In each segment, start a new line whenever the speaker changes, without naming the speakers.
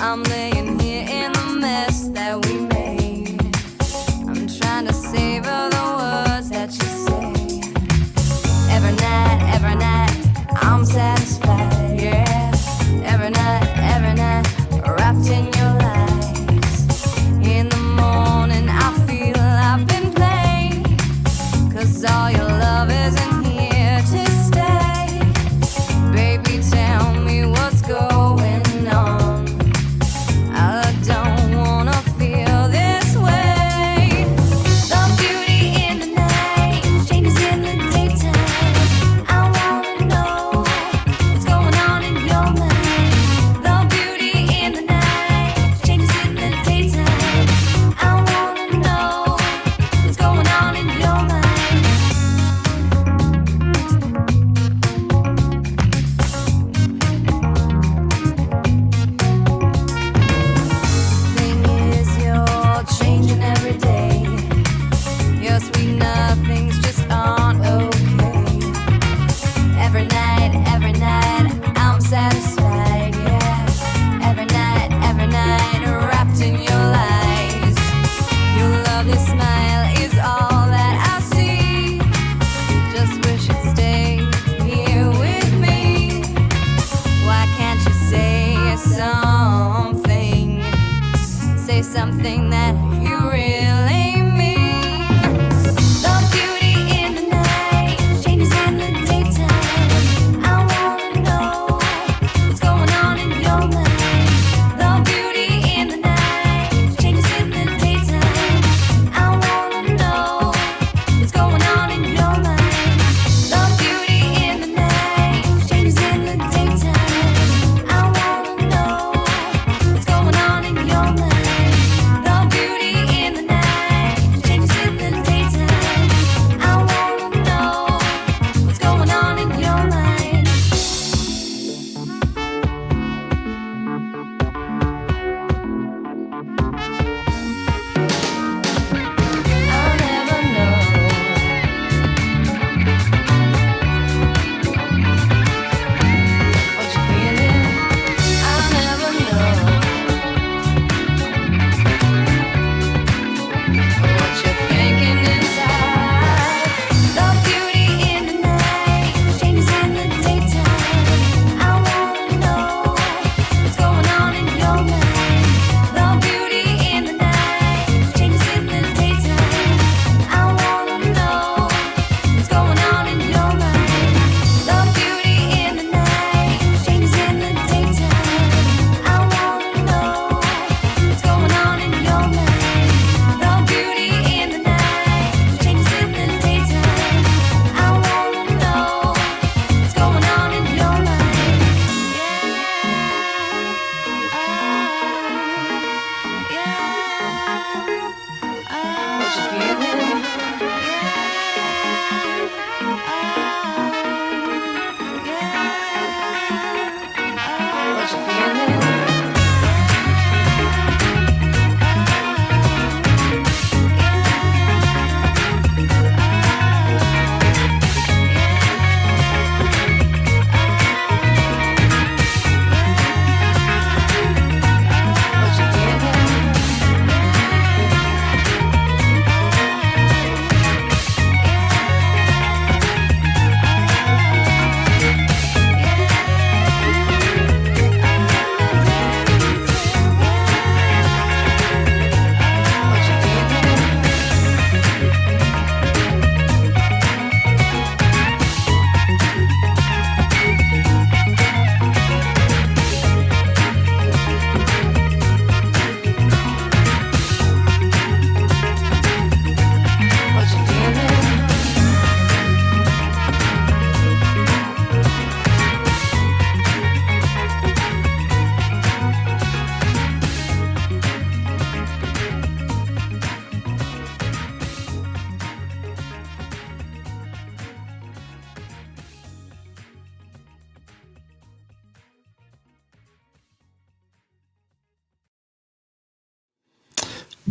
I'm laying here in the mess that we made. I'm trying to savor the words that you say. Every night, I'm satisfied, yeah. Every night, wrapped in your lies. In the morning, I feel I've been played, 'cause all your love isn't here to stay. Baby, tell me what's going on. I don't wanna feel this way. The beauty in the night changes in the daytime. I wanna know what's going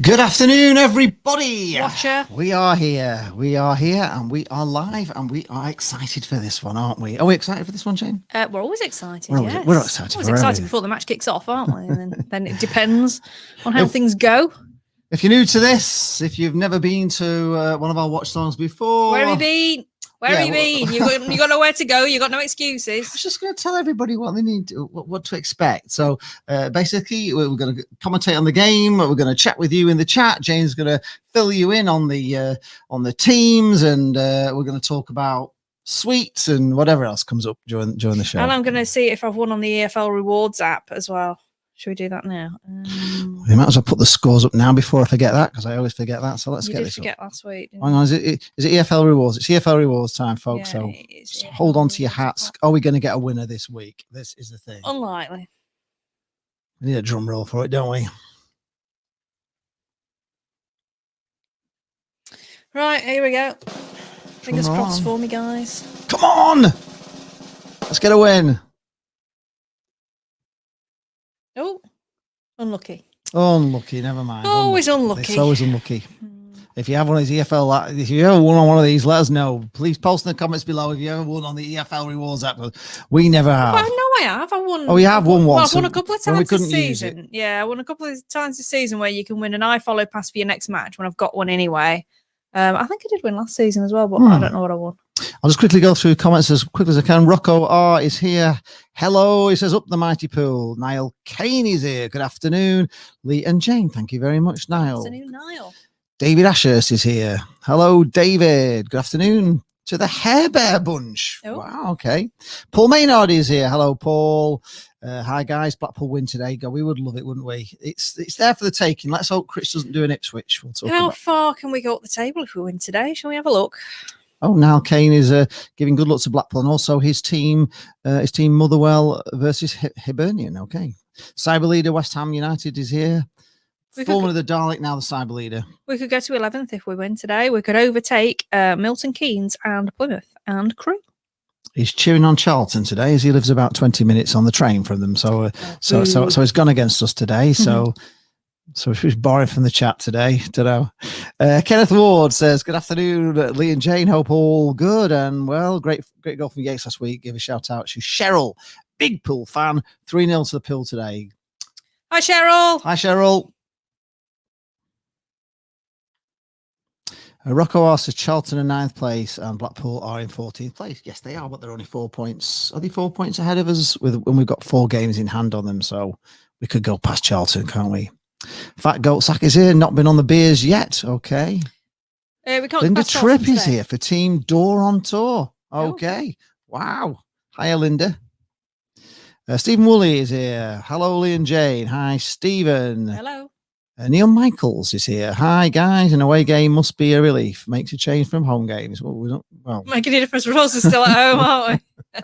Good afternoon, everybody.
Watcher.
We are here, and we are live, and we are excited for this one, aren't we? Are we excited for this one, Jane?
We're always excited.
We're
yes.
excited.
Always excited before the match kicks off, aren't we? And then it depends on how things go.
If you're new to this, if you've never been to one of our watch songs before,
where have you been? Where have you been? You got nowhere to go. You got no excuses.
I was just going to tell everybody what they need, what to expect. So basically, we're going to commentate on the game. We're going to chat with you in the chat. Jane's going to fill you in on the teams, and we're going to talk about sweets and whatever else comes up during the show.
And I'm going to see if I've won on the EFL Rewards app as well. Should we do that now?
We might as well put the scores up now before I forget that, because I always forget that. So let's get this up.
You did forget last week.
Hang on, is it EFL Rewards? It's EFL Rewards time, folks.
Yeah,
so hold on to your hats. Are we going to get a winner this week? This is the thing.
Unlikely.
We need a drum roll for it, don't we?
Right, here we go. Fingers crossed for me, guys.
Come on! Let's get a win.
Oh, unlucky.
Unlucky, never mind.
Always unlucky.
It's always unlucky. If you have one of these EFL, if you ever won on one of these, let us know. Please post in the comments below if you ever won on the EFL Rewards app. We never have.
Well, no, I have. I won.
Oh, you have won once.
Well, I've won a couple of times this season. Yeah, I won a couple of times this season where you can win an iFollow pass for your next match when I've got one anyway. I think I did win last season as well, but I don't know what I won.
I'll just quickly go through comments as quickly as I can. Rocco R is here. Hello, he says, up the mighty pool. Niall Kane is here. Good afternoon. Lee and Jane, thank you very much, Niall.
Good afternoon, Niall.
David Ashurst is here. Hello, David. Good afternoon to the Hair Bear Bunch. Oh. Wow, okay. Paul Maynard is here. Hello, Paul. Hi, guys. Blackpool win today. God, we would love it, wouldn't we? It's there for the taking. Let's hope Critch doesn't do an Ipswich. We'll talk
How far can we go up the table if we win today? Shall we have a look?
Oh, Niall Kane is giving good luck to Blackpool, and also his team Motherwell versus Hibernian. Okay. Cyber leader West Ham United is here. Formerly the Dalek, now the cyber leader.
We could go to 11th if we win today. We could overtake Milton Keynes and Plymouth and Crewe.
He's cheering on Charlton today, as he lives about 20 minutes on the train from them. So he's gone against us today. So she's borrowing from the chat today. Don't know. Kenneth Ward says, "Good afternoon, Lee and Jane. Hope all good and well. Great goal from Yates last week. Give a shout out to Cheryl, big pool fan. 3-0 to the pool today.
Hi, Cheryl.
Hi, Cheryl." Rocco asks, Charlton in 9th place and Blackpool are in 14th place. Yes, they are, but they're only 4 points. Are they 4 points ahead of us when we've got 4 games in hand on them? So we could go past Charlton, can't we? Fat Goat Sack is here, not been on the beers yet. Okay.
We can't.
Linda Tripp is here for Team Door on Tour. Okay. Wow. Hiya, Linda. Stephen Woolley is here. Hello, Lee and Jane. Hi, Stephen.
Hello.
Neil Michaels is here. Hi, guys. An away game must be a relief. Makes a change from home games. Well,
making a difference for us. We're still at home, aren't we?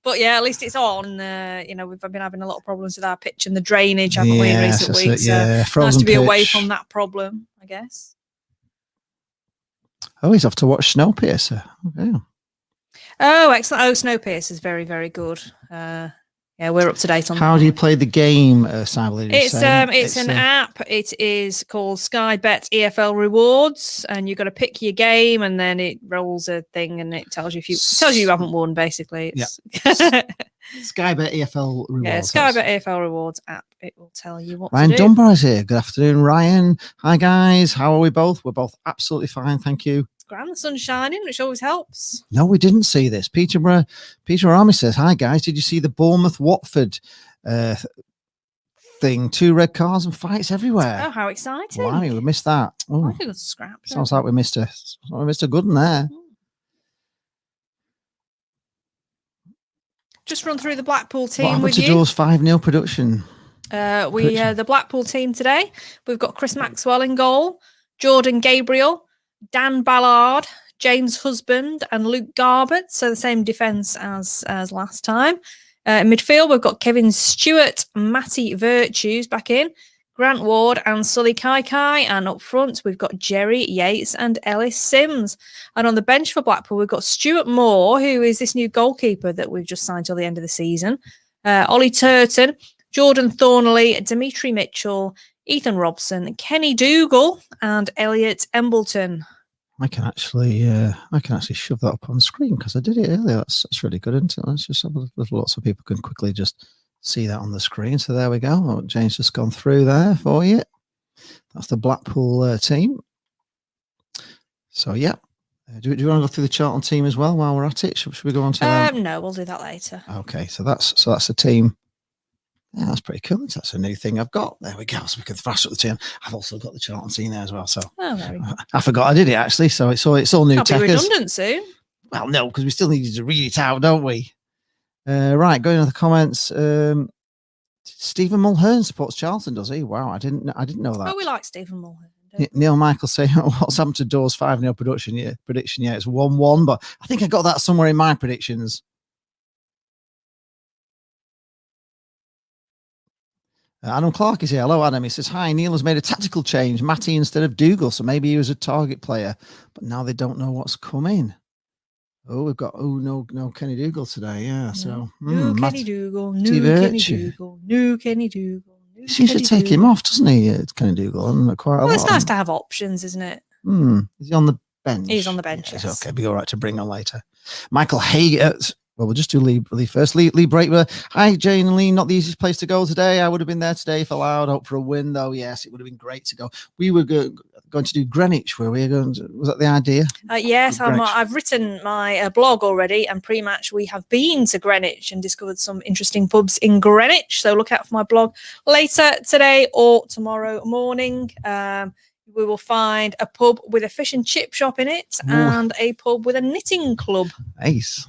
But yeah, at least it's on. We've been having a lot of problems with our pitch and the drainage, haven't we, in recent weeks?
Yeah,
nice to be away from that problem, I guess.
Oh, he's off to watch Snowpiercer. Okay.
Oh, excellent. Oh, Snowpiercer is very, very good. Yeah, we're up to date on that.
How do you play the game, Cyber?
It's an app. It is called Sky Bet EFL Rewards, and you've got to pick your game, and then it rolls a thing, and it tells you you haven't won. Basically, it's
Sky Bet EFL Rewards.
Yeah, Sky Bet EFL Rewards app. It will tell you what.
Ryan
to do.
Dunbar is here. Good afternoon, Ryan. Hi, guys. How are we both? We're both absolutely fine, thank you.
Grand, the sun's shining, which always helps.
No, we didn't see this. Peter Army says, "Hi guys, did you see the Bournemouth Watford thing? 2 red cards and fights everywhere."
Oh, how exciting!
Blimey, we missed that. Oh,
I think it's a scrap.
Sounds like we missed a good one there.
Just run through the Blackpool team
what
with
you. To Doors 5-0 production.
The Blackpool team today. We've got Chris Maxwell in goal, Jordan Gabriel, Dan Ballard, James Husband, and Luke Garbett. So the same defence as last time. In midfield, we've got Kevin Stewart, Matty Virtues back in, Grant Ward and Sully Kai. And up front, we've got Jerry Yates and Ellis Sims. And on the bench for Blackpool, we've got Stuart Moore, who is this new goalkeeper that we've just signed till the end of the season. Ollie Turton, Jordan Thornley, Dimitri Mitchell, Ethan Robson, Kenny Dougal, and Elliot Embleton.
I can actually shove that up on screen because I did it earlier. That's really good, isn't it? Let's just have a little look so people can quickly just see that on the screen. So there we go. Oh, Jane's just gone through there for you. That's the Blackpool team. So yeah, do you want to go through the Charlton team as well while we're at it? Should we go on to that?
No, we'll do that later.
Okay, so that's the team. Yeah, that's pretty cool. That's a new thing I've got. There we go. So we can thrash up the team. I've also got the Charlton team there as well. So
very good.
I forgot I did it actually. So it's all new.
Can't be redundant soon.
Well, no, because we still needed to read it out, don't we? Right, going to the comments. Stephen Mulhern supports Charlton, does he? Wow, I didn't know that.
Oh, we like Stephen Mulhern.
Neil Michael saying, what's happened to Dawes 5-0 prediction? Yeah, it's 1-1, but I think I got that somewhere in my predictions. Adam Clark is here. Hello, Adam. He says, hi, Neil has made a tactical change. Matty instead of Dougal, so maybe he was a target player, but now they don't know what's coming. Oh, we've got, no Kenny Dougal today, yeah. So,
Kenny Dougal, Kenny Dougal, Kenny Dougal.
Seems to take him off, doesn't he, Kenny Dougal? And quite a lot.
It's nice to have options, isn't it?
Is he on the bench?
He's on the bench, yes.
Okay, be all right to bring on later. Michael Hager. Well, we'll just do Lee first. Lee Brakewer. Hi, Jane and Lee. Not the easiest place to go today. I would have been there today if allowed. Hope for a win, though. Yes, it would have been great to go. We were going to do Greenwich, were we? Was that the idea?
Yes, I've written my blog already, and pre-match we have been to Greenwich and discovered some interesting pubs in Greenwich. So look out for my blog later today or tomorrow morning. We will find a pub with a fish and chip shop in it and a pub with a knitting club. Ace.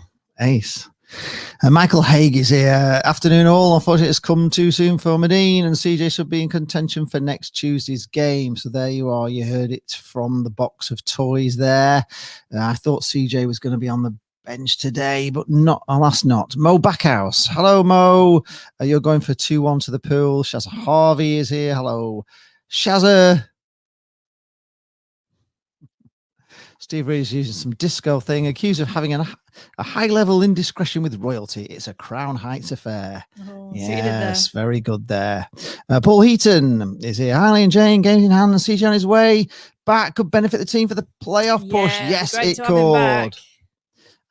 Michael Haig is here. Afternoon all. Unfortunately, it's come too soon for Medine, and CJ should be in contention for next Tuesday's game. So there you are. You heard it from the box of toys there. I thought CJ was going to be on the bench today, but not. Alas, not. Mo Backhouse. Hello, Mo. You're going for 2-1 to the pool. Shazza Harvey is here. Hello, Shazza. Steve Reed is using some disco thing, accused of having a high-level indiscretion with royalty. It's a Crown Heights affair. Yes, very good there. Paul Heaton is here. Harley and Jane, games in hand, and CJ on his way back. Could benefit the team for the playoff push. Yes, it could.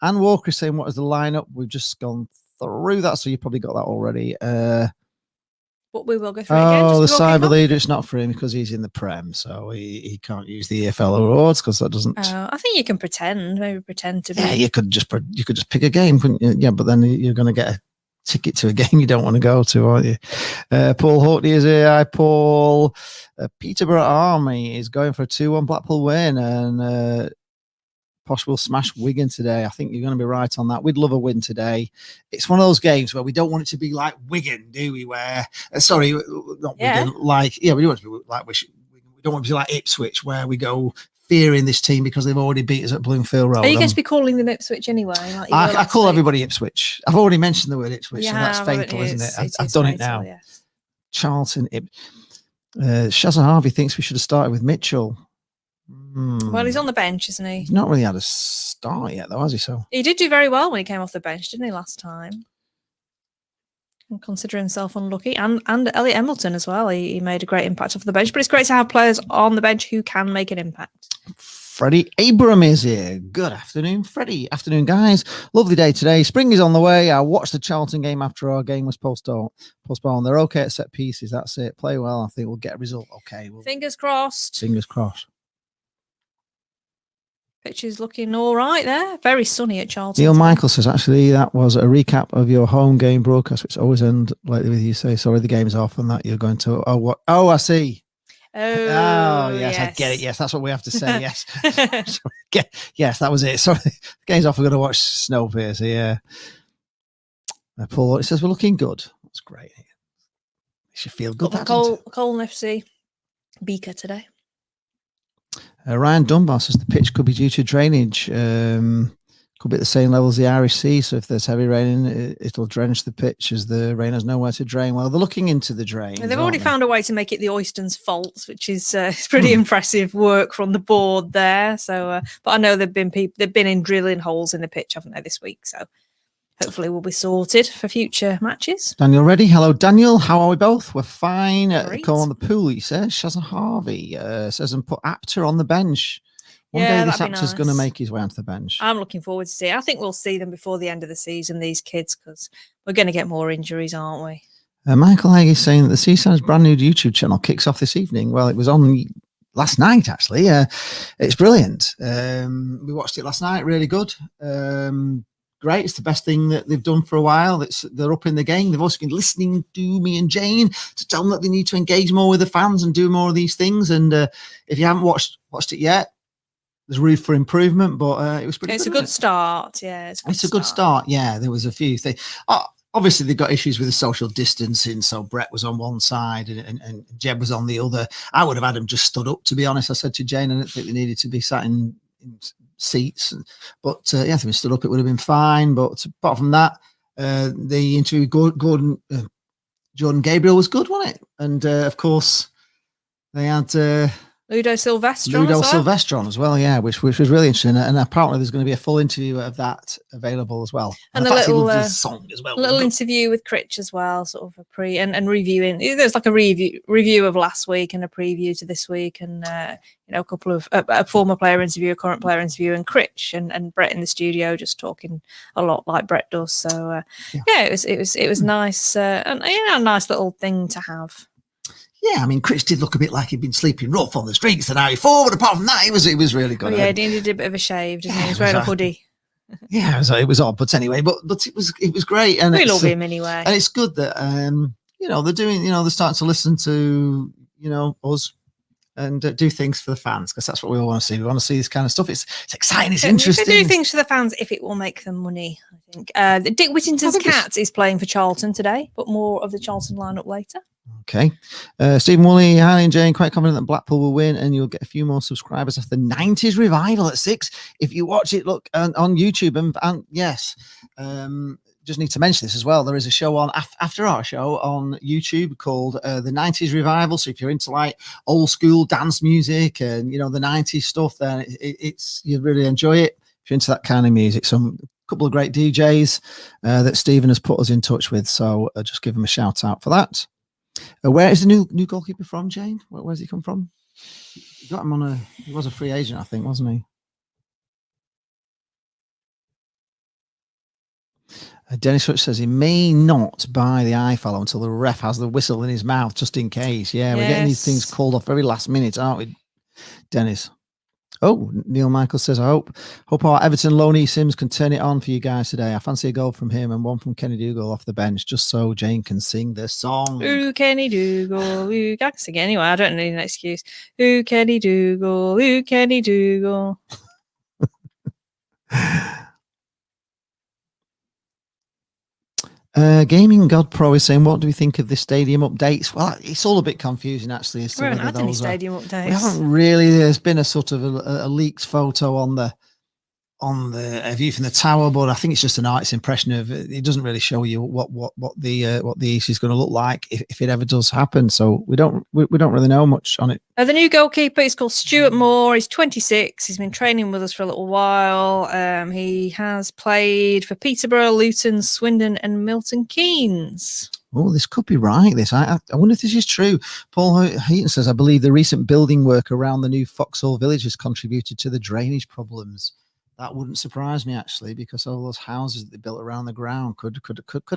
Anne Walker is saying, what is the lineup? We've just gone through that, so you probably got that already.
But we will go through it again.
Oh, the cyber leader, it's not for him because he's in the Prem, so he can't use the EFL awards because that doesn't.
I think you can maybe pretend to be.
Yeah, you could just pick a game, couldn't you? Yeah, but then you're going to get a ticket to a game you don't want to go to, aren't you? Paul Hortley is here. Hi, Paul. Peterborough Army is going for a 2-1 Blackpool win, and Posh will smash Wigan today. I think you're going to be right on that. We'd love a win today. It's one of those games where we don't want it to be like Wigan, do we? Where Wigan, like we do want it to be like we don't want it to be like Ipswich, where we go fearing this team because they've already beat us at Bloomfield Road.
Are you going to be calling them Ipswich anyway? Like
I call everybody Ipswich. I've already mentioned the word Ipswich, so that's fatal, isn't it? I've done it now. Yes. Charlton. Shazza Harvey thinks we should have started with Mitchell.
Well, he's on the bench, isn't he?
He's not really had a start yet, though, has he? So
he did do very well when he came off the bench, didn't he, last time? And consider himself unlucky. And Elliot Embleton as well. He made a great impact off the bench. But it's great to have players on the bench who can make an impact.
Freddie Abram is here. Good afternoon, Freddie. Afternoon, guys. Lovely day today. Spring is on the way. I watched the Charlton game after our game was postponed. They're okay at set pieces. That's it. Play well. I think we'll get a result. Okay.
Fingers crossed.
Fingers crossed.
Pitch is looking all right there. Very sunny at Charlton.
Neil Michael says, actually, that was a recap of your home game broadcast, which always end lately with you say, sorry, the game's off, and that you're going to, I see. Oh, yes, I get it. Yes, that's what we have to say. Yes. Sorry. Yes, that was it. Sorry, the game's off. We're going to watch Snowpiercer. Yeah. Paul, it says, we're looking good. That's great. You should feel good.
Colne FC Beaker today.
Ryan Dunbar says the pitch could be due to drainage. Could be at the same level as the Irish Sea. So if there's heavy rain, it'll drench the pitch as the rain has nowhere to drain. Well, they're looking into the drain.
They've already found a way to make it the Oystons' faults, which is pretty impressive work from the board there. So, but I know they've been in drilling holes in the pitch, haven't they, this week? So hopefully we'll be sorted for future matches.
Daniel ready? Hello, Daniel. How are we both? We're fine.
Great.
Come on the pool, he says. Shazza Harvey says, and put Apter on the bench. One
Yeah,
day this
that'd be
Apter's going to
nice.
make his way onto the bench.
I'm looking forward to see. I think we'll see them before the end of the season, these kids, because we're going to get more injuries, aren't we?
Michael Haig is saying that the Seaside's brand new YouTube channel kicks off this evening. Well, it was on last night, actually. It's brilliant. We watched it last night. Really good. Great. It's the best thing that they've done for a while. They're up in the game. They've also been listening to me and Jane to tell them that they need to engage more with the fans and do more of these things. And if you haven't watched it yet, there's room for improvement, but it was pretty good.
It's a good start. Yeah,
it's a good start. Yeah, there was a few things. Obviously, they've got issues with the social distancing. So Brett was on one side and Jeb was on the other. I would have had them just stood up, to be honest. I said to Jane, I didn't think they needed to be sat in seats. But yeah, if they stood up, it would have been fine. But apart from that, the interview with Jordan Gabriel was good, wasn't it? And of course, they had
Ludo Silvestron
as well, yeah, which was really interesting. And apparently there's going to be a full interview of that available as well.
And
the
little
song as well.
Little interview with Critch as well, sort of a pre and reviewing. There's like a review of last week and a preview to this week, and a couple of a former player interview, a current player interview, and Critch and Brett in the studio just talking a lot like Brett does. So it was nice and a nice little thing to have.
Yeah, I mean, Critch did look a bit like he'd been sleeping rough on the streets the night before, but apart from that, it was really good.
Oh, yeah, he needed a bit of a shave, didn't he? He was wearing a hoodie.
Yeah, it was odd, but anyway, but it was great, and
we love him anyway.
And it's good that they're doing, they're starting to listen to us and do things for the fans, because that's what we all want to see. We want to see this kind of stuff. It's exciting, it's interesting.
They do things for the fans if it will make them money. I think. Dick Whittington's Cat is playing for Charlton today, but more of the Charlton lineup later.
Okay. Stephen Woolley, hi and Jane, quite confident that Blackpool will win and you'll get a few more subscribers after the 90s revival at 6. If you watch it, look on YouTube. And yes, just need to mention this as well. There is a show on after our show on YouTube called the 90s revival. So if you're into like old school dance music and, the 90s stuff, then it's you'd really enjoy it. If you're into that kind of music, some couple of great DJs that Stephen has put us in touch with. So just give him a shout out for that. Where is the new goalkeeper from, Jane? Where's he come from? You got him he was a free agent, I think, wasn't he? Dennis Hutch says he may not buy the iFollow until the ref has the whistle in his mouth, just in case. Yeah, we're getting these things called off very last minute, aren't we, Dennis? Oh, Neil Michael says, I hope our Everton loanee Sims can turn it on for you guys today. I fancy a goal from him and one from Kenny Dougal off the bench, just so Jane can sing the song.
Ooh, Kenny Dougal. Ooh, I can sing it anyway. I don't need an excuse. Ooh, Kenny Dougal. Ooh, Kenny Dougal.
Gaming God Pro is saying, what do we think of the stadium updates? Well, it's all a bit confusing, actually.
We haven't had any stadium updates.
We haven't really. There's been a sort of a leaked photo on the view from the tower, but I think it's just an artist's impression of it. It doesn't really show you what the East is going to look like if it ever does happen. So we don't really know much on it.
The new goalkeeper is called Stuart Moore. He's 26. He's been training with us for a little while. He has played for Peterborough, Luton, Swindon, and Milton Keynes.
Oh, this could be right. I wonder if this is true. Paul Heaton says, I believe the recent building work around the new Foxhall village has contributed to the drainage problems. That wouldn't surprise me, actually, because all those houses that they built around the ground could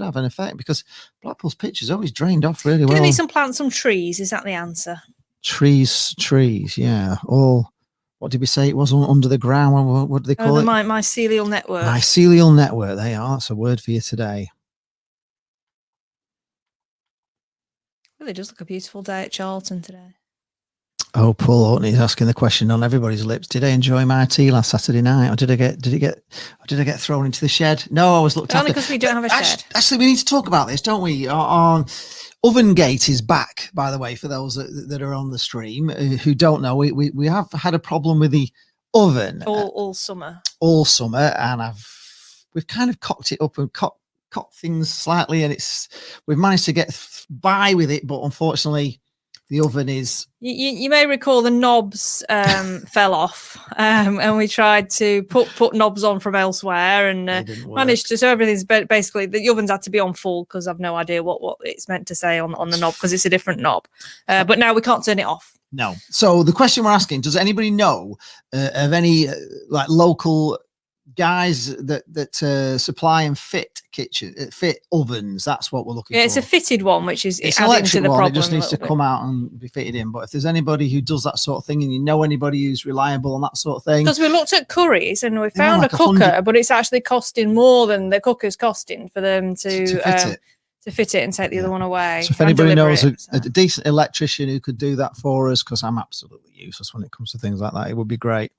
have an effect, because Blackpool's pitch is always drained off really well.
Do we need some plants, some trees? Is that the answer?
Trees, yeah. All, what did we say it was under the ground? What do they call it?
Mycelial network.
Mycelial network, they are. That's a word for you today.
Really does look a beautiful day at Charlton today.
Oh, Paul Orton is asking the question on everybody's lips. Did I enjoy my tea last Saturday night, or did I get thrown into the shed? No, I was looked after.
Only because we don't have a shed.
Actually, we need to talk about this, don't we? Ovengate is back, by the way, for those that are on the stream who don't know. We have had a problem with the oven
all summer.
All summer, and we've kind of cocked it up and cocked things slightly, and we've managed to get by with it, but unfortunately, the oven is.
You may recall the knobs fell off, and we tried to put knobs on from elsewhere, and managed to. So everything's basically the ovens had to be on full because I've no idea what it's meant to say on the knob because it's a different knob. But now we can't turn it off.
No. So the question we're asking: does anybody know of any like local guys that supply and fit fit ovens? That's what we're looking for.
Yeah, it's a fitted one, which is
it's an electric one. It just needs to come out and be fitted in. But if there's anybody who does that sort of thing, and you know anybody who's reliable on that sort of thing,
because we looked at Curry's and we found like a cooker, but it's actually costing more than the cooker's costing for them to fit it and take the other one away.
So if anybody knows a decent electrician who could do that for us, because I'm absolutely useless when it comes to things like that, it would be great.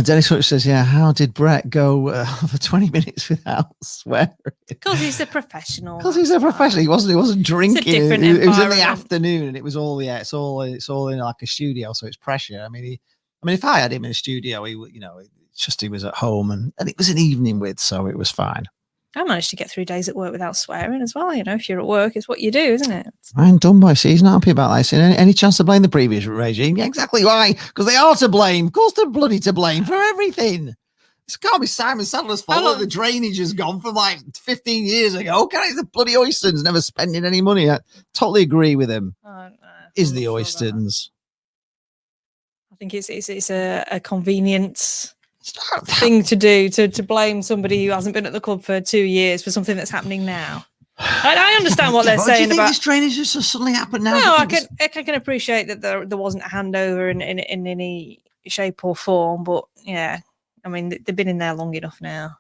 Dennis says, yeah, how did Brett go for 20 minutes without swearing?
Because he's a professional.
He wasn't drinking.
It's a different
it was in the afternoon, and it was all it's all in like a studio, so it's pressure. I mean, if I had him in a studio, he would, it's just he was at home, and it was an evening with, so it was fine.
I managed to get 3 days at work without swearing as well. If you're at work, it's what you do, isn't it?
Ryan Dunbar, see, he's not happy about that. Any chance to blame the previous regime? Yeah, exactly. Why? Because they are to blame. Of course, they're bloody to blame for everything. It can't be Simon Sadler's fault that the drainage has gone from like 15 years ago. Can't it? The bloody Oystons never spending any money. I totally agree with him. Is the Oystons?
I think it's a convenience thing to do to blame somebody who hasn't been at the club for 2 years for something that's happening now. I understand what they're saying
do you think
about
this drainage just suddenly happened now.
No, I can appreciate that there wasn't a handover in any shape or form, but yeah, I mean they've been in there long enough now.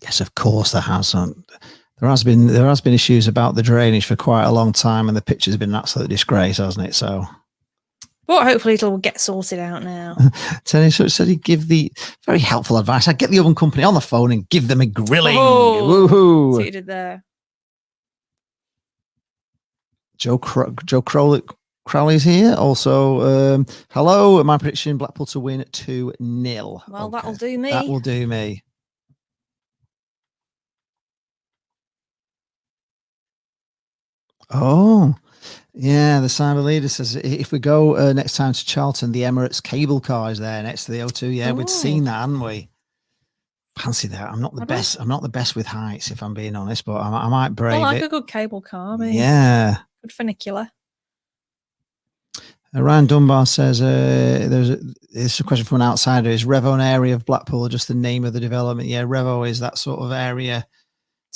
Yes, of course there has. There has been issues about the drainage for quite a long time, and the pitch has been an absolute disgrace, hasn't it? So.
But hopefully it'll get sorted out now.
So said he'd give the very helpful advice. I'd get the oven company on the phone and give them a grilling.
Oh,
woohoo!
What you did there.
Joe Crowley's here. Also, hello. My prediction: Blackpool to win 2-0.
Well, that'll do me.
That will do me. Oh. Yeah, the cyber leader says if we go next time to Charlton, the Emirates cable car is there next to the O2. Yeah, we'd seen that, hadn't we? Fancy that. I'm not the best. I'm not the best with heights, if I'm being honest, but I might brave it.
I like a good cable car.
Yeah.
Good funicular.
Ryan Dunbar says there's a question from an outsider. Is Revo an area of Blackpool or just the name of the development? Yeah, Revo is that sort of area.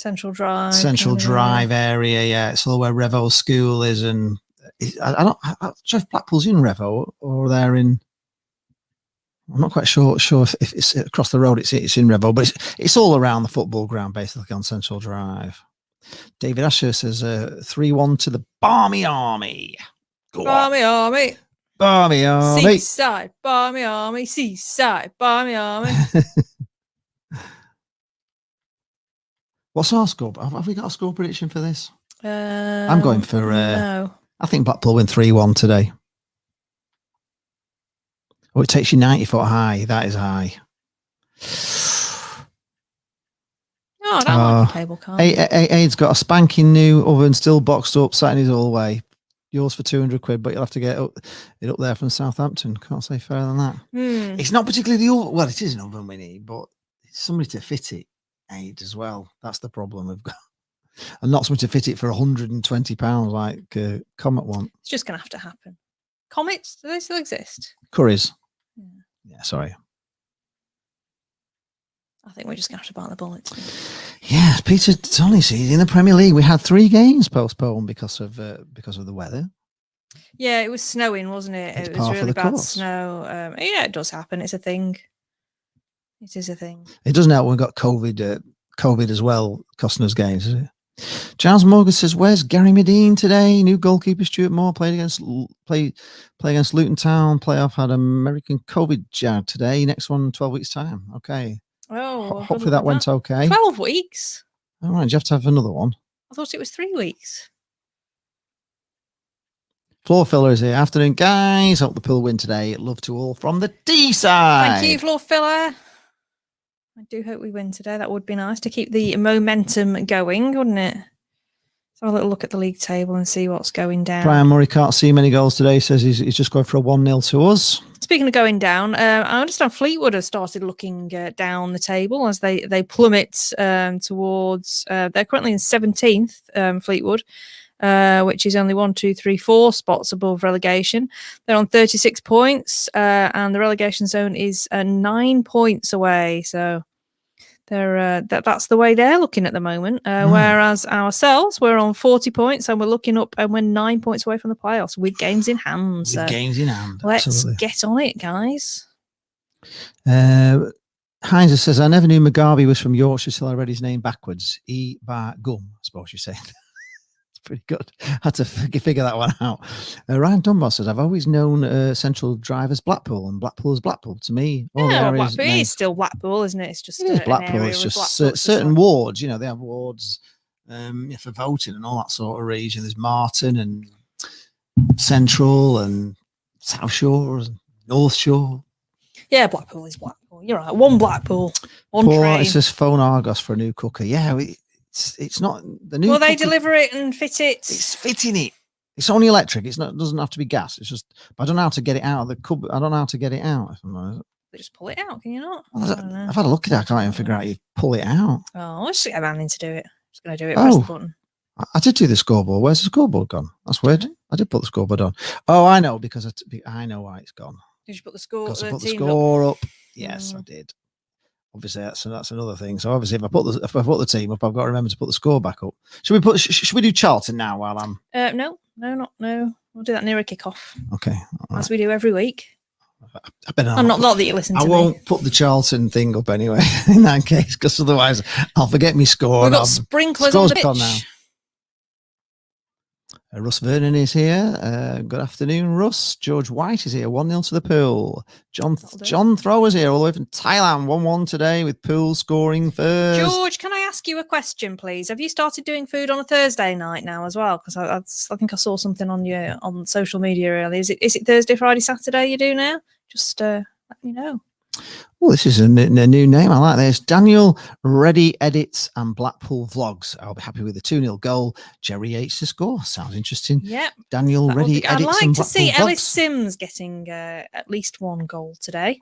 Central Drive
area, yeah. It's all where Revo School is, and I'm not sure if Blackpool's in Revo or they're in. I'm not quite sure if it's across the road. It's in Revo, but it's all around the football ground, basically on Central Drive. David Asher says 3-1 to the Barmy Army.
Barmy Army.
Barmy Army.
Seaside, Barmy Army. Seaside, Barmy Army.
What's our score? Have we got a score prediction for this?
I'm
going for.
No.
I think Blackpool win 3-1 today. Oh, it takes you 90 foot high. That is high.
Oh, I don't like the cable car.
Aid's got a spanking new oven, still boxed up, sat in his hallway. Yours for 200 quid, but you'll have to get it up there from Southampton. Can't say fairer than that. It's not particularly the oven. Well, it is an oven we need, but it's somebody to fit it. Aid as well. That's the problem we've got, and not something to fit it for £120 like Comet one.
It's just gonna have to happen. Comets, do they still exist?
Curry's. Yeah, sorry.
I think we're just gonna have to bite the bullet.
Yeah, Peter Tolly sees in the Premier League we had 3 games postponed because of the weather.
Yeah, it was snowing, wasn't it? It was really bad snow. Yeah, it does happen. It's a thing. It is a thing. It
doesn't help when we've got COVID as well, costing us games, is it? Giles Morgan says, where's Gary Medine today? New goalkeeper Stuart Moore played against Luton Town. Playoff had American COVID jab today. Next one, 12 weeks time. Okay.
Oh,
hopefully that went okay.
12 weeks?
All right, you have to have another one.
I thought it was 3 weeks.
Floor filler is here. Afternoon, guys. Hope the Pool win today. Love to all from the D side.
Thank you, floor filler. I do hope we win today. That would be nice to keep the momentum going, wouldn't it? have a little look at the league table and see what's going down.
Brian Murray can't see many goals today. He says he's just going for a 1-0 to us.
Speaking of going down, I understand Fleetwood have started looking down the table as they plummet towards. They're currently in 17th, Fleetwood, which is only 1, 2, 3, 4 spots above relegation. They're on 36 points, and the relegation zone is 9 points away. So they're that's the way they're looking at the moment. Whereas ourselves, we're on 40 points and we're looking up and we're 9 points away from the playoffs with games in hand. So
games in hand.
let's
Absolutely.
get on it, guys.
Heinz says, I never knew Mugabe was from Yorkshire till I read his name backwards. Gum, I suppose you say. It's pretty good. Had to figure that one out. Ryan Dunbar says, I've always known Central Drive as Blackpool and Blackpool as Blackpool. To me, all the areas
Blackpool is still Blackpool, isn't it? It's just
Blackpool. It's just certain wards. They have wards for voting and all that sort of region. There's Martin and Central and South Shore and North Shore.
Yeah, Blackpool is Blackpool. You're right. One Blackpool, one
Paul,
train.
it says phone Argos for a new cooker. Yeah, it's not the new.
Will they deliver it and fit it?
It's fitting it. It's only electric. It doesn't have to be gas. It's just. I don't know how to get it out of the cubby. I don't know how to get it out.
They just pull it out. Can you not?
I've had a look at that. I can't even figure out how you pull it out.
Oh, let's get a man in to do it. I'm just going to do it. Press the button.
I did do the scoreboard. Where's the scoreboard gone? That's weird. I did put the scoreboard on. Oh, I know, because I know why it's gone.
Did you put the score?
Because I put the score up. Yes, I did. Obviously, that's another thing. So obviously, if I put the team up, I've got to remember to put the score back up. Should we do Charlton now while I'm?
No. We'll do that near a kickoff.
Okay,
right. As we do every week.
I better
not that you listen to me.
I won't put the Charlton thing up anyway in that case, because otherwise I'll forget my score.
We've got sprinklers on the pitch. Now.
Russ Vernon is here. Good afternoon, Russ. George White is here. 1-0 to the Pool. John Thrower's here all the way from Thailand. 1-1 today with Pool scoring first.
George, can I ask you a question, please? Have you started doing food on a Thursday night now as well? Because I think I saw something on social media earlier. Is it Thursday, Friday, Saturday you do now? Just let me know.
Well, this is a new name. I like this. Daniel Reddy Edits and Blackpool Vlogs. I'll be happy with the 2-0 goal. Jerry Yates to score. Sounds interesting.
Yep.
Daniel Reddy Edits.
I'd like to see
Vlogs.
Ellis Sims getting at least one goal today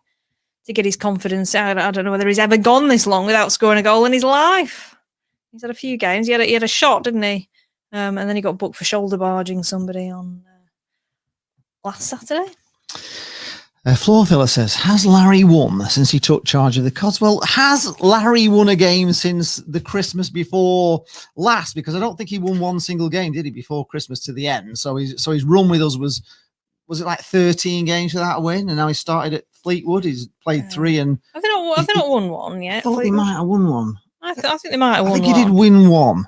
to get his confidence. I don't know whether he's ever gone this long without scoring a goal in his life. He's had a few games. He had a shot, didn't he? And then he got booked for shoulder barging somebody on last Saturday.
Floor Filler says, has Larry won since he took charge of the Codswell? Has Larry won a game since the Christmas before last? Because I don't think he won one single game, did he, before Christmas to the end? So his run with us was it like 13 games without a win? And now he started at Fleetwood. He's played 3 and
Have they not won one yet?
I thought they might have won one.
I think they might have won one.
I think he did win one.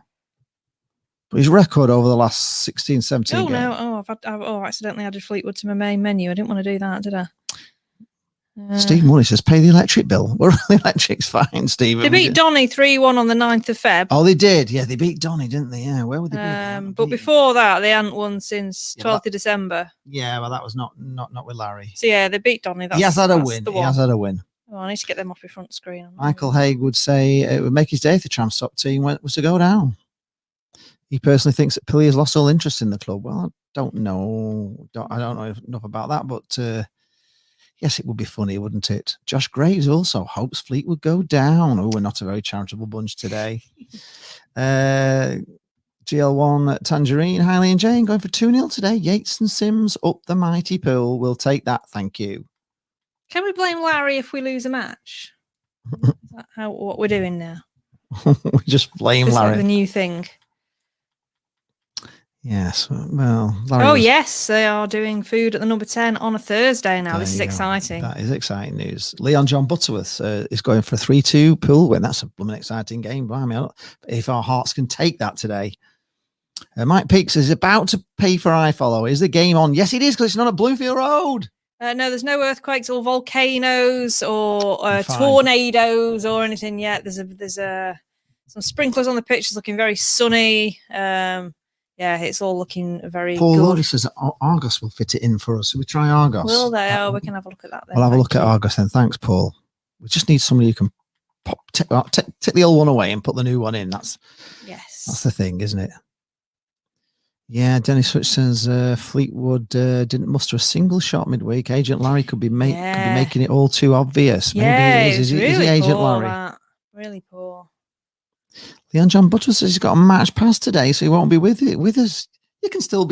But his record over the last 16, 17 games.
No. I've accidentally added Fleetwood to my main menu. I didn't want to do that, did I?
Steve Money says, pay the electric bill. Well, the electric's fine, Steve.
They beat Donny 3-1 on the 9th of Feb.
Oh, they did. Yeah, they beat Donny, didn't they? Yeah, where would they be?
But before that, they hadn't won since 12th of December.
Yeah, well, that was not with Larry.
So, yeah, they beat Donny.
He has had a win. He has had a win.
Oh, I need to get them off your front screen.
Michael Haig would say it would make his day if the Trans top team was to go down. He personally thinks that Pilly has lost all interest in the club. Well, I don't know. I don't know enough about that, but yes, it would be funny, wouldn't it? Josh Graves also hopes Fleet would go down. Oh, we're not a very charitable bunch today. GL1 Tangerine, Hailey and Jane going for 2-0 today. Yates and Sims up the mighty Pool. We'll take that. Thank you.
Can we blame Larry if we lose a match? Is that what we're doing now?
We just blame Larry.
Like the new thing.
Yes, well, Larry
yes, they are doing food at the number 10 on a Thursday now. This is exciting.
That is exciting news. Leon John Butterworth is going for a 3-2 Pool win. That's a blooming exciting game. I mean, if our hearts can take that today. Mike Peaks is about to pay for iFollow. Is the game on? Yes, it is, because it's not at Bloomfield Road.
No, there's no earthquakes or volcanoes or tornadoes or anything yet. There's some sprinklers on the pitch. It's looking very sunny. Yeah, it's all looking very
Paul
good.
Lodi says Argos will fit it in for us. So we try Argos.
Will they? Oh, we can have a look at that then.
We'll have a look at Argos then. Thanks, Paul. We just need somebody who can take the old one away and put the new one in. That's the thing, isn't it? Yeah, Dennis Switch says Fleetwood didn't muster a single shot midweek. Agent Larry could be making it all too obvious. Maybe it is. Is
really
he Agent
poor,
Larry?
that. Really poor.
Leon John Butler says he's got a match pass today, so he won't be with us. You can still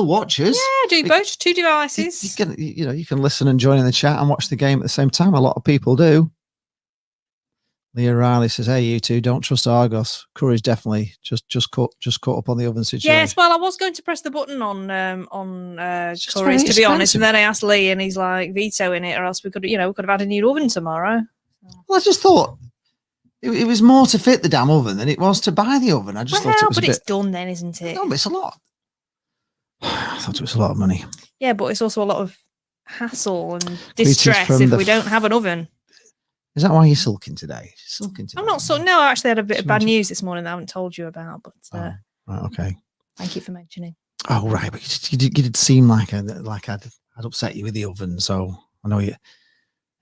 watch us.
Yeah, do both, 2 devices.
You can listen and join in the chat and watch the game at the same time. A lot of people do. Leah Riley says, "Hey, you two, don't trust Argos. Curry's definitely just caught up on the oven situation."
Yes, well, I was going to press the button on Curry's, to be honest, and then I asked Lee, and he's like vetoing it, or else we could have had a new oven tomorrow.
Well, I just thought it was more to fit the damn oven than it was to buy the oven. I just thought it was
but it's done then, isn't it?
No, but it's a lot. I thought it was a lot of money.
Yeah, but it's also a lot of hassle and distress if we don't have an oven.
Is that why you're sulking today?
I'm not so. No, I actually had a bit of bad news this morning that I haven't told you about. But
right, okay.
Thank you for mentioning.
Oh, right, but you did seem like I'd upset you with the oven, so I know you.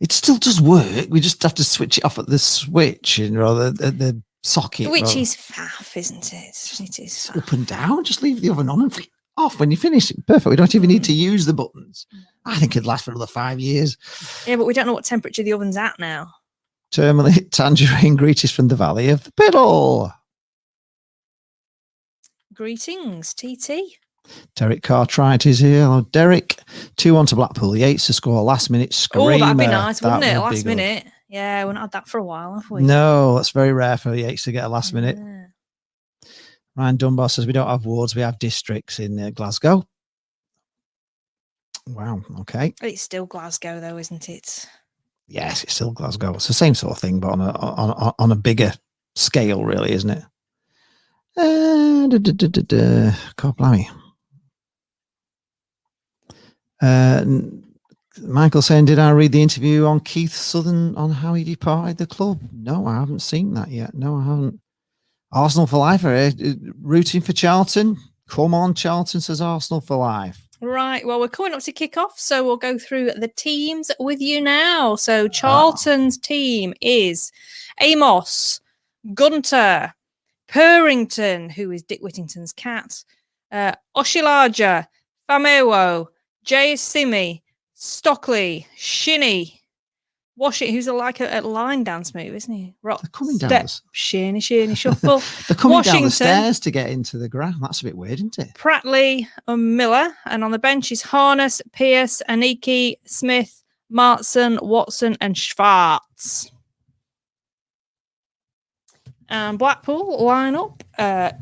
It still does work. We just have to switch it off at the switch rather than the socket.
Which is faff, isn't it? It is faff.
Up and down. Just leave the oven on and off when you finish it. Perfect. We don't even need to use the buttons. I think it'd last for another 5 years.
Yeah, but we don't know what temperature the oven's at now.
Termally, Tangerine, greetings from the Valley of the Piddle.
Greetings, TT.
Derek Cartwright is here. Hello, Derek. 2-1 to Blackpool. Yates to score last minute screamer.
Oh, that'd be nice, wouldn't it? Last minute. Yeah, we've not had that for a while, have we?
No, that's very rare for Yates to get a last minute. Ryan Dunbar says we don't have wards, we have districts in Glasgow. Wow, okay.
It's still Glasgow, though, isn't it?
Yes, it's still Glasgow. It's the same sort of thing, but on a bigger scale, really, isn't it? God blimey. Michael saying, did I read the interview on Keith Southern on how he departed the club? No, I haven't seen that yet. No, I haven't. Arsenal for life. Rooting for Charlton. Come on, Charlton, says Arsenal for life.
Right. Well, we're coming up to kick off, so we'll go through the teams with you now. So Charlton's team is Amos, Gunter, Purrington, who is Dick Whittington's cat, Oshilaja, Famewo, Jay Simi, Stockley, Shinny, Washington, who's like a line dance move, isn't he? Rock,
they're coming
step,
down
Shinny, shuffle.
They're coming down the stairs to get into the ground. That's a bit weird, isn't it?
Pratley and Miller. And on the bench is Harness, Pierce, Aniki, Smith, Martson, Watson, and Schwartz. And Blackpool line up.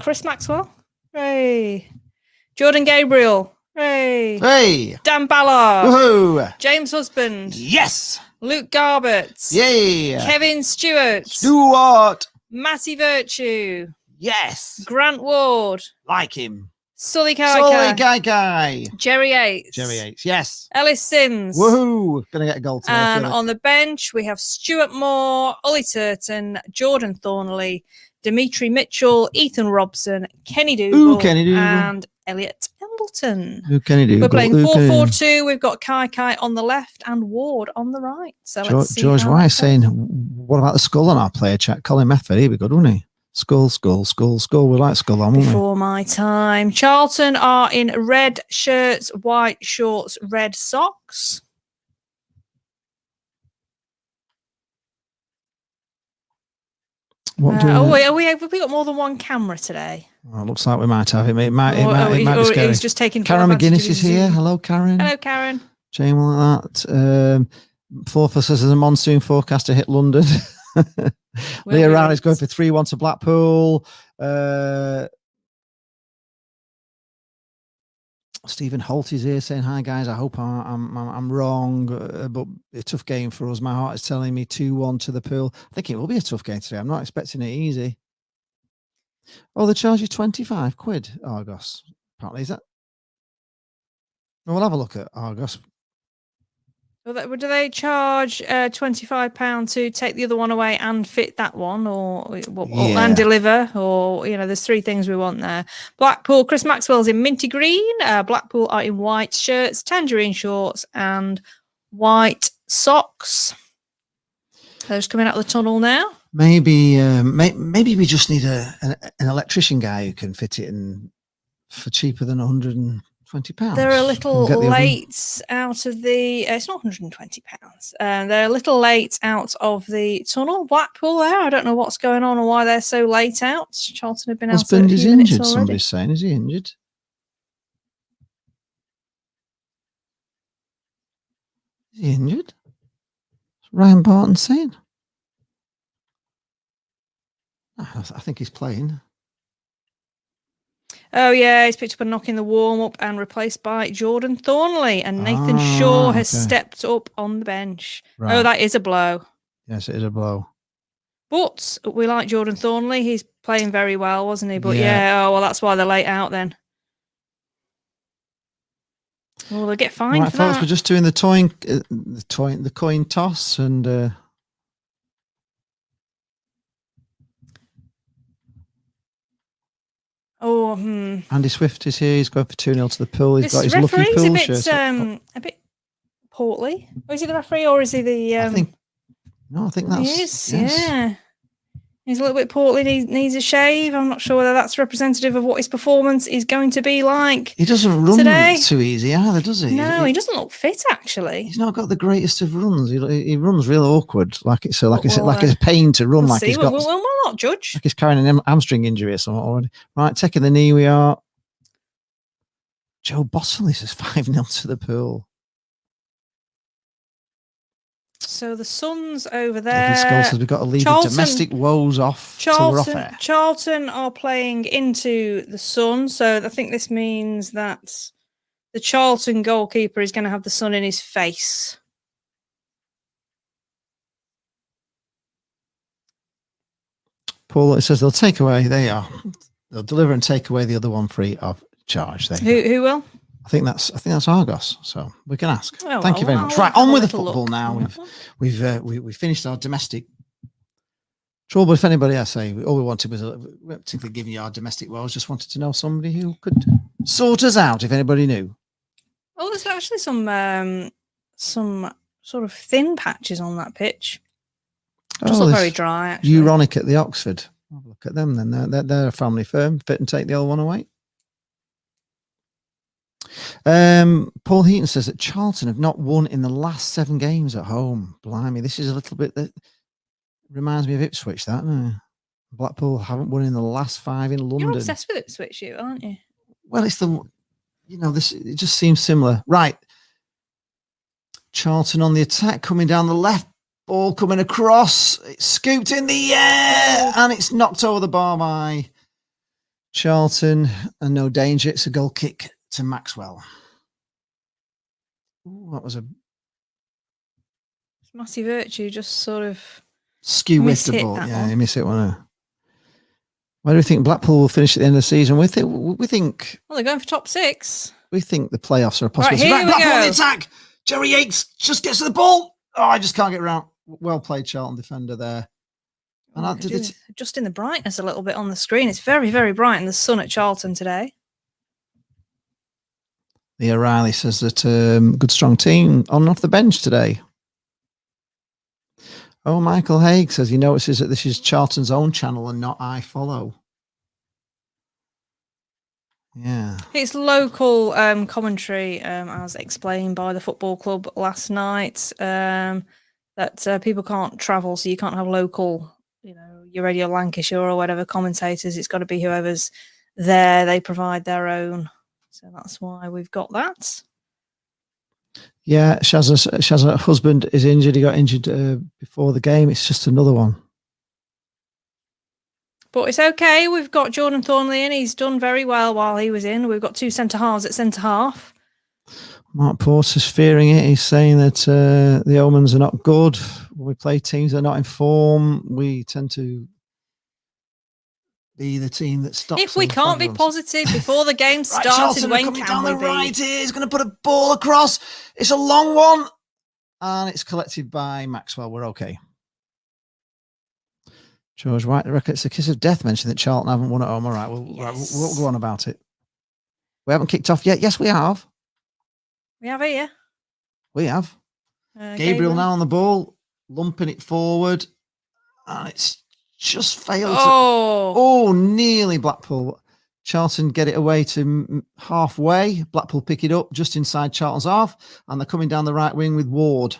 Chris Maxwell. Hooray. Jordan Gabriel. Hooray.
Hey.
Dan Ballard.
Woohoo.
James Husband.
Yes.
Luke Garbett.
Yay.
Kevin Stewart.
Stewart.
Matty Virtue.
Yes.
Grant Ward.
Like him.
Sully Kai. Jerry Yates.
Yes.
Ellis Sims.
Woohoo. Gonna get a goal today.
And on the bench, we have Stuart Moore, Ollie Turton, Jordan Thornley, Dimitri Mitchell, Ethan Robson, Kenny Dougal, and Elliot Embleton. We're playing 4-4-2. We've got Kai on the left and Ward on the right. So let's see.
George Wise saying, what about the skull on our player chat? Colin Method, he'd be good, wouldn't he? Skull. We like skull on, wouldn't we?
Before my time. Charlton are in red shirts, white shorts, red socks. Have we got more than one camera today?
Well, looks like we might have it. It might be scary.
He's just taking
Karen McGuinness is here. Hello, Karen.
Hello, Karen.
Shame like that. Forfa says there's a monsoon forecast to hit London. Leah Riley's going for 3-1 to Blackpool. Stephen Holt is here saying, hi guys, I hope I'm wrong, but a tough game for us. My heart is telling me 2-1 to the Pool. I think it will be a tough game today. I'm not expecting it easy. Oh, they charge you 25 quid, Argos. Apparently, is that? We'll have a look at Argos.
Do they charge £25 to take the other one away and fit that one, and deliver? Or there's three things we want there. Blackpool, Chris Maxwell's in minty green. Blackpool are in white shirts, tangerine shorts, and white socks. Those coming out of the tunnel now.
Maybe we just need an electrician guy who can fit it and for cheaper than £120.
They're a little
Get the oven.
late out of the. It's not £120. They're a little late out of the tunnel. Blackpool there. I don't know what's going on or why they're so late out. Charlton have been out a
Husband is
few minutes
injured.
already.
Somebody's saying, is he injured? Is he injured? What's Ryan Barton saying? I think he's playing.
Oh, yeah, he's picked up a knock in the warm-up and replaced by Jordan Thornley. And Nathan Shaw has stepped up on the bench. Right. Oh, that is a blow.
Yes, it is a blow.
But we like Jordan Thornley. He's playing very well, wasn't he? But oh, well, that's why they're late out then. Well, they'll get fined
right,
for
folks,
that.
we're just doing the coin toss and... Andy Swift is here. He's going for 2-0 to the Pool. He's got his lucky Pool shirt.
A bit portly. Or is he the referee or is he the...
I think that's...
He is, yeah. He's a little bit portly, needs a shave. I'm not sure whether that's representative of what his performance is going to be like.
He doesn't run
today.
Too easy either, does he?
No, he doesn't look fit, actually.
He's not got the greatest of runs. He runs real awkward, like it's a pain to run.
We'll
like
see.
He's got,
we'll not judge.
Like he's carrying an hamstring injury or something already. Right, taking the knee we are. Joe Bosseley says 5-0 to the Pool.
So the Suns over there.
Skull says we've got to leave the domestic woes off till we're off air.
Charlton are playing into the sun, so I think this means that the Charlton goalkeeper is going to have the sun in his face.
Paul, it says they'll take away. They are. They'll deliver and take away the other one free of charge.
Who will?
I think that's Argos. So we can ask.
Oh,
Thank you very much. Right, on with the football now. We've finished our domestic trouble. If anybody, I say, all we wanted was we weren't particularly giving you our domestic woes. Just wanted to know somebody who could sort us out. If anybody knew.
Oh, there's actually some sort of thin patches on that pitch. Just look very dry. Actually.
Euronic at the Oxford. Have a look at them. Then they're a family firm. Fit and take the old one away. Paul Heaton says that Charlton have not won in the last 7 games at home. Blimey, this is a little bit that reminds me of Ipswich. That no. Blackpool haven't won in the last 5 in London.
You're obsessed with Ipswich, aren't you?
Well, it's this. It just seems similar, right? Charlton on the attack, coming down the left. Ball coming across. It's scooped in the air and it's knocked over the bar by Charlton. And no danger. It's a goal kick to Maxwell. Ooh, that was a
Matty Virtue just sort of
skew with the ball. Yeah, he missed it one. Where do we think Blackpool will finish at the end of the season? We think.
Well, they're going for top 6.
We think the playoffs are a possibility.
Right, here we
Blackpool
go.
on the attack. Jerry Yates just gets to the ball. Oh, I just can't get around. Well played, Charlton defender there. And
just in the brightness a little bit on the screen. It's very, very bright in the sun at Charlton today.
Leah Riley says that good strong team on and off the bench today. Oh, Michael Haig says he notices that this is Charlton's own channel and not iFollow. Yeah.
It's local commentary, as explained by the football club last night, that people can't travel, so you can't have local, your Radio Lancashire or whatever commentators. It's got to be whoever's there. They provide their own. So that's why we've got that.
Yeah, Shaz's husband is injured. He got injured before the game. It's just another one.
But it's okay. We've got Jordan Thornley in. He's done very well while he was in. We've got 2 centre-halves at centre-half.
Mark Porter's fearing it. He's saying that the omens are not good. When we play teams that are not in form, we tend to be the team that stops.
If we can't be positive before the game started,
right, when can we be? Right here. He's going to put a ball across. It's a long one. And it's collected by Maxwell. We're okay. George White, I reckon it's a kiss of death mentioned that Charlton haven't won at home. All right, we'll go on about it. We haven't kicked off yet. Yes, we have.
We have here.
We have. Gabriel now on the ball, lumping it forward. And it's just failed. Nearly Blackpool. Charlton get it away to halfway. Blackpool pick it up just inside Charlton's half, and they're coming down the right wing with Ward,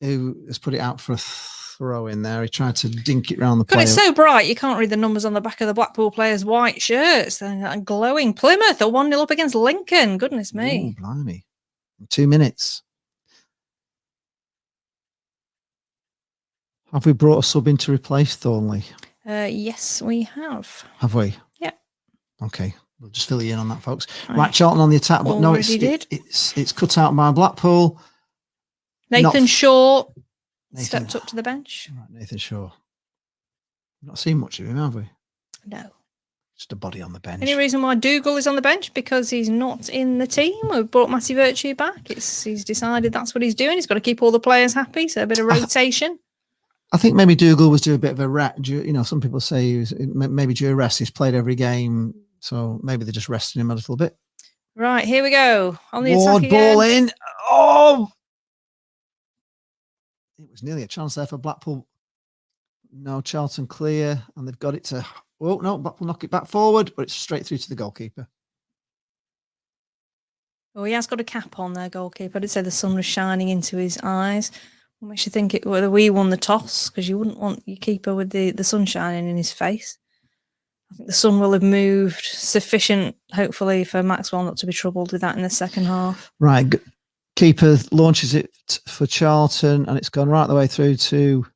who has put it out for a throw in there. He tried to dink it round the
God,
player.
it's so bright you can't read the numbers on the back of the Blackpool players' white shirts. They're glowing. Plymouth are 1-0 up against Lincoln. Goodness me.
Oh, blimey. 2 minutes. Have we brought a sub in to replace Thornley?
Yes, we have.
Have we?
Yeah.
Okay. We'll just fill you in on that, folks. Right, Charlton on the attack, but no, it's cut out by Blackpool.
Nathan Shaw stepped up to the bench.
Right, Nathan Shaw. Not seen much of him, have we?
No.
Just a body on the bench.
Any reason why Dougal is on the bench? Because he's not in the team. We've brought Matty Virtue back. He's decided that's what he's doing. He's got to keep all the players happy, so a bit of rotation.
I think maybe Dougal was doing a bit of a rest. You know, some people say he was, maybe due a rest. He's played every game, so maybe they're just resting him a little bit.
Right, here we go. On the
Ward,
attack again.
ball in. Oh! It was nearly a chance there for Blackpool. No, Charlton clear, and they've got it to... Oh, no, Blackpool knock it back forward, but it's straight through to the goalkeeper.
Oh, he has got a cap on there, goalkeeper. I did say the sun was shining into his eyes. What makes you think whether we won the toss? Because you wouldn't want your keeper with the sun shining in his face. I think the sun will have moved sufficient, hopefully, for Maxwell not to be troubled with that in the second half.
Right, keeper launches it for Charlton, and it's gone right the way through to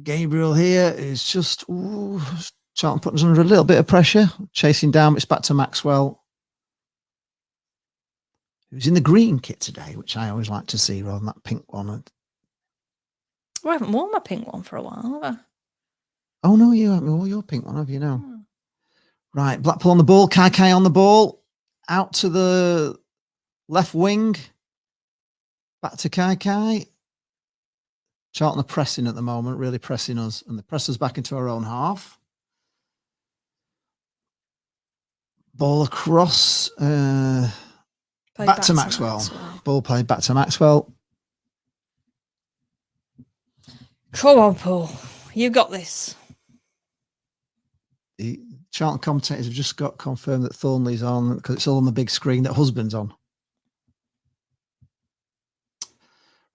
Gabriel here. Is just Charlton putting us under a little bit of pressure, chasing down. It's back to Maxwell, who's in the green kit today, which I always like to see rather than that pink one.
Well, I haven't worn my pink one for a while, have I?
Oh, no, you haven't worn your pink one, have you now? Right, Blackpool on the ball, Kai on the ball, out to the left wing, back to Kai. Charlton are pressing at the moment, really pressing us, and they press us back into our own half. Ball across, back to Maxwell. Ball played back to Maxwell.
Come on, Paul. You got this.
The Charlton commentators have just got confirmed that Thornley's on because it's all on the big screen that Husband's on.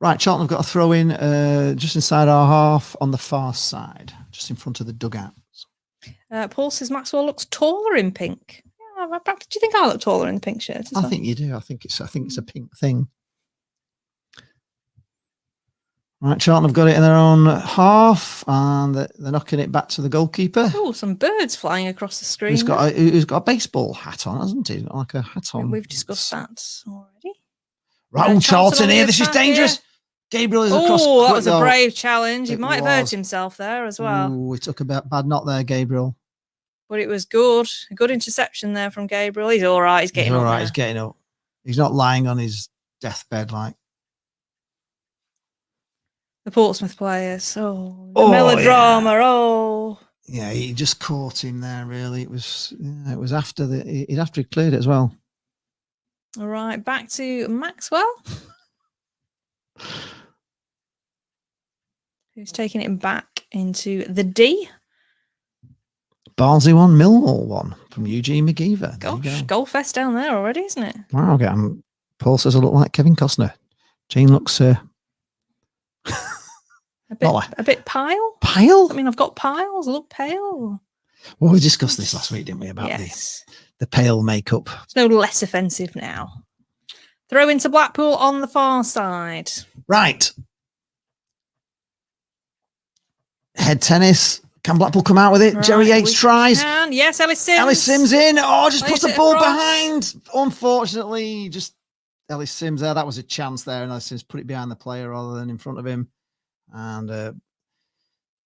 Right, Charlton have got a throw in just inside our half on the far side, just in front of the dugouts.
Paul says Maxwell looks taller in pink. Yeah, do you think I look taller in the pink shirt?
I think you do. I think it's a pink thing. Right, Charlton have got it in their own half, and they're knocking it back to the goalkeeper.
Oh, some birds flying across the screen.
Who's got a baseball hat on, hasn't he? Like a hat on.
We've discussed that already.
Right, Charlton here. This is dangerous. Here. Gabriel is across.
Oh, that was a brave challenge. He might have hurt himself there as well.
Oh, he took a bad knock there, Gabriel.
But it was good. A good interception there from Gabriel. He's all right. He's getting up.
All right. He's getting up. He's not lying on his deathbed like
the Portsmouth players. Oh, the melodrama. Yeah. Oh.
Yeah, he just caught him there. Really, it was after he cleared it as well.
All right, back to Maxwell, who's taking it back into the D.
Barnsley 1, Millwall 1 from Eugene McGeever.
Gosh, goal fest down there already, isn't it?
Wow, okay. Paul says I look like Kevin Costner. Jane looks
a bit pale.
Pale?
I mean, I've got piles. I look pale.
Well, we discussed this last week, didn't we, about the pale makeup.
It's no less offensive now. Throw into Blackpool on the far side.
Right. Head tennis. Can Blackpool come out with it? Right, Jerry Yates tries.
Yes, Ellis Sims.
Ellis Sims in. Oh, just puts the ball behind. Unfortunately, just Ellis Sims there. That was a chance there. And Ellis Sims put it behind the player rather than in front of him. And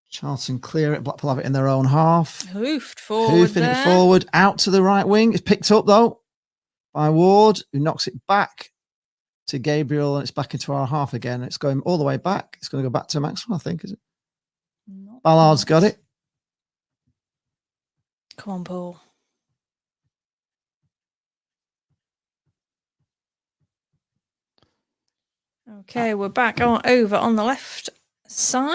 Charlton clear it. Blackpool have it in their own half.
Hoofing
it forward. Out to the right wing. It's picked up, though, by Ward, who knocks it back to Gabriel. And it's back into our half again. It's going all the way back. It's going to go back to Maxwell, I think, is it? Ballard's got it.
Come on, Paul. Okay, we're back over on the left side.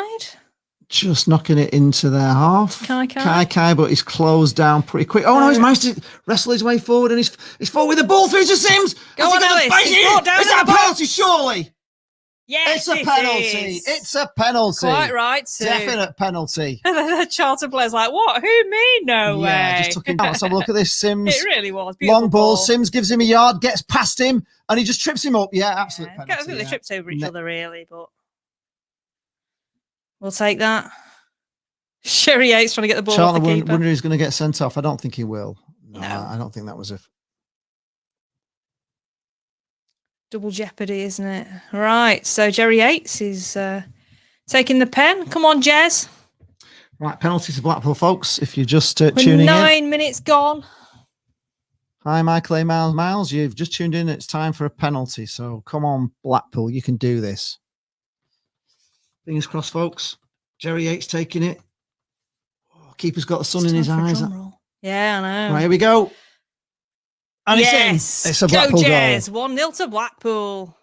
just knocking it into their half.
Kai,
but he's closed down pretty quick. Oh no, he's managed to wrestle his way forward, and he's forward with the ball through to Sims.
Go on, Ellis.
Is that a penalty, surely?
Yes,
It's a penalty. It's a penalty.
Quite right, too.
Definite penalty.
And then the Charlton player's like, what? Who, me? No way.
Yeah, just took him down. Let's have a look at this. Sims.
It really was. Beautiful
Long ball. Sims gives him a yard, gets past him, and he just trips him up. Yeah, absolute penalty.
I think they tripped over each other, really, but we'll take that. Sherry Yates trying to get the ball
Charlton
off the keeper.
wonder who's going to get sent off. I don't think he will.
No.
I don't think that was a...
Double jeopardy, isn't it? Right, so Jerry Yates is taking the pen. Come on, Jez.
Right, penalty to Blackpool, folks, if you're just tuning in.
9 minutes gone.
Hi, Michael A. Miles, you've just tuned in. It's time for a penalty. So come on, Blackpool, you can do this. Fingers crossed, folks. Jerry Yates taking it. Oh, keeper's got the sun in his eyes.
Yeah, I know.
Right, here we go. And it's in. It's a Blackpool
Go, Jez.
goal.
1-0 to Blackpool.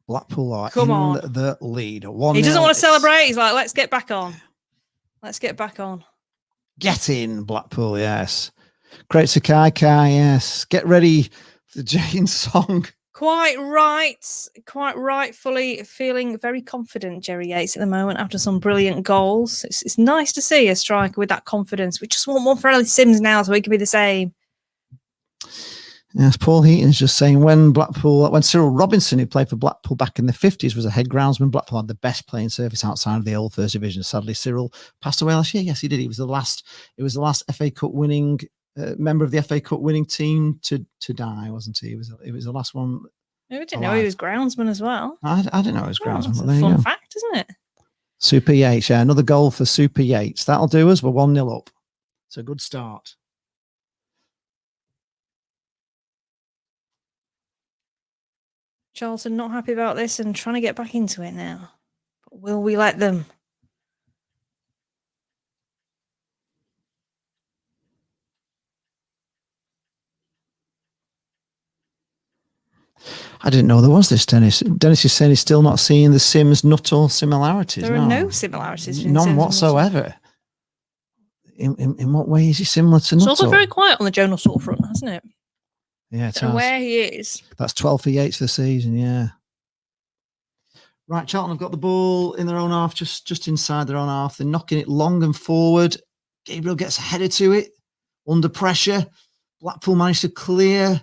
Blackpool are
Come
in
on.
the lead.
He doesn't want to celebrate. He's like, let's get back on. Let's get back on.
Get in, Blackpool, yes. Great to Kai, yes. Get ready for the Jane song.
Quite rightfully feeling very confident, Jerry Yates, at the moment after some brilliant goals. It's nice to see a striker with that confidence. We just want one for Ellis Sims now so he can be the same.
Yes, Paul Heaton is just saying when Cyril Robinson, who played for Blackpool back in the 50s, was a head groundsman, Blackpool had the best playing service outside of the old First Division. Sadly, Cyril passed away last year. Yes, he did. It was the last FA Cup winning member of the FA Cup winning team to die, wasn't he? It was the last one.
I didn't know he was groundsman as well.
I didn't know he was groundsman.
That's
But
a fun fact, isn't it?
Super Yates, yeah, another goal for Super Yates. That'll do us. We're 1-0 up. It's a good start.
Charlton not happy about this and trying to get back into it now. But will we let them?
I didn't know there was this, Dennis. Dennis is saying he's still not seeing the Sims Nuttall similarities.
There are no similarities.
None whatsoever. In what way is he similar to Nuttall?
It's also very quiet on the Joe Nuttall front, hasn't it?
Yeah, it
has. Where he is.
That's 12 for Yates for the season, yeah. Right, Charlton have got the ball in their own half, just inside their own half. They're knocking it long and forward. Gabriel gets headed to it under pressure. Blackpool managed to clear.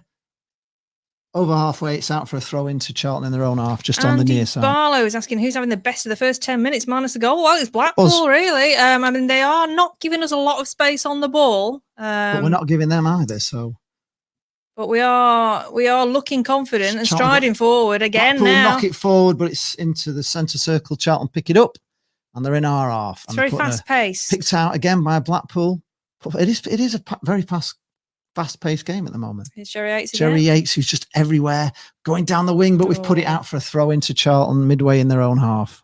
Over halfway, it's out for a throw into Charlton in their own half, just on the near side.
Barlow is asking who's having the best of the first 10 minutes minus the goal. Well, it's Blackpool, really. I mean, they are not giving us a lot of space on the ball.
But we're not giving them either, so.
But we are looking confident and striding forward again
Blackpool
now.
knock it forward, but it's into the centre circle. Charlton pick it up, and they're in our half.
It's very fast paced.
Picked out again by Blackpool. It is a very fast-paced game at the moment.
It's Jerry Yates again.
Jerry Yates, who's just everywhere, going down the wing, but we've put it out for a throw into Charlton midway in their own half.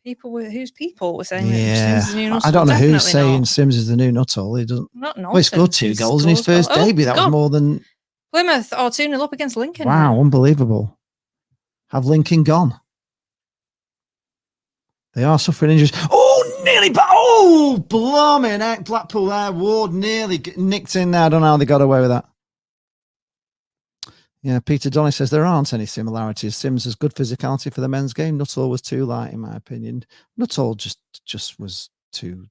Who's people were saying?
Yeah,
Sims is the new
I don't know who's saying
not.
Sims is the new Nuttall. He doesn't.
Not
Well, he scored 2 goals in his first debut. That was more than
Plymouth are 2-0 up against Lincoln.
Wow, unbelievable. Have Lincoln gone? They are suffering injuries. Oh, nearly. Oh, blooming heck. Blackpool there. Ward nearly nicked in there. I don't know how they got away with that. Yeah, Peter Donny says there aren't any similarities. Sims has good physicality for the men's game. Nuttall was too light, in my opinion. Nuttall just was too.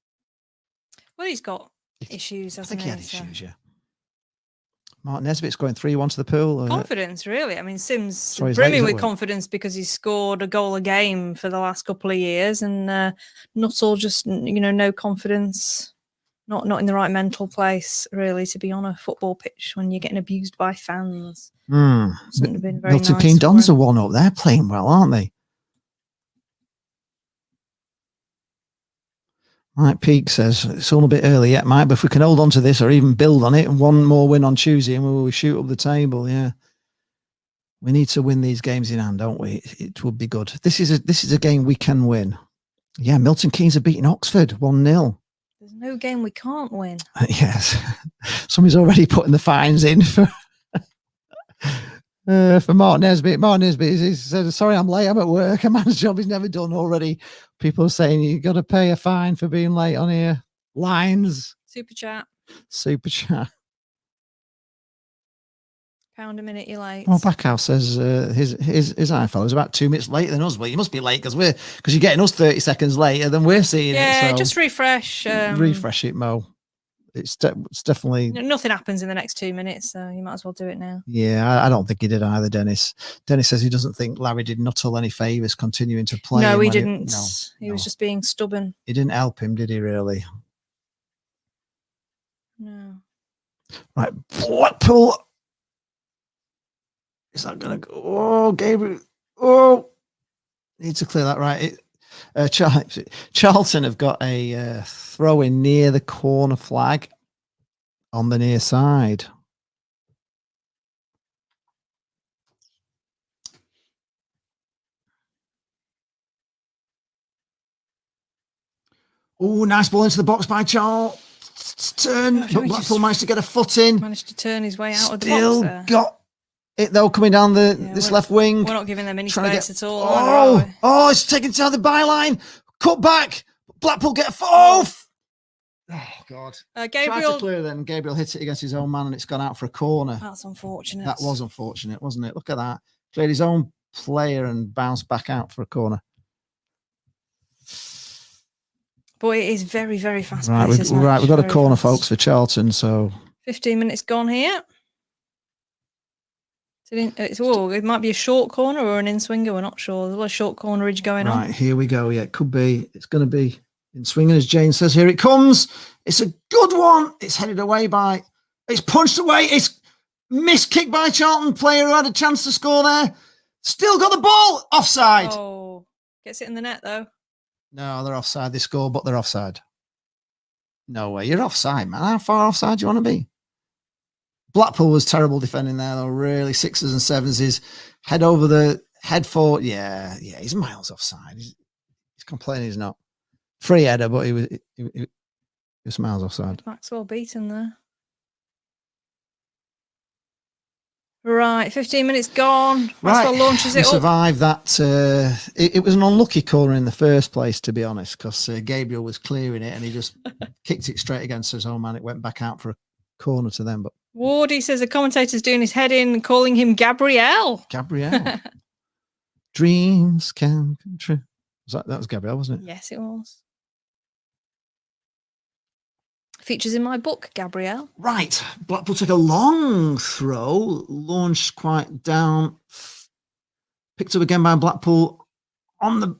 Well, he's got issues, hasn't he?
I think he had issues, yeah. Mark Nesbitt's going 3-1 to the pool.
Confidence, really. I mean, Sims brimming with confidence because he's scored a goal a game for the last couple of years, and Nuttall just, no confidence, not in the right mental place, really, to be on a football pitch when you're getting abused by fans. Wouldn't have been very
Milton
nice
Keynes Dons are 1-up. They're playing well, aren't they? Mike Peake says, it's all a bit early yet, Mike, but if we can hold on to this or even build on it, and one more win on Tuesday and we'll shoot up the table, yeah. We need to win these games in hand, don't we? It would be good. This is a game we can win. Yeah, Milton Keynes are beating Oxford 1-0.
There's no game we can't win.
Yes. Somebody's already putting the fines in for For Mark Nesbitt. Mark Nesbitt he said, sorry, I'm late. I'm at work. A man's job is never done already. People are saying you got to pay a fine for being late on here. Lines.
Super chat.
Super chat.
£1 a minute you're late.
Well, Backhouse says his iPhone is about 2 minutes later than us. Well, you must be late because you're getting us 30 seconds later than we're seeing it.
Yeah,
So
just refresh.
refresh it, Mo. It's definitely
nothing happens in the next 2 minutes, so you might as well do it now.
Yeah, I don't think he did either, Dennis. Dennis says he doesn't think Larry did Nuttall any favours continuing to play.
No, he didn't. He
No.
was just being stubborn.
He didn't help him, did he, really?
No.
Right, Blackpool. Is that going to go? Oh, Gabriel. Oh, need to clear that right. Charlton have got a throw in near the corner flag on the near side. Oh, nice ball into the box by Charlton. But Blackpool managed to get a foot in.
Managed to turn his way out of the
Still
box there.
got it though, coming down this left wing.
We're not giving them any space at all.
Oh, it's taken to the byline. Cut back. Blackpool get a foot off. Oh, God.
Gabriel.
Tried to clear then. Gabriel hit it against his own man and it's gone out for a corner.
That's unfortunate.
That was unfortunate, wasn't it? Look at that. Cleared his own player and bounced back out for a corner.
But it is very, very fast.
Right, we've got a corner, folks, for Charlton. So
15 minutes gone here. It might be a short corner or an in-swinger. We're not sure. There's a lot of short cornerage going on.
Right, here we go. Yeah, it could be. It's going to be in swinging, as Jane says. Here it comes. It's a good one. It's headed away by. It's punched away. It's missed kick by Charlton player who had a chance to score there. Still got the ball. Offside.
Oh, gets it in the net though.
No, they're offside. They score, but they're offside. No way. You're offside, man. How far offside do you want to be? Blackpool was terrible defending there, though. Really, sixes and sevens. His head over the head forward. Yeah. He's miles offside. He's complaining he's not. Free header, but he was miles offside.
Maxwell beaten there. Right, 15 minutes gone. Maxwell launches it up.
Survived that. It was an unlucky corner in the first place, to be honest, because Gabriel was clearing it and he just kicked it straight against his own man. It went back out for a corner to them. But
Wardy says the commentator's doing his head in, calling him Gabriel.
Dreams can come true. That was Gabriel, wasn't it?
Yes, it was. Features in my book, Gabrielle.
Right. Blackpool took a long throw, launched quite down, picked up again by Blackpool on the.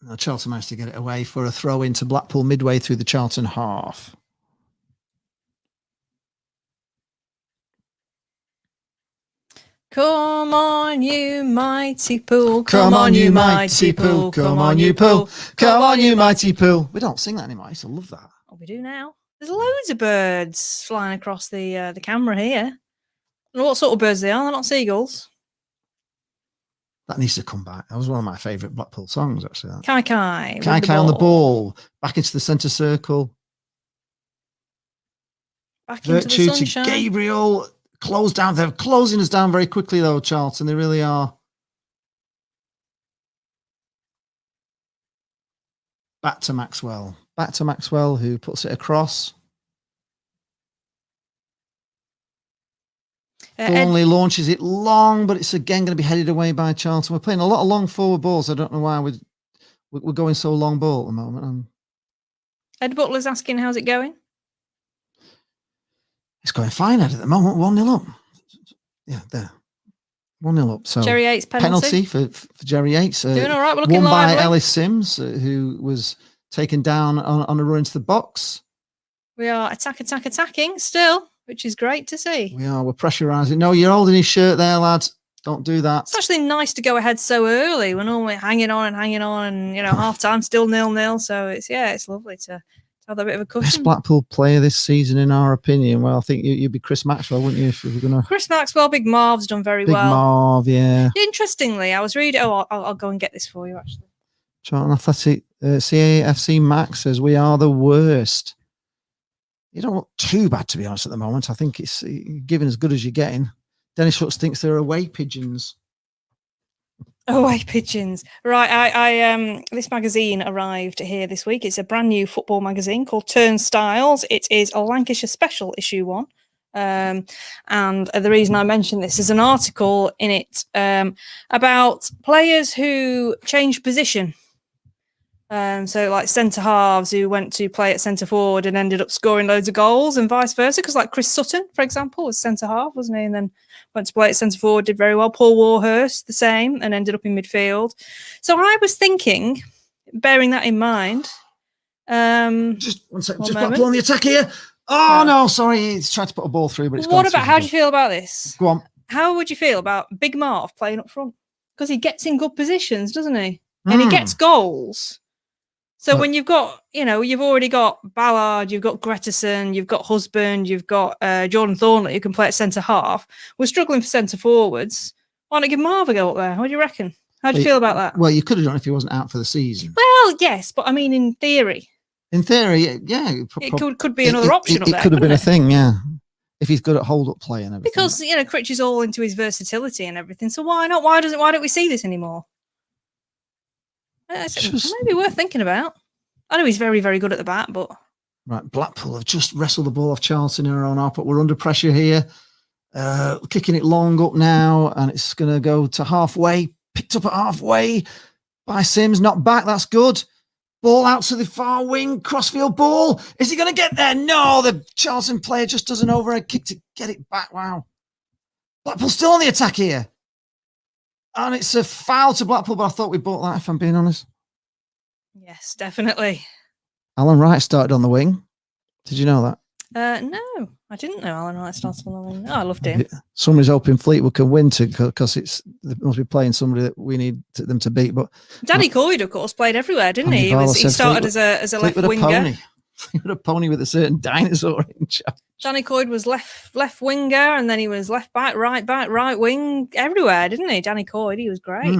No, Charlton managed to get it away for a throw into Blackpool midway through the Charlton half.
Come on, you mighty pool. Come on, you mighty pool. Come on, you pool.
Come on, you mighty pool. We don't sing that anymore. I used to love that.
Oh, we do now. There's loads of birds flying across the camera here. I don't know what sort of birds they are. They're not seagulls.
That needs to come back. That was one of my favourite Blackpool songs, actually. That.
Kai Kai.
Kai Kai on the ball. Back into the centre circle.
Back into the sunshine.
To Gabriel. Close down. They're closing us down very quickly, though, Charlton. They really are. Back to Maxwell. Back to Maxwell, who puts it across. Only launches it long, but it's again going to be headed away by Charlton. We're playing a lot of long forward balls. I don't know why we're going so long ball at the moment.
Ed Butler's asking, how's it going?
It's going fine, Ed, at the moment. 1-0 up. Yeah, there. 1-0 up. So
Jerry Yates penalty
for Jerry Yates.
Doing all right. We're looking
won
lively.
by Ellis Sims, who was taken down on a run into the box.
We are attacking still, which is great to see.
We are. We're pressurising. No, you're holding his shirt there, lads. Don't do that.
It's actually nice to go ahead so early. We're normally hanging on, and half time still 0-0. So it's lovely to have a bit of a cushion.
Best Blackpool player this season, in our opinion. Well, I think you'd be Chris Maxwell, wouldn't you? If we were gonna.
Chris Maxwell, Big Marv's done very well.
Big Marv, yeah.
Interestingly, I was reading. Oh, I'll go and get this for you. Actually,
Charlton Athletic CAFC Max says we are the worst. You don't look too bad, to be honest, at the moment. I think it's giving as good as you're getting. Dennis Schultz thinks they're away pigeons.
Away pigeons. Right. I this magazine arrived here this week. It's a brand new football magazine called Turnstiles. It is a Lancashire special issue one. And the reason I mention this is an article in it about players who changed position. So like centre halves who went to play at centre forward and ended up scoring loads of goals, and vice versa. Because like Chris Sutton, for example, was centre half, wasn't he? And then went to play at centre forward, did very well. Paul Warhurst, the same, and ended up in midfield. So I was thinking, bearing that in mind,
just one second, just Blackpool on the attack here. Oh no, sorry, he's tried to put a ball through, but it's
what about? How do you feel about this?
Go on.
How would you feel about Big Marv playing up front? Because he gets in good positions, doesn't he? And he gets goals. So when you've got, you've already got Ballard, you've got Gretterson, you've got Husband, you've got Jordan Thornley who can play at centre half. We're struggling for centre forwards. Why not give Marv a go up there? What do you reckon? How do you feel about that?
Well, you could have done if he wasn't out for the season.
Well, yes, but I mean, in theory.
In theory, yeah.
It could be another option up there.
It could have been a thing, yeah. If he's good at hold-up play and everything.
Because, Critch is all into his versatility and everything. So why not? Why don't we see this anymore? Maybe worth thinking about. I know he's very, very good at the bat, but...
Right, Blackpool have just wrestled the ball off Charlton in our own half, but we're under pressure here. Kicking it long up now, and it's going to go to halfway. Picked up at halfway by Sims, not back, that's good. Ball out to the far wing, crossfield ball. Is he going to get there? No, the Charlton player just does an overhead kick to get it back. Wow. Blackpool still on the attack here. And it's a foul to Blackpool, but I thought we bought that, if I'm being honest.
Yes, definitely.
Alan Wright started on the wing. Did you know that?
No, I didn't know Alan Wright started on the wing. Oh, I loved him.
Somebody's hoping Fleetwood can win because they must be playing somebody that we need them to beat. But
Danny Coyd, of course, played everywhere, didn't he? He started as a left winger.
Fleetwood a pony with a certain dinosaur in charge.
Danny Coyd was left winger, and then he was left back, right wing, everywhere, didn't he? Danny Coyd, he was great.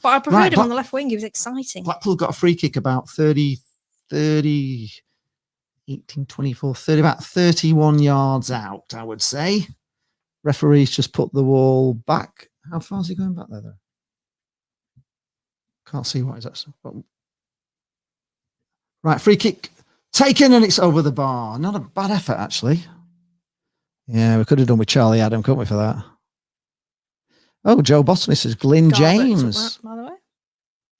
But I preferred him on the left wing. He was exciting.
Blackpool got a free kick about 18, 24, 30, about 31 yards out, I would say. Referees just put the wall back. How far is he going back there, though? Can't see what is that. Right, free kick taken, and it's over the bar. Not a bad effort, actually. Yeah, we could have done with Charlie Adam, couldn't we, for that? Oh, Joe Botany says Glyn James.
By the way.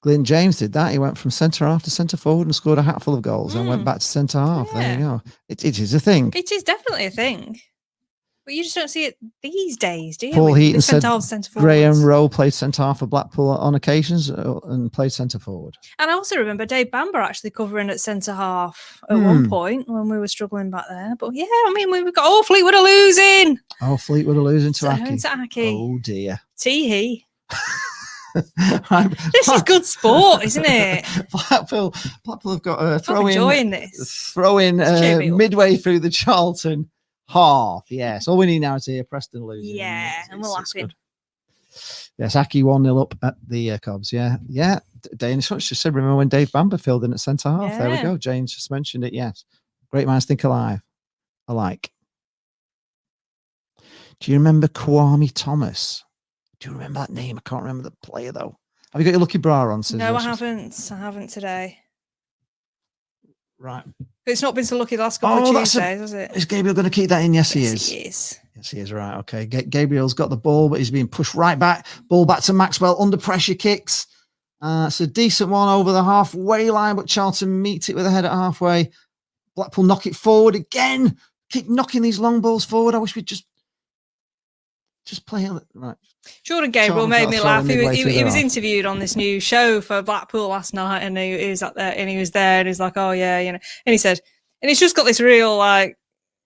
Glyn James did that. He went from centre half to centre forward and scored a hatful of goals and went back to centre half. Yeah. There you go. It is a thing.
It is definitely a thing. But you just don't see it these days, do you?
Paul Heaton said Graham
Rowe
Rowe played centre half for Blackpool on occasions and played centre forward.
And I also remember Dave Bamber actually covering at centre half at one point when we were struggling back there. But yeah, I mean, we've got Fleetwood are losing.
Oh, Fleetwood are losing to Aki.
Oh
dear.
Tee-hee. This is good sport, isn't it?
Blackpool have got a throw in midway through the Charlton half. Yes, all we need now is to hear Preston losing.
Yeah, and we're laughing.
Yes, Aki 1-0 up at the Cobs. Yeah. Danish just said, remember when Dave Bamber filled in at centre half? Yeah. There we go. James just mentioned it. Yes, great minds think alike. Do you remember Kwame Thomas? Do you remember that name? I can't remember the player though. Have you got your lucky bra on?
No, I haven't. I haven't today.
Right.
It's not been so lucky the last couple of Tuesdays, has it?
Is Gabriel going to keep that in? Yes, he is.
He is.
Yes, he is. Right. Okay. Gabriel's got the ball, but he's being pushed right back. Ball back to Maxwell. Under pressure kicks. It's a decent one over the halfway line, but Charlton meet it with a head at halfway. Blackpool knock it forward again. Keep knocking these long balls forward. I wish we'd just play it. Right.
Jordan Gabriel made me laugh. He was interviewed on this new show for Blackpool last night, and he was up there, and he was there, and he's like, "Oh yeah, and he said, and he's just got this real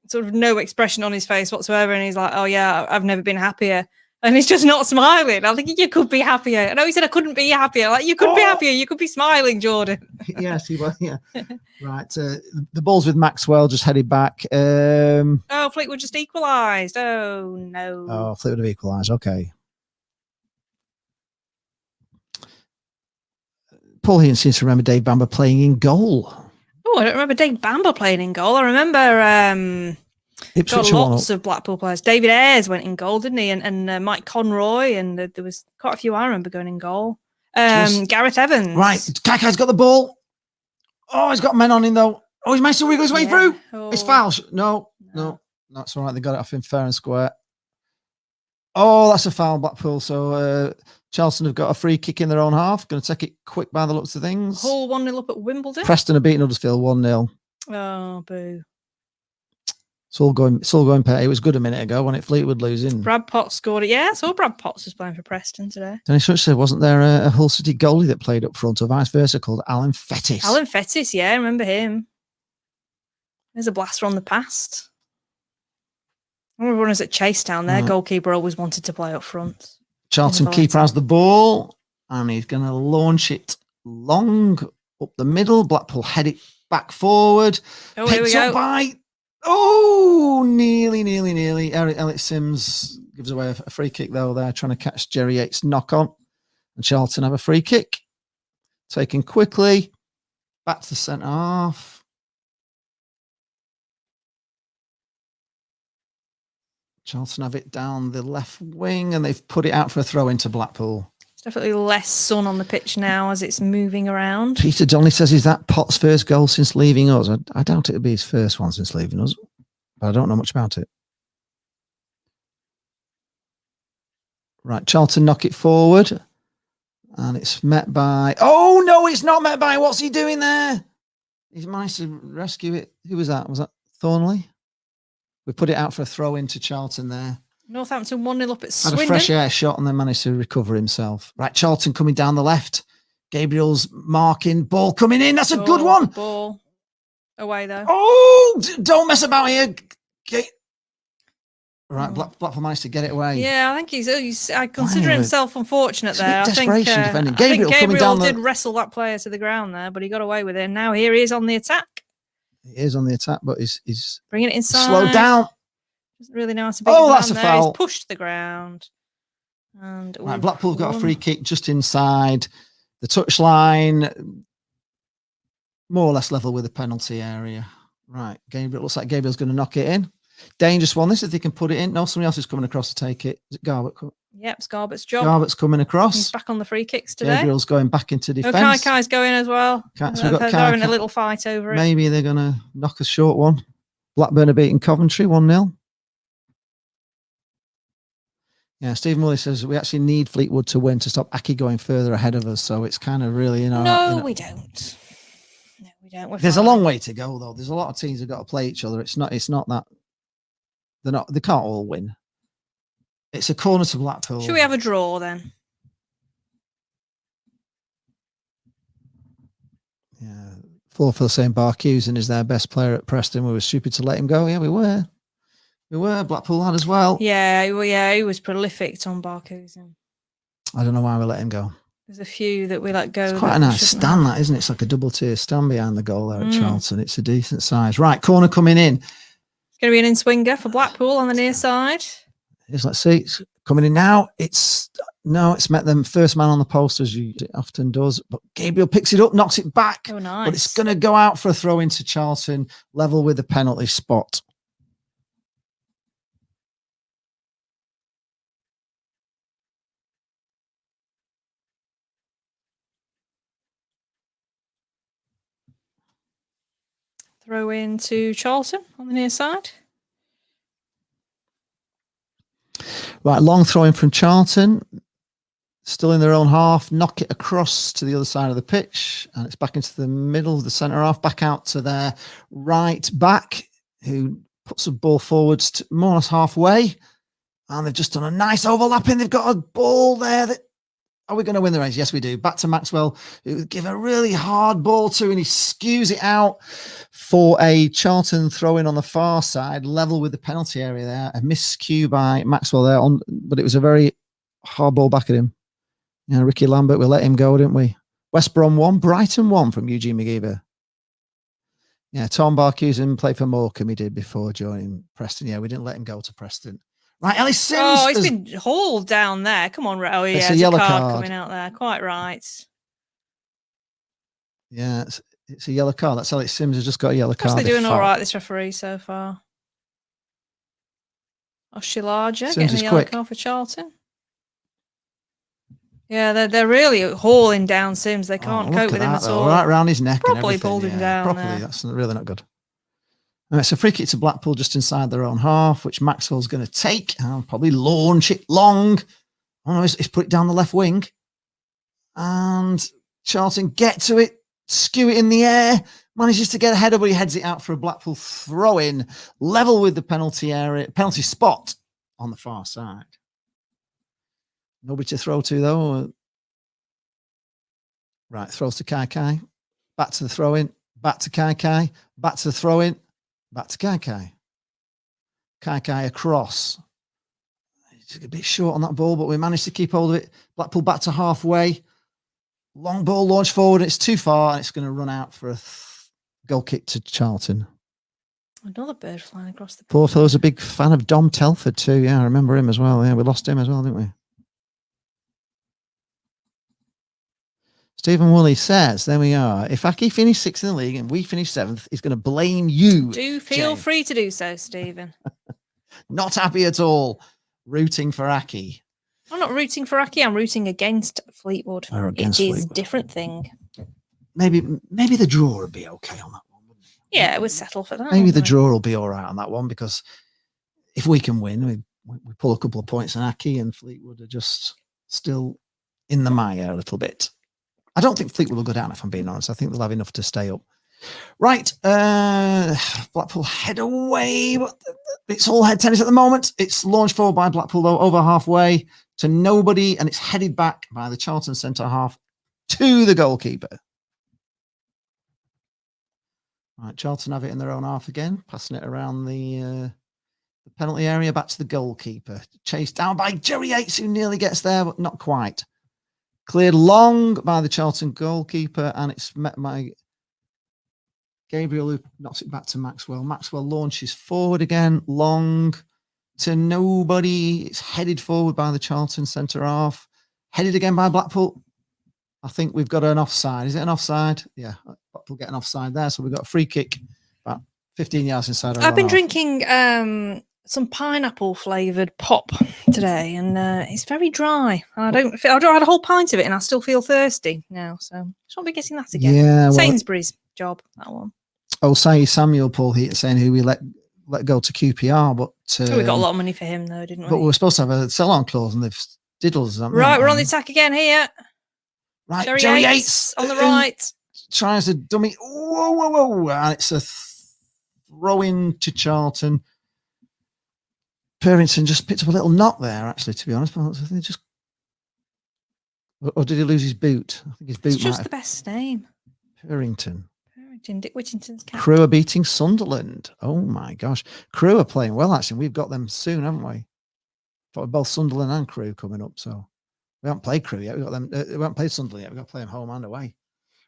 sort of no expression on his face whatsoever, and he's like, "Oh yeah, I've never been happier," and he's just not smiling. I think you could be happier. I know he said I couldn't be happier. Like you could be happier. You could be smiling, Jordan.
Yes, he was. Yeah. Right. The ball's with Maxwell, just headed back.
Fleetwood just equalised. Oh no.
Oh, Fleetwood have equalised. Okay. Paul Heaton seems to remember Dave Bamber playing in goal.
Oh, I don't remember Dave Bamber playing in goal. I remember
Ipswich
got
won
lots
up.
of Blackpool players. David Ayres went in goal, didn't he? And Mike Conroy, and there was quite a few I remember going in goal. Gareth Evans.
Right, Kaikai's got the ball. Oh, he's got men on him though. Oh, he's managed to wiggle his way through. It's foul. No, that's all right. They got it off him fair and square. Oh, that's a foul, Blackpool. So Charlton have got a free kick in their own half. Going to take it quick by the looks of things.
Hull 1-0 up at Wimbledon.
Preston are beating Huddersfield 1-0.
Oh, boo.
It's all going pay. It was good a minute ago when it Fleetwood losing.
Brad Potts scored it. Yeah, I saw Brad Potts was playing for Preston today.
Dennis Such said, wasn't there a Hull City goalie that played up front or vice versa called Alan Fettis?
Alan Fettis, yeah, I remember him. There's a blaster on the past. I remember when I was at Chasetown, their goalkeeper always wanted to play up front.
Charlton keeper has the ball and he's going to launch it long up the middle. Blackpool head it back forward.
Oh, here we go.
Nearly. Elliot Sims gives away a free kick though. They're trying to catch Jerry Yates' knock on. And Charlton have a free kick. Taken quickly. Back to the centre half. Charlton have it down the left wing and they've put it out for a throw into Blackpool.
There's definitely less sun on the pitch now as it's moving around.
Peter Donnelly says, is that Potts' first goal since leaving us? I doubt it'll be his first one since leaving us, but I don't know much about it. Right, Charlton knock it forward and it's met by... Oh, no, it's not met by... What's he doing there? He's managed to rescue it. Who was that? Was that Thornley? We put it out for a throw into Charlton there.
Northampton 1-0 up at Swindon.
Had a fresh air shot and then managed to recover himself. Right, Charlton coming down the left. Gabriel's marking. Ball coming in. That's a good one.
Ball away though.
Oh, don't mess about here. Right, Blackpool managed to get it away.
Yeah, I think I consider himself unfortunate there.
Desperation defending.
I think Gabriel
did
wrestle that player to the ground there, but he got away with it. And now here he is on the attack.
He is on the attack, but he's
bringing it inside.
Slowed down.
Doesn't really know how to beat
that's a
there.
foul.
He's pushed the ground. And
right, Blackpool got a free kick just inside the touchline, more or less level with the penalty area. Right, Gabriel looks like Gabriel's going to knock it in. Dangerous one. This if they can put it in. No, somebody else is coming across to take it. Is it Garbett?
Yep, it's Garbett's job.
Garbett's coming across.
He's back on the free kicks today.
Gabriel's going back into defence.
Kaikai's going as well.
So
they're having a little fight over it.
Maybe they're going to knock a short one. Blackburn are beating Coventry 1-0. Yeah, Stephen Woolley says we actually need Fleetwood to win to stop Aki going further ahead of us. So it's kind of really,
No, we don't. No, we don't.
There's a long way to go, though. There's a lot of teams that got to play each other. It's not that they can't all win. It's a corner to Blackpool.
Should we have a draw then?
Yeah, for saying Barcusen is their best player at Preston. We were stupid to let him go. Yeah, we were. Blackpool had as well.
Yeah, he was prolific, Tom Barcusen.
I don't know why we let him go.
There's a few that we let go.
It's quite a nice stand, that, isn't it? It's like a double tier stand behind the goal there at Charlton. It's a decent size. Right, corner coming in.
It's going to be an in-swinger for Blackpool on the near side.
Let's see. It's coming in now. It's met them first man on the post as it often does. But Gabriel picks it up, knocks it back.
Oh, nice.
But it's going to go out for a throw into Charlton, level with the penalty spot.
Throw in to Charlton on the near side.
Right, long throwing from Charlton. Still in their own half. Knock it across to the other side of the pitch. And it's back into the middle of the centre half. Back out to their right back, who puts the ball forwards to more or less halfway. And they've just done a nice overlapping. They've got a ball there that... Are we going to win the race? Yes, we do. Back to Maxwell, who give a really hard ball to, and he skews it out for a Charlton throw-in on the far side, level with the penalty area there. A miscue by Maxwell there, but it was a very hard ball back at him. Yeah, Ricky Lambert, we let him go, didn't we? West Brom 1, Brighton 1 from Eugene McGeever. Yeah, Tom Barcusen played for Morecambe, he did before joining Preston. Yeah, we didn't let him go to Preston. Right, Ellis Sims.
Oh, he's been hauled down there. Come on, oh, yeah,
it's a yellow card
coming out there. Quite right.
Yeah, it's a yellow card. That's Alex Sims has just got a yellow card.
Actually doing all right, this referee so far. Oshilaja getting a yellow card for Charlton. Yeah, they're really hauling down Sims. They can't cope with him at all.
Right round his neck.
Probably
and
pulled him down.
Properly, that's really not good. All right, so free kick to Blackpool just inside their own half, which Maxwell's going to take and probably launch it long. Oh no, he's put it down the left wing. And Charlton get to it, skew it in the air, manages to get ahead of it. He heads it out for a Blackpool throw-in, level with the penalty spot on the far side. Nobody to throw to, though. Right, throws to Kai. Back to the throw-in. Back to Kai. Back to the throw-in. Back to Kai. Kai across. He's a bit short on that ball, but we managed to keep hold of it. Blackpool back to halfway. Long ball launch forward. It's too far, and it's going to run out for a goal kick to Charlton.
Another bird flying across the pitch.
Poor fellow's a big fan of Dom Telford too. Yeah, I remember him as well. Yeah, we lost him as well, didn't we? Stephen Woolley says, there we are. If Aki finished 6th in the league and we finish 7th, he's going to blame you.
Do feel free to do so, Stephen.
Not happy at all. Rooting for Aki.
I'm not rooting for Aki. I'm rooting against Fleetwood. It is a different thing.
Maybe the draw would be okay on that one, wouldn't it?
Yeah, it would settle for that.
Maybe the draw will be all right on that one, because if we can win, we pull a couple of points on Aki, and Fleetwood are just still in the mire a little bit. I don't think Fleetwood will go down, if I'm being honest. I think they'll have enough to stay up. Right. Blackpool head away. It's all head tennis at the moment. It's launched forward by Blackpool, though, over halfway to nobody, and it's headed back by the Charlton centre half to the goalkeeper. Right, Charlton have it in their own half again, passing it around the penalty area, back to the goalkeeper. Chased down by Jerry Yates, who nearly gets there, but not quite. Cleared long by the Charlton goalkeeper, and it's met by Gabriel, who knocks it back to Maxwell. Maxwell launches forward again, long to nobody. It's headed forward by the Charlton centre half. Headed again by Blackpool. I think we've got an offside. Is it an offside? Yeah, Blackpool get an offside there. So we've got a free kick about 15 yards inside our
I've been
half.
Drinking some pineapple flavoured pop today, and it's very dry. I had a whole pint of it, and I still feel thirsty now. So I just won't be getting that again.
Yeah, well,
Sainsbury's job, that one.
Oh, say Samuel Paul Heaton saying who we let go to QPR, but
we got a lot of money for him, though, didn't we?
But we were supposed to have a sell-on clause, and they've diddles.
Right, we're on the attack again here.
Right,
Jerry Yates on the right.
Tries to dummy. Whoa. And it's a throw-in to Charlton. Purrington just picked up a little knock there, actually, to be honest. But they just... Or did he lose his boot? I think his boot
It's just the best name.
Purrington.
Dick Whittington's captain.
Crewe are beating Sunderland. Oh, my gosh. Crewe are playing well, actually. We've got them soon, haven't we? Both Sunderland and Crewe coming up, so... We haven't played Crewe yet. We haven't played Sunderland yet. We've got to play them home and away.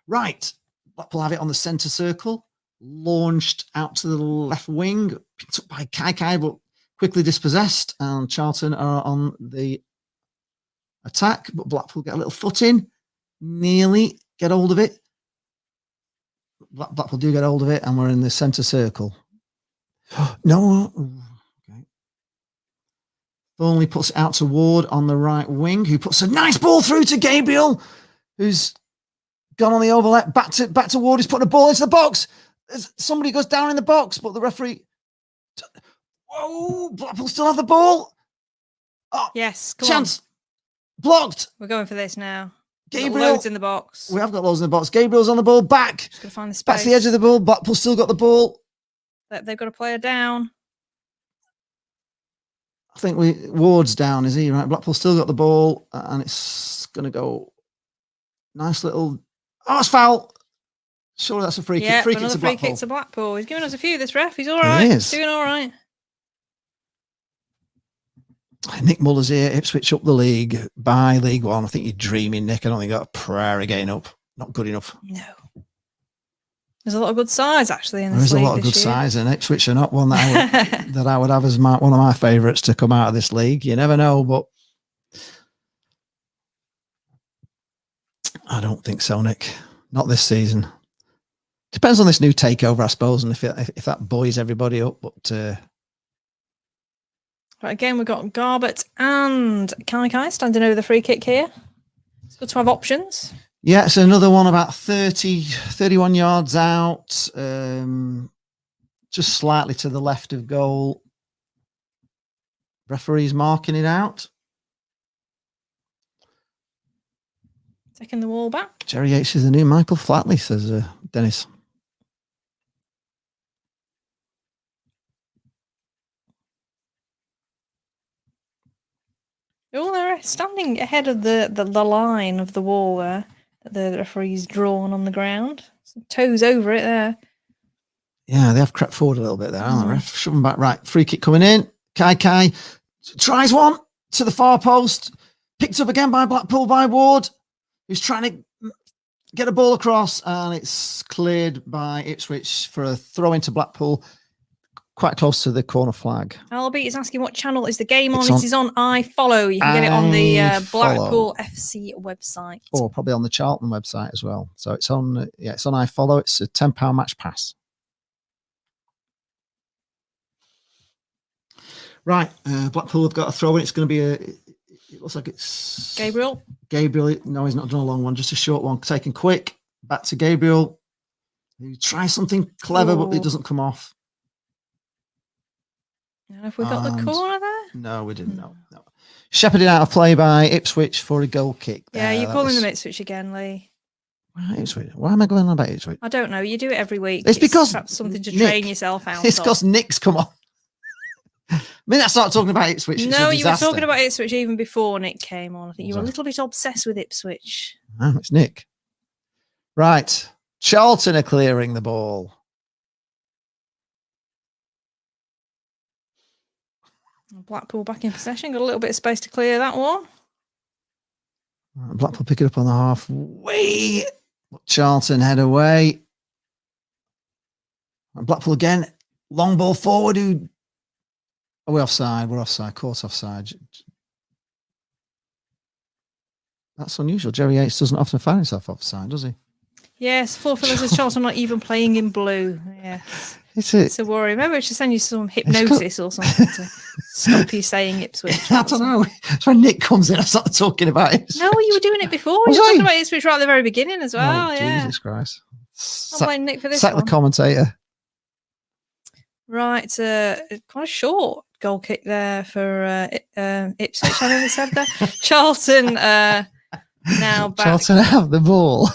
Right. Blackpool have it on the centre circle. Launched out to the left wing. Picked up by Kai, but quickly dispossessed. And Charlton are on the attack. But Blackpool get a little foot in. Nearly get hold of it. Blackpool do get hold of it. And we're in the centre circle. No. Only puts it out to Ward on the right wing, who puts a nice ball through to Gabriel, who's gone on the overlap. Back to Ward, who's putting a ball into the box. Somebody goes down in the box, but the referee... Whoa, Blackpool still have the ball. Oh,
yes,
chance. Blocked.
We're going for this now.
Gabriel.
Loads in the box.
We have got loads in the box. Gabriel's on the ball, back.
Just got to find the space.
Back to the edge of the ball. Blackpool still got the ball.
They've got a player down.
I think Ward's down, is he? Right. Blackpool still got the ball, and it's going to go. Nice little. Oh, it's foul. Surely that's a free kick. Free kick to Blackpool.
Free kick to Blackpool. He's giving us a few. This ref, he's all right. He's doing all right.
Nick Muller's here. Ipswich up the league by League One. I think you're dreaming, Nick. I don't think you got a prayer of getting up. Not good enough.
No. There's a lot of good sides actually in this
There's
league.
A lot of good sides, and Ipswich are not one that I would have as one of my favourites to come out of this league. You never know, but I don't think so, Nick. Not this season. Depends on this new takeover, I suppose, and if that buoys everybody up. But
Right, again, we've got Garbett and Kai standing over the free kick here. It's good to have options.
Yeah, it's another one about 31 yards out, just slightly to the left of goal. Referee's marking it out.
Taking the wall back.
Jerry Yates is the new Michael Flatley, says Dennis.
Oh, they're standing ahead of the line of the wall there that the referee's drawn on the ground. Some toes over it there.
Yeah, they have crept forward a little bit there, aren't they? Ref, shove them back. Right, free kick coming in. Kai tries one to the far post. Picked up again by Blackpool by Ward, who's trying to get a ball across, and it's cleared by Ipswich for a throw into Blackpool, quite close to the corner flag.
Albie is asking what channel is the game on. It is on iFollow. You can get it on the Blackpool FC website.
Or probably on the Charlton website as well. So it's on, it's on iFollow. It's a £10 match pass. Right, Blackpool have got a throw in. It's going to be it looks like it's
Gabriel.
No, he's not done a long one, just a short one. Taken quick. Back to Gabriel. He tries something clever, but it doesn't come off.
And have we got the corner there?
No, we didn't. No. Shepherded out of play by Ipswich for a goal kick.
Yeah, you're calling them Ipswich again, Lee.
Ipswich. Why am I going on about Ipswich?
I don't know. You do it every week.
It's because
perhaps something to train yourself out.
It's because Nick's come on. I mean, that's not talking about Ipswich.
No, you were talking about Ipswich even before Nick came on. I think you were a little bit obsessed with Ipswich.
Oh, it's Nick. Right. Charlton are clearing the ball.
Blackpool back in possession. Got a little bit of space to clear that one.
Blackpool pick it up on the halfway. Charlton head away. And Blackpool again. Long ball forward. Are we offside? We're offside. Caught offside. That's unusual. Jerry Yates doesn't often find himself offside, does he?
Yes, for us, Charlton not even playing in blue. Yes.
It's
a worry. Maybe we should send you some hypnosis or something to stop you saying Ipswich.
I don't know. That's when Nick comes in. I started talking about it.
No, you were doing it before. You were talking about Ipswich right at the very beginning as well.
Oh,
yeah.
Jesus Christ.
I'll blame Nick for this
Sack
one.
the commentator.
Right. Quite a short goal kick there for Ipswich. I nearly said that. Charlton now back.
Charlton have the ball.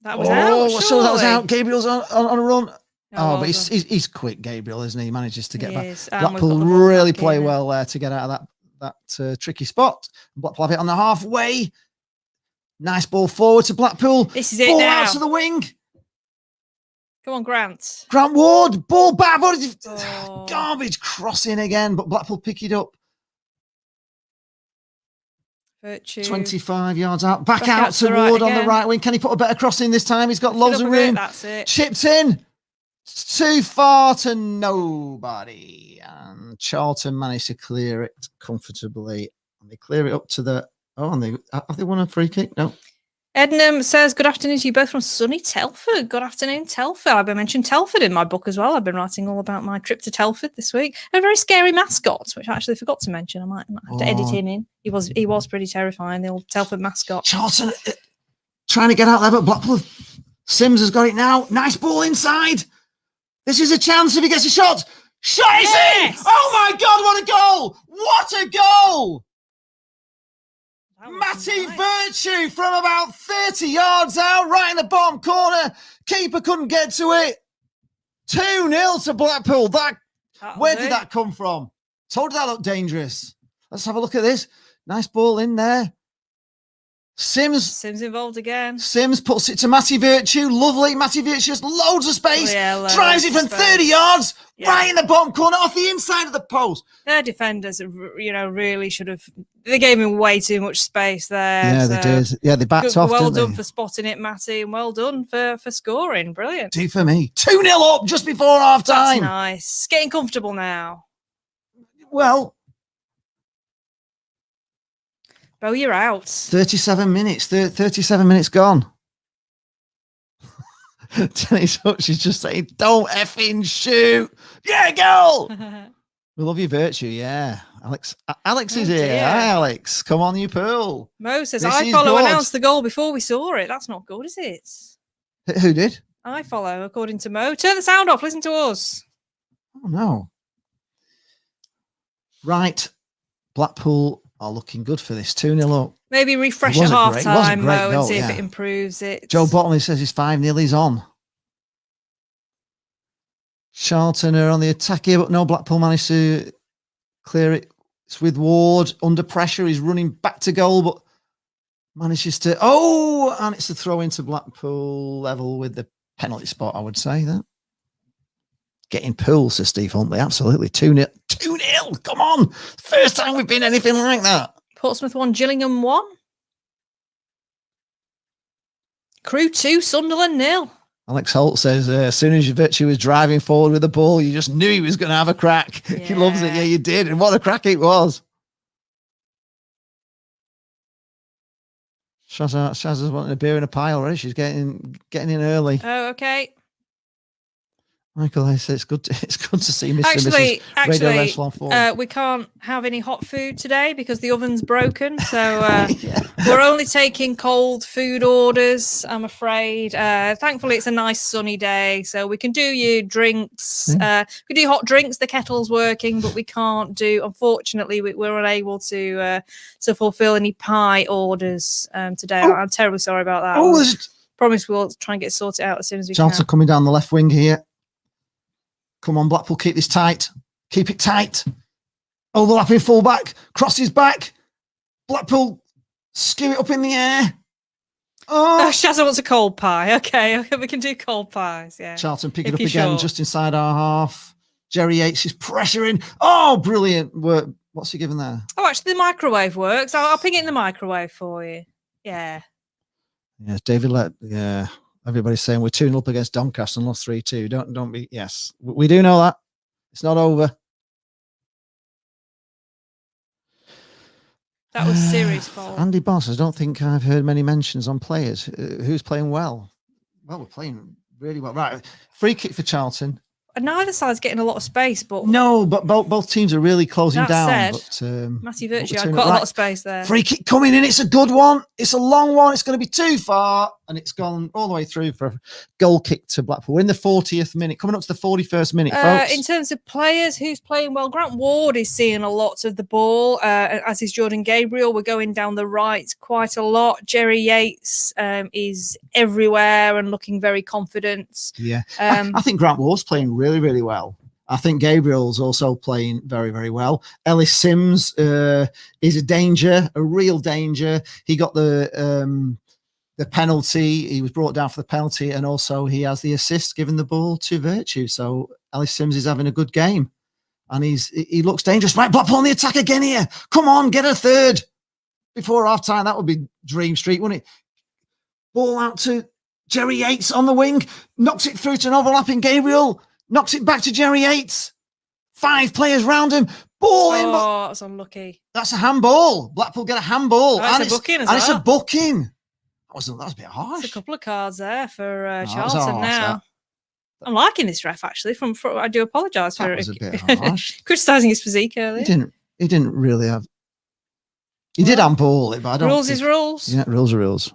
That was out.
So that was out. Gabriel's on a run.
Well
but he's quick, Gabriel, isn't he? He manages to get back.
Blackpool
really play well there to get out of that tricky spot. Blackpool have it on the halfway. Nice ball forward to Blackpool.
This is it
ball
now.
out to the wing.
Come on, Grant.
Grant Ward, ball back. Garbage crossing again, but Blackpool pick it up.
Virtue.
25 yards out. Back out to Ward on the right wing. Can he put a better cross in this time? He's got loads of room.
That's it.
Chipped in. Too far to nobody. And Charlton managed to clear it comfortably. And they clear it up to the... have they won a free kick? No.
Ednam says, good afternoon to you both from sunny Telford. Good afternoon, Telford. I've been mentioning Telford in my book as well. I've been writing all about my trip to Telford this week. A very scary mascot, which I actually forgot to mention. I might have to edit him in. He was pretty terrifying, the old Telford mascot.
Charlton trying to get out there, but Blackpool... Sims has got it now. Nice ball inside. This is a chance if he gets a shot. Shot is in! Oh my God, what a goal! What a goal! Matty Virtue from about 30 yards out, right in the bottom corner. Keeper couldn't get to it. 2-0 to Blackpool. Where did that come from? Told you that looked dangerous. Let's have a look at this. Nice ball in there. Sims
involved again.
Sims puts it to Matty Virtue. Lovely. Matty Virtue has loads of space. Drives it from 30 yards. Right in the bottom corner off the inside of the post.
Their defenders, really should have... They gave him way too much space there.
Yeah, they did. Yeah, they backed off,
well done for spotting it, Matty, and well done for scoring. Brilliant.
2 for me. 2-0 up just before half time.
That's nice. Getting comfortable now.
Well...
Bo, you're out.
37 minutes. 37 minutes gone. Dennis Hutch is just saying, don't effing shoot. Yeah, goal. We love your virtue, yeah. Alex is here.
Dear.
Hi, Alex. Come on, you pool.
Mo says,
This
I
is
follow
good.
announced the goal before we saw it. That's not good, is it?
Who did?
I follow, according to Mo. Turn the sound off. Listen to us.
Oh, no. Right. Blackpool are looking good for this. 2-0 up.
Maybe refresh
It
at
was a
half
great- it was a
time,
great
Mo, and
goal,
see if
yeah.
it improves it.
Joe Bottomley says he's 5-0. He's on. Charlton are on the attack here, but no, Blackpool managed to clear it. It's with Ward under pressure. He's running back to goal, but manages to... Oh, and it's a throw into Blackpool level with the penalty spot, I would say. That getting pulled, says Steve Huntley. Absolutely. 2-0. 2-0. Come on. First time we've been anything like that.
Portsmouth 1, Gillingham 1. Crew 2, Sunderland 0.
Alex Holt says, as soon as Virtue was driving forward with the ball, you just knew he was going to have a crack. He loves it. Yeah, you did. And what a crack it was. Shaz is wanting a beer in a pie already. She's getting in early.
Oh, okay.
Michael, I say it's good to see Mr. and Mrs. Radio Echelon 4.
We can't have any hot food today because the oven's broken. So we're only taking cold food orders, I'm afraid. Thankfully, it's a nice sunny day, so we can do you drinks. We can do hot drinks. The kettle's working, but we can't do. Unfortunately, we're unable to fulfil any pie orders today. I'm terribly sorry about that. Promise we'll try and get sorted out as soon as we
Charlton
can.
coming down the left wing here. Come on, Blackpool, keep this tight. Keep it tight. Overlapping fullback. Crosses back. Blackpool skew it up in the air. Oh,
Shazza wants a cold pie. Okay, we can do cold pies. Yeah.
Charlton pick it
If
up
you're
again,
sure.
just inside our half. Jerry Yates is pressuring. Oh, brilliant work. What's he giving there?
Oh, actually, the microwave works. I'll ping it in the microwave for you. Yeah.
Yeah, David. Yeah, everybody's saying we're 2-0 up against Doncaster and lost 3-2. Don't be. Yes, we do know that. It's not over.
That was Siri's fault.
Andy Boss, I don't think I've heard many mentions on players. Who's playing well? Well, we're playing really well. Right, free kick for Charlton.
Neither side's getting a lot of space, but
No, but both teams are really closing
That
down.
said,
But
Matty
but
Virtue
we're
had
turning
quite
it
a lot
right.
of space there.
Free kick coming in. It's a good one. It's a long one. It's going to be too far. And it's gone all the way through for a goal kick to Blackpool. We're in the 40th minute, coming up to the 41st minute, folks.
In terms of players, who's playing well? Grant Ward is seeing a lot of the ball, as is Jordan Gabriel. We're going down the right quite a lot. Jerry Yates is everywhere and looking very confident.
Yeah.
Um,
I think Grant Ward's playing really, really well. I think Gabriel's also playing very, very well. Ellis Sims is a danger, a real danger. He got the penalty. He was brought down for the penalty, and also he has the assist, giving the ball to Virtue. So Ellis Sims is having a good game, and he looks dangerous. Right, Blackpool on the attack again here. Come on, get a third before half time. That would be Dream Street, wouldn't it? Ball out to Jerry Yates on the wing, knocks it through to an overlapping Gabriel. Knocks it back to Jerry Yates. 5 players round him. Ball in.
that was unlucky.
That's a handball. Blackpool get a handball.
That's a booking as
and it's a
well.
booking. That was a bit harsh.
There's a couple of cards there for
that was
Charlton
harsh,
now. I'm liking this ref, actually. From I do apologise for
That was a bit harsh.
criticising his physique earlier.
He didn't really have. He did handball it, but I don't.
Rules
think,
is rules.
Yeah, rules are rules.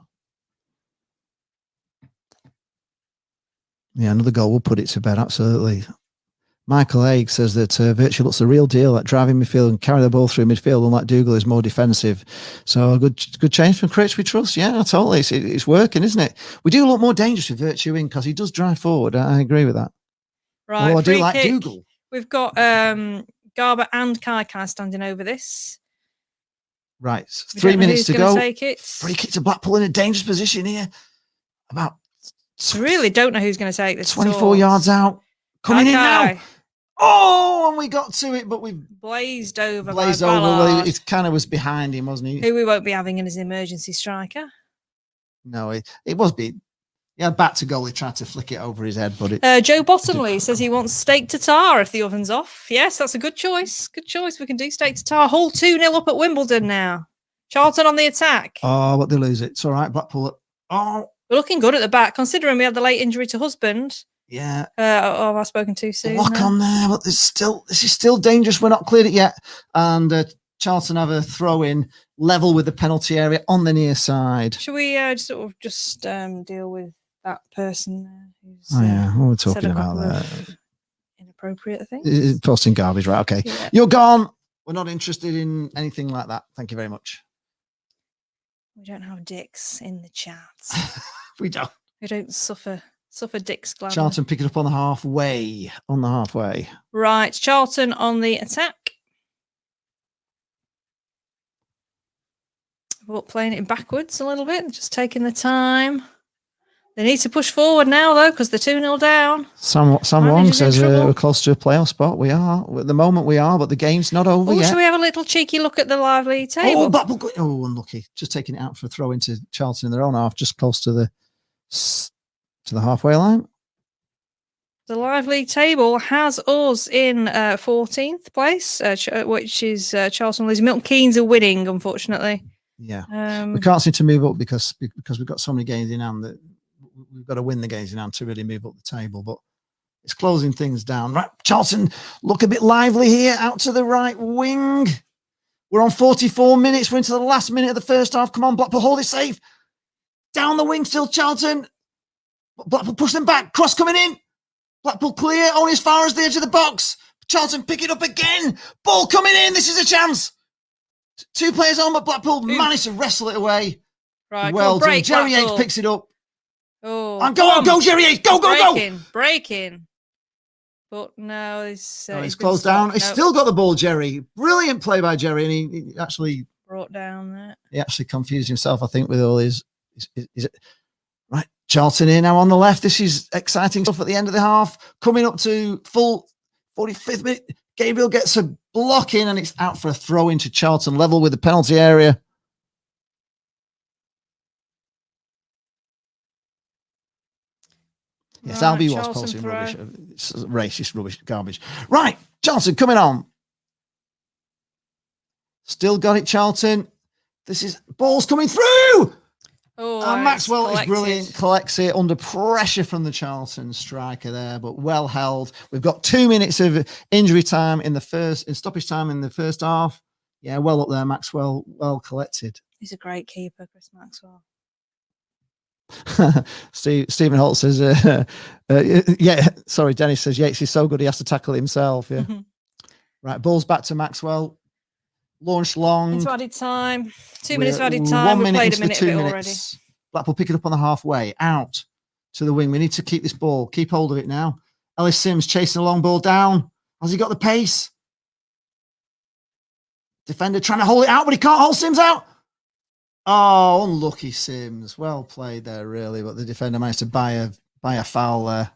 Yeah, another goal will put it to bed. Absolutely. Michael Haig says that Virtue looks the real deal at driving midfield and carry the ball through midfield, unlike Dougal is more defensive. So a good change from Critch, we trust. Yeah, totally. It's working, isn't it? We do look more dangerous with Virtue in because he does drive forward. I agree with that.
Right.
Oh, I do
free
like
kick.
Dougal.
We've got Garber and Kai standing over this.
Right.
We
3
don't know
minutes
who's
to
gonna
go.
Take it.
Free kick to Blackpool in a dangerous position here. About
I really don't know who's going to take this.
24 yards out. Coming in now. Oh, and we got to it, but we
blazed over.
blazed
by
over.
Ballard,
It kind of was behind him, wasn't he?
who we won't be having in as an emergency striker.
No, it was big. He had back to goal. He tried to flick it over his head, but it.
Joe Bottomley says he wants steak tartare if the oven's off. Yes, that's a good choice. Good choice. We can do steak tartare. Hull 2-0 up at Wimbledon now. Charlton on the attack.
Oh, but they lose it. It's all right. Blackpool. Oh,
We're looking good at the back, considering we had the late injury to Husband.
Yeah.
Have I spoken too soon?
Lock on there, but this is still dangerous. We're not cleared it yet. And Charlton have a throw in level with the penalty area on the near side.
Should we just deal with that person there? Who's,
Well, we're talking about that.
Inappropriate things.
Posting garbage, right? Okay.
Yeah.
You're gone. We're not interested in anything like that. Thank you very much.
We don't have dicks in the chat.
We don't.
We don't suffer dicks glamour.
Charlton pick it up on the halfway.
Right. Charlton on the attack. But playing it backwards a little bit, just taking the time. They need to push forward now, though, because they're 2-0 down.
Sam Wong says we're close to a playoff spot. We are. At the moment we are, but the game's not over yet.
Should we have a little cheeky look at the lively table?
Unlucky. Just taking it out for a throw into Charlton in their own half, just close to the halfway line.
The lively table has us in 14th place, which is Charlton. Milton Keynes are winning, unfortunately.
Yeah. We can't seem to move up because we've got so many games in hand that we've got to win the games in hand to really move up the table, but it's closing things down. Right, Charlton look a bit lively here, out to the right wing. We're on 44 minutes. We're into the last minute of the first half. Come on, Blackpool, hold it safe. Down the wing still, Charlton. Blackpool push them back. Cross coming in. Blackpool clear, only as far as the edge of the box. Charlton pick it up again. Ball coming in. This is a chance. 2 players on, but Blackpool managed to wrestle it away.
Right,
well done. Jerry Yates picks it up.
Oh,
and go, Jerry Yates. Go.
Breaking. But no, it's
closed down. He's still got the ball, Jerry. Brilliant play by Jerry. And he actually
brought down there.
He actually confused himself, I think, with all his right. Charlton here now on the left. This is exciting stuff at the end of the half. Coming up to full 45th minute. Gabriel gets a block in and it's out for a throw into Charlton level with the penalty area. Yes, Albion was posting rubbish. It's racist rubbish, garbage. Right, Charlton coming on. Still got it, Charlton. This is balls coming through. And Maxwell is brilliant, collects it under pressure from the Charlton striker there, but well held. We've got 2 minutes of injury time in stoppage time in the first half. Yeah, well up there, Maxwell, well collected.
He's a great keeper, Chris Maxwell.
Stephen Holt says, Dennis says Yates is so good he has to tackle it himself. Yeah. Right, ball's back to Maxwell. Launched long.
Into added time. 2 minutes of added time. We played a minute of it already.
Blackpool pick it up on the halfway. Out to the wing. We need to keep this ball. Keep hold of it now. Ellis Sims chasing a long ball down. Has he got the pace? Defender trying to hold it out, but he can't hold Sims out. Oh, unlucky Sims. Well played there, really. But the defender managed to buy a foul there.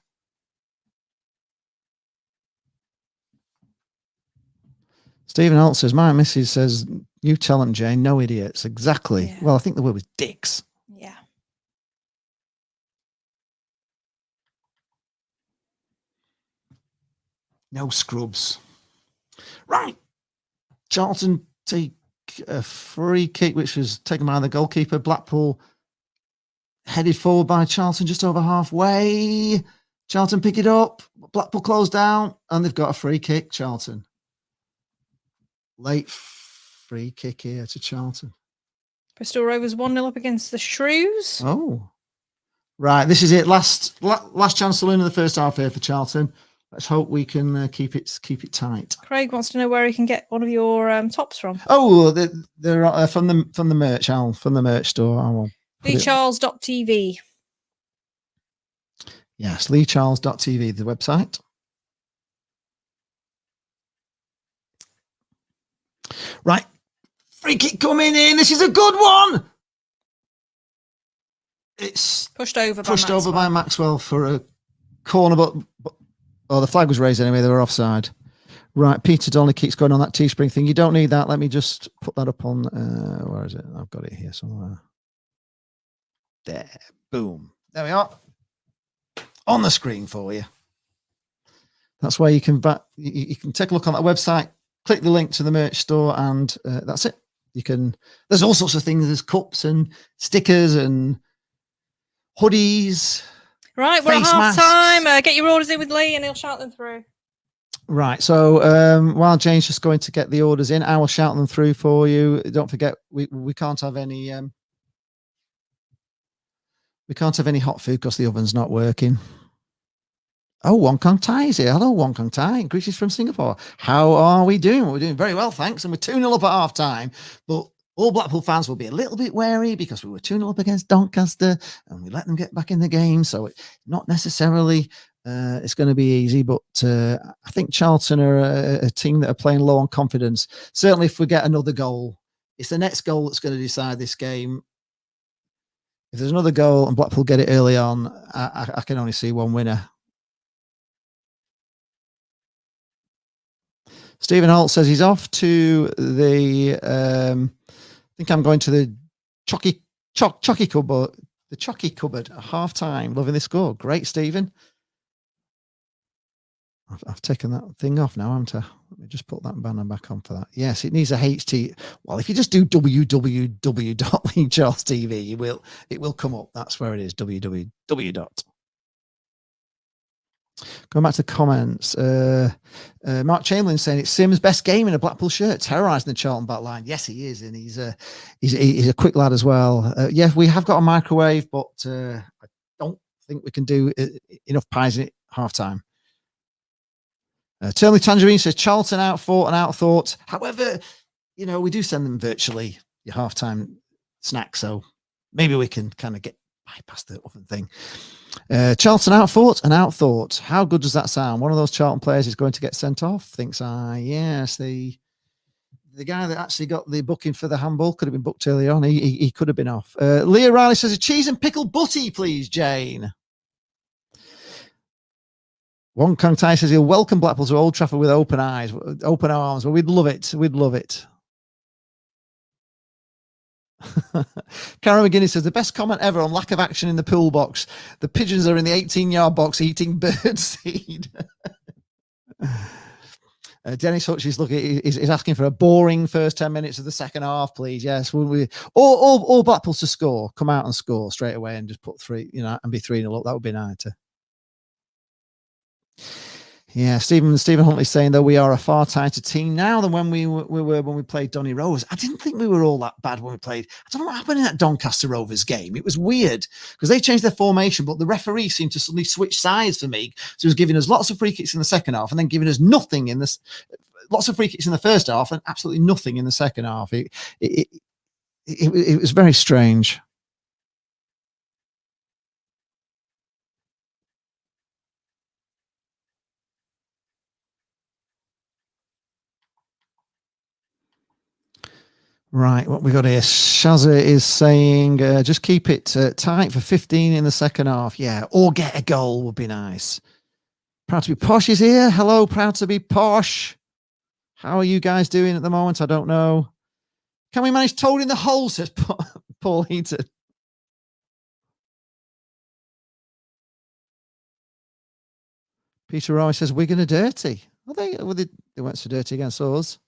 Stephen Holt says, my missus says, you tell them, Jane, no idiots. Exactly. Yeah. Well, I think the word was dicks.
Yeah.
No scrubs. Right. Charlton take a free kick, which was taken by the goalkeeper. Blackpool headed forward by Charlton just over halfway. Charlton pick it up. Blackpool closed down, and they've got a free kick, Charlton. Late free kick here to Charlton.
Bristol Rovers 1-0 up against the Shrews.
Oh, right. This is it. Last chance to win in the first half here for Charlton. Let's hope we can keep it tight.
Craig wants to know where he can get one of your tops from.
Oh, they're from the merch. From the merch store. I will.
LeeCharles.tv.
Yes, LeeCharles.tv, the website. Right, free kick coming in. This is a good one. It's
pushed over
by Maxwell for a corner, but the flag was raised anyway. They were offside. Right, Peter Donnelly keeps going on that Teespring thing. You don't need that. Let me just put that up on. Where is it? I've got it here somewhere. There, boom. There we are. On the screen for you. That's where you can you can take a look on that website. Click the link to the merch store, and that's it. You can. There's all sorts of things. There's cups and stickers and hoodies.
Right, we're at
Face
half
masks.
time. Get your orders in with Lee and he'll shout them through.
Right. So while Jane's just going to get the orders in, I will shout them through for you. Don't forget, we can't have any hot food because the oven's not working. Oh, Wong Kong Tai is here. Hello, Wong Kong Tai. Greetings from Singapore. How are we doing? We're doing very well, thanks. And we're 2-0 up at half time. But all Blackpool fans will be a little bit wary because we were 2-0 up against Doncaster and we let them get back in the game. So it's not necessarily it's going to be easy. But I think Charlton are a team that are playing low on confidence. Certainly if we get another goal, it's the next goal that's going to decide this game. If there's another goal and Blackpool get it early on, I can only see one winner. Stephen Holt says he's off to the. I think I'm going to the Chocky cupboard. The Chocky cupboard at half time. Loving this score. Great, Stephen. I've taken that thing off now, haven't I? Let me just put that banner back on for that. Yes, it needs a HT. Well, if you just do www.leaguecharlestv, it will come up. That's where it is. www. Going back to the comments, Mark Chamberlain saying it's Sim's best game in a Blackpool shirt, terrorising the Charlton back line. Yes, he is, and he's a quick lad as well. Yeah, we have got a microwave, but I don't think we can do enough pies in it half time. Turnley Tangerine says Charlton outfought and outthought. However, we do send them virtually your halftime snack, so maybe we can kind of get bypass the oven thing. Charlton outfought and outthought. How good does that sound? One of those Charlton players is going to get sent off, thinks I. Yes, the guy that actually got the booking for the handball could have been booked early on. He could have been off. Leah Riley says a cheese and pickle butty, please, Jane. Wong Kang Tai says he'll welcome Blackpool to Old Trafford with open arms. Well, we'd love it. We'd love it. Karen McGuinness says the best comment ever on lack of action in the pool box. The pigeons are in the 18-yard box eating bird seed. Dennis Hutch is asking for a boring first 10 minutes of the second half, please. Yes, all Blackpool's to score, come out and score straight away and just put 3, and be 3-0 up. That would be nice. Yeah, Stephen Huntley saying though we are a far tighter team now than when we were when we played Donny Rovers. I didn't think we were all that bad when we played. I don't know what happened in that Doncaster Rovers game. It was weird because they changed their formation, but the referee seemed to suddenly switch sides for me. So he was giving us lots of free kicks in the second half and then giving us nothing in this. Lots of free kicks in the first half and absolutely nothing in the second half. It was very strange. Right, what we got here? Shazza is saying, just keep it tight for 15 in the second half. Yeah, or get a goal would be nice. Proud to be Posh is here. Hello, proud to be Posh. How are you guys doing at the moment? I don't know. Can we manage Toad in the hole, says Paul Heaton. Peter Roy says, Wigan are dirty. Are they? Well, they weren't so dirty against us.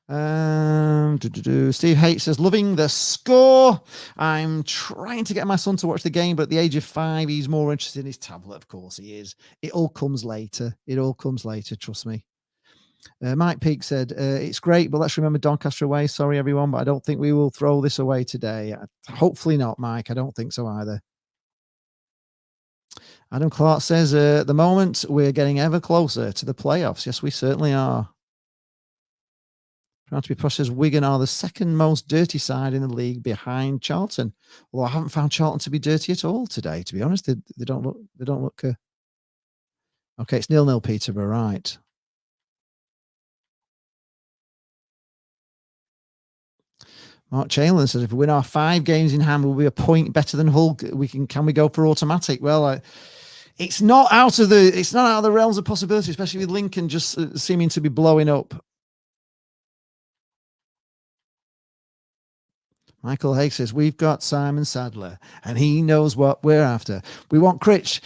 Steve H says, loving the score. I'm trying to get my son to watch the game, but at the age of 5, he's more interested in his tablet. Of course he is. It all comes later. Trust me. Mike Peake said, it's great, but let's remember Doncaster away. Sorry, everyone, but I don't think we will throw this away today. Hopefully not, Mike. I don't think so either. Adam Clark says, at the moment, we're getting ever closer to the playoffs. Yes, we certainly are. Proud to be Posh says Wigan are the second most dirty side in the league behind Charlton. Although I haven't found Charlton to be dirty at all today, to be honest. They don't look. Okay, it's 0-0 Peterborough, right. Mark Chamberlain says if we win our 5 games in hand, we'll be a point better than Hull. Can we go for automatic? Well, it's not out of the realms of possibility, especially with Lincoln just seeming to be blowing up. Michael Haig says, we've got Simon Sadler, and he knows what we're after. We want Critch.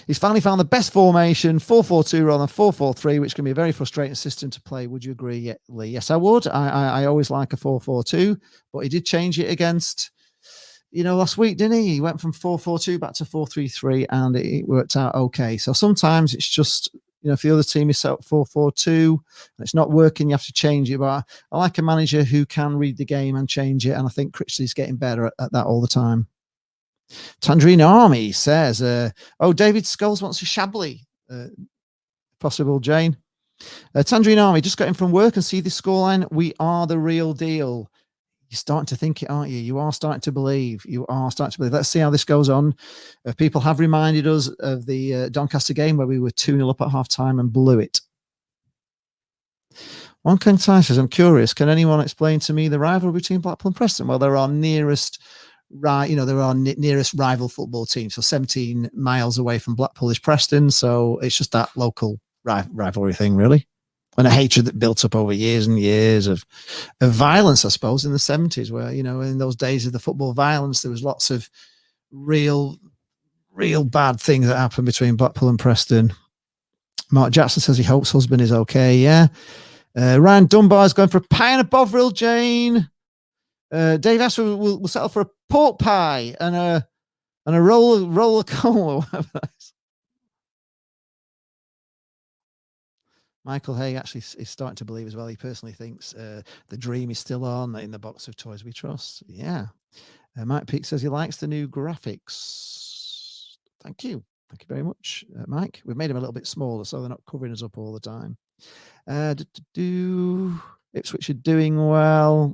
He's finally found the best formation, 4-4-2 rather than 4-4-3, which can be a very frustrating system to play. Would you agree, Lee? Yes, I would. I always like a 4-4-2, but he did change it against last week, didn't he? He went from 4-4-2 back to 4-3-3, and it worked out okay. So sometimes it's just, if the other team is set up 4-4-2 and it's not working, you have to change it. But I like a manager who can read the game and change it, and I think Critch is getting better at that all the time. Tangerine Army says, David Scholes wants a Shabley. Possible, Jane. Tangerine Army, just got in from work and see the scoreline. We are the real deal. You're starting to think it, aren't you? You are starting to believe. Let's see how this goes on. People have reminded us of the Doncaster game where we were 2-0 up at half-time and blew it. One King Tai says, I'm curious, can anyone explain to me the rivalry between Blackpool and Preston? Well, they're our nearest rival football team. So 17 miles away from Blackpool is Preston. So it's just that local rivalry thing, really. And a hatred that built up over years and years of violence, I suppose, in the 70s, where, in those days of the football violence, there was lots of real bad things that happened between Blackpool and Preston. Mark Jackson says he hopes husband is okay. Yeah. Ryan Dunbar is going for a pie and a bovril, Jane. Dave Ashford will settle for a pork pie and a roll of coal. Michael Hay actually is starting to believe as well. He personally thinks the dream is still on in the box of toys we trust. Yeah. Mike Peake says he likes the new graphics. Thank you. Thank you very much, Mike. We've made them a little bit smaller so they're not covering us up all the time. Ipswich are doing well.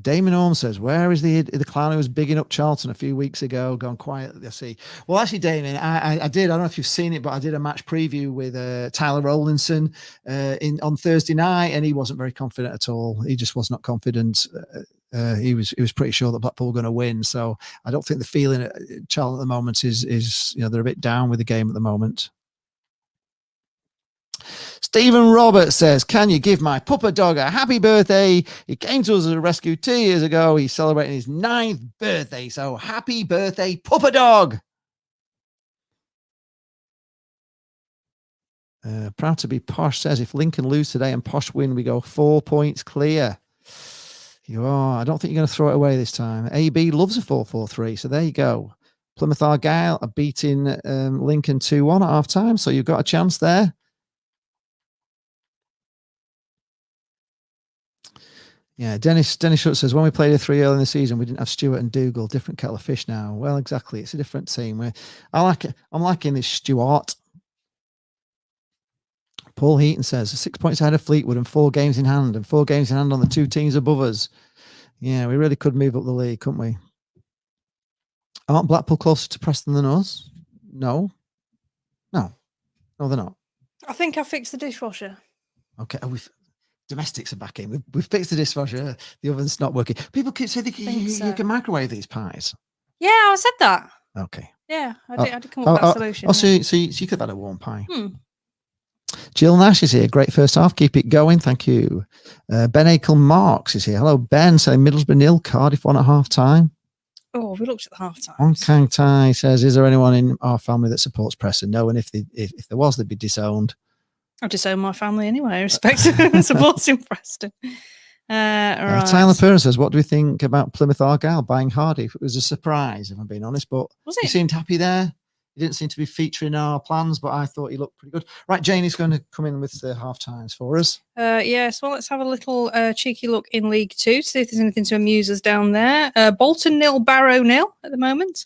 Damon Orme says, where is the clown who was bigging up Charlton a few weeks ago? Gone quiet. Let's see. Well, actually, Damon, I did. I don't know if you've seen it, but I did a match preview with Tyler Rowlinson on Thursday night, and he wasn't very confident at all. He just was not confident. He was pretty sure that Blackpool were going to win. So I don't think the feeling at Charlton at the moment is they're a bit down with the game at the moment. Stephen Roberts says, can you give my pupper dog a happy birthday? He came to us as a rescue 2 years ago. He's celebrating his 9th birthday. So happy birthday, pupper dog. Proud to be Posh says, if Lincoln lose today and Posh win, we go 4 points clear. You are. I don't think you're going to throw it away this time. AB loves a 4-4-3. So there you go. Plymouth Argyle are beating Lincoln 2-1 at half time. So you've got a chance there. Yeah, Dennis Schultz says, when we played a 3 early in the season, we didn't have Stewart and Dougal. Different kettle of fish now. Well, exactly. It's a different team. I'm liking this Stewart. Paul Heaton says, 6 points ahead of Fleetwood and 4 games in hand, and 4 games in hand on the 2 teams above us. Yeah, we really could move up the league, couldn't we? Aren't Blackpool closer to Preston than us? No, they're not.
I think I fixed the dishwasher.
Okay, domestics are back in. We've fixed the dishwasher. The oven's not working. People keep saying you can microwave these pies.
Yeah, I said that.
Okay.
Yeah, I did come up with that solution.
So you could have had a warm pie. Jill Nash is here. Great first half. Keep it going. Thank you. Ben Akel Marks is here. Hello, Ben. Saying Middlesbrough 0, Cardiff 1 at half time.
Oh, we looked at the half time.
On Kang Tai says, is there anyone in our family that supports Preston? No, and if there was, they'd be disowned.
I've disowned my family anyway. I respect supporting Preston. Right.
Tyler Perrin says, what do we think about Plymouth Argyle buying Hardy? It was a surprise, if I'm being honest, but he seemed happy there. He didn't seem to be featuring our plans, but I thought he looked pretty good. Right, Janie's going to come in with the half times for us.
Yes, well, let's have a little cheeky look in League Two to see if there's anything to amuse us down there. Bolton 0, Barrow 0 at the moment.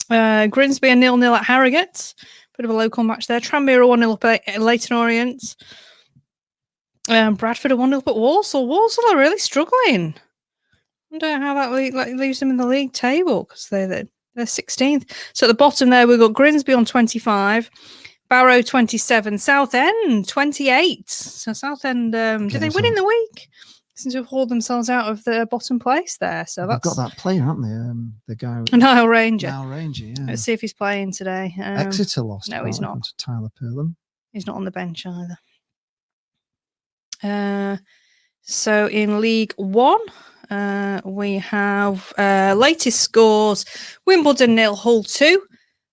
Grimsby are 0-0 at Harrogate. Bit of a local match there. Tranmere are 1-0 up at Leyton Orient. Bradford are 1-0 up at Walsall. Walsall are really struggling. I don't know how that leaves them in the league table because they're 16th. So at the bottom there, we've got Grimsby on 25, Barrow 27, Southend 28. So Southend, did they win in the week? Seem to have hauled themselves out of the bottom place there. So
they've got that player, haven't they? The guy,
Nile Ranger.
Yeah.
Let's see if he's playing today.
Exeter lost.
No, he's not.
To Tyler Perlham.
He's not on the bench either. So in League One, we have latest scores: Wimbledon 0, Hull 2,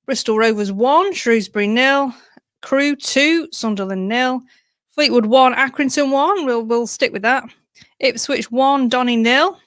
Bristol Rovers 1, Shrewsbury 0, Crewe 2, Sunderland 0, Fleetwood 1, Accrington 1. We'll stick with that. Ipswich 1, Donny 0.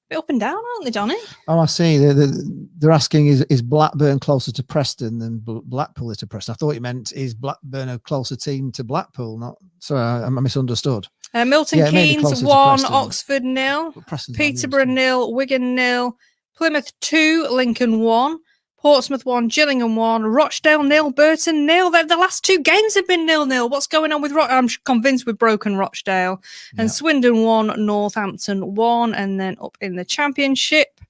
Bit up and down, aren't they, Donny?
Oh, I see. They're asking, is Blackburn closer to Preston than Blackpool is to Preston? I thought you meant, is Blackburn a closer team to Blackpool? Not. Sorry, I misunderstood.
Milton
Yeah, maybe
Keynes
closer to
1,
Preston.
Oxford 0,
But Preston's not
Peterborough
near,
0, Wigan 0, Plymouth 2, Lincoln 1, Portsmouth 1, Gillingham 1, Rochdale 0, Burton 0. The last 2 games have been 0-0. What's going on with I'm convinced we've broken Rochdale. And Swindon 1, Northampton 1, and then up in the Championship.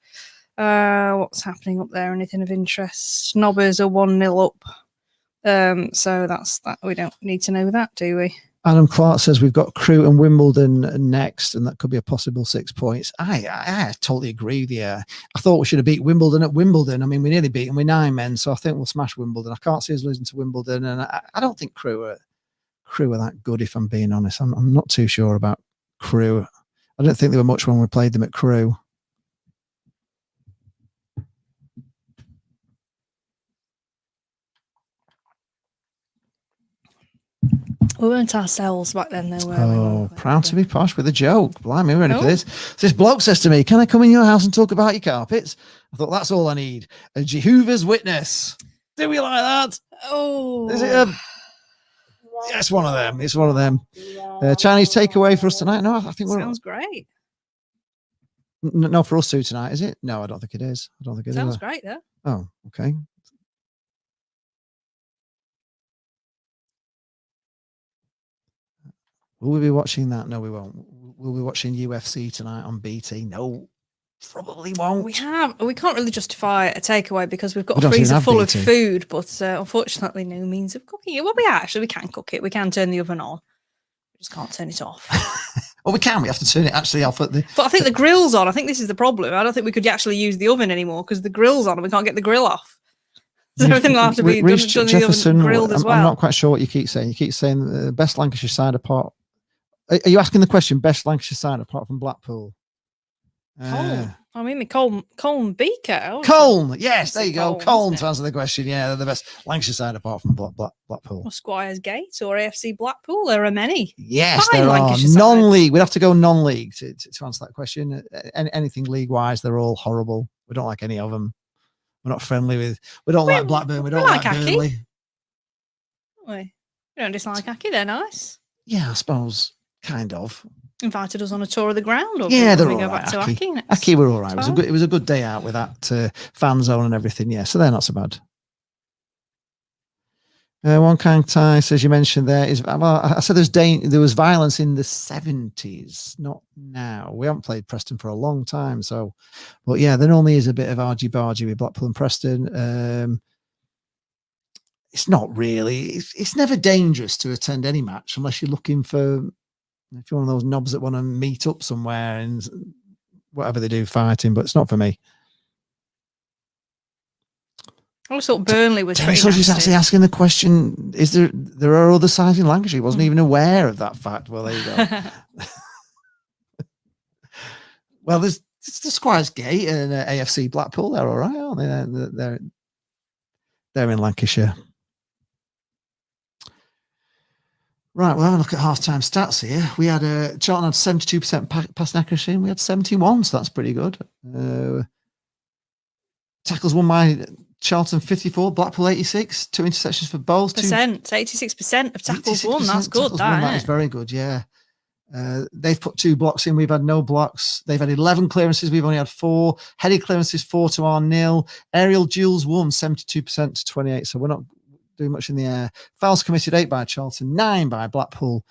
What's happening up there? Anything of interest? Nobbers are 1-0 up. So that's that. We don't need to know that, do we?
Adam Clark says we've got Crewe and Wimbledon next, and that could be a possible 6 points. I totally agree with you. I thought we should have beat Wimbledon at Wimbledon. I mean, we nearly beat them with 9 men, so I think we'll smash Wimbledon. I can't see us losing to Wimbledon, and I don't think Crewe are that good, if I'm being honest. I'm not too sure about Crewe. I don't think they were much when we played them at Crewe.
We weren't ourselves back then, though, were we?
Oh, proud to be posh with a joke. Blimey, we're ready for this. So this bloke says to me, can I come in your house and talk about your carpets? I thought, that's all I need. A Jehovah's Witness. Do we like that?
Oh.
Is it a... Yeah, it's one of them. It's one of them. Chinese takeaway for us tonight? No, I think we're...
Sounds great.
No, for us two tonight, is it? No, I don't think it is. I don't think it
Sounds
is.
great, though.
Oh, okay. Will we be watching that? No, we won't. We'll be watching UFC tonight on BT. No, probably won't.
We can't really justify a takeaway because we've got a freezer full of food, but unfortunately no means of cooking it. Well, we can cook it. We can turn the oven on. We just can't turn it off.
Well, we can. We have to turn it actually off at the...
But I think the grill's on. I think this is the problem. I don't think we could actually use the oven anymore because the grill's on and we can't get the grill off. So everything will have to be done in the oven, grilled as well.
I'm not quite sure what you keep saying. You keep saying best Lancashire side apart. Are you asking the question, best Lancashire side apart from Blackpool?
Colne. I mean, Colne Beaker.
Colne, yes, there you go. Colne to answer the question. Yeah, they're the best Lancashire side apart from Blackpool.
Or Squires Gate or AFC Blackpool. There are many.
Yes, there are. Non-league. We'd have to go non-league to answer that question. Anything league-wise, they're all horrible. We don't like any of them. We're not friendly with... We don't like Blackburn. We don't like Burnley.
We don't dislike Aki. They're nice.
Yeah, I suppose. Kind of.
Invited us on a tour of the ground. Or
yeah, they're
we
all
go
right.
back to Aki.
Aki were all right. It was a good day out with that fan zone and everything. Yeah, so they're not so bad. One kind tie says you mentioned there is. Well, I said there was violence in the 70s, not now. We haven't played Preston for a long time, so. But yeah, there normally is a bit of argy-bargy with Blackpool and Preston. It's not really. It's never dangerous to attend any match unless you're looking for. If you're one of those knobs that want to meet up somewhere and whatever they do, fighting, but it's not for me.
I always thought Burnley was pretty
nasty. Just actually asking the question, is there are other sides in Lancashire? He wasn't even aware of that fact. Well, there you go. Well, there's the Squires Gate and AFC Blackpool. They're all right, aren't they? They're in Lancashire. Right, we'll have a look at half-time stats here. We had Charlton had 72% pass accuracy, and we had 71, so that's pretty good. Tackles won by Charlton 54, Blackpool 86, 2 interceptions for both.
86% of tackles won. That's good.
That is very good. Yeah, they've put 2 blocks in. We've had no blocks. They've had 11 clearances. We've only had 4 headed clearances. 4 to our 0. Aerial duels won 72% to 28. So we're not doing much in the air. Fouls committed 8 by Charlton, 9 by Blackpool.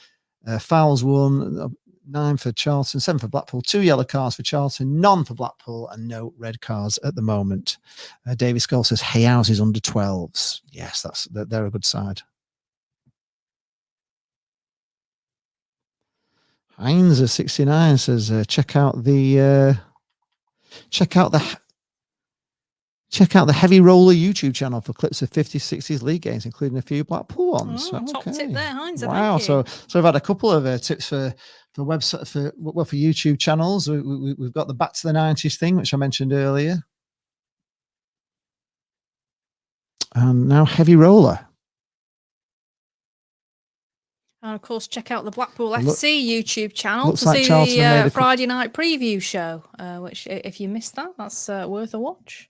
Fouls won 9 for Charlton, 7 for Blackpool. 2 yellow cards for Charlton, none for Blackpool, and no red cards at the moment. Davy Skull says Hayhouse is under 12s. Yes, they're a good side. Hines at 69 says check out the Heavy Roller YouTube channel for clips of 50s, 60s league games, including a few Blackpool ones.
Oh, top tip there, Heinz.
Wow. So I've had a couple of tips for website for YouTube channels. We've got the Back to the 90s thing, which I mentioned earlier, and now Heavy Roller.
And of course, check out the Blackpool
Look-
FC YouTube channel
looks
to
like
see
Charlton have made
the
a
Friday night preview show. Which, if you missed that, that's worth a watch.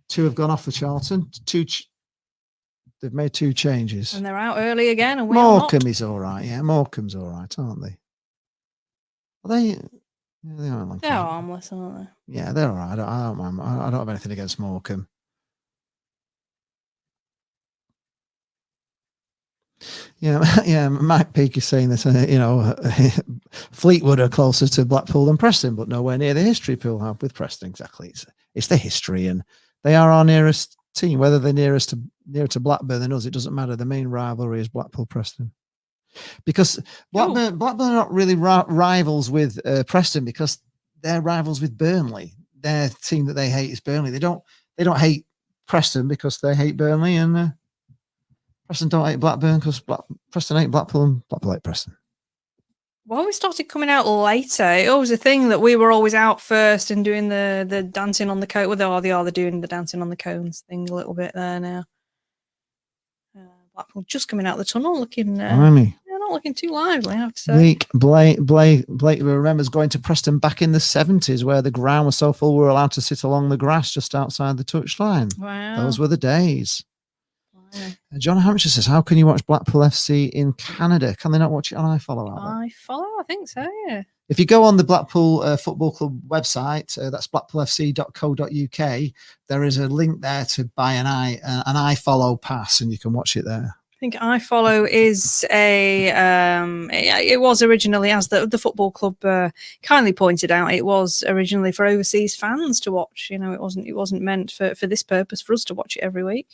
2 have gone off for Charlton. They've made 2 changes.
And they're out early again, and we are not.
Morecambe is all right. Yeah, Morecambe's all right, aren't they? Are they? Yeah, they aren't like
They're harmless, aren't they?
Yeah, they're all right. I don't mind. I don't have anything against Morecambe. Yeah, yeah. Mike Peake is saying that Fleetwood are closer to Blackpool than Preston, but nowhere near the history people have with Preston. Exactly, it's the history, and they are our nearest team. Whether they're nearer to Blackburn than us, it doesn't matter. The main rivalry is Blackpool Preston, because Blackburn are not really rivals with Preston, because they're rivals with Burnley. Their team that they hate is Burnley. They don't hate Preston because they hate Burnley, and Preston don't hate Blackburn because Preston hate Blackpool and Blackpool hate Preston.
Well, we started coming out later. It was a thing that we were always out first and doing the dancing on the cone. Well, they are doing the dancing on the cones thing a little bit there now. Blackpool just coming out the tunnel, looking not looking too lively, I have to say.
Blake remembers going to Preston back in the 70s, where the ground was so full we were allowed to sit along the grass just outside the touchline.
Wow.
Those were the days.
Wow.
John Hampshire says, how can you watch Blackpool FC in Canada? Can they not watch it on iFollow?
I think so, yeah.
If you go on the Blackpool Football Club website, that's blackpoolfc.co.uk, there is a link there to buy an iFollow pass, and you can watch it there.
I think iFollow is it was originally, as the football club kindly pointed out, it was originally for overseas fans to watch. It wasn't meant for this purpose, for us to watch it every week.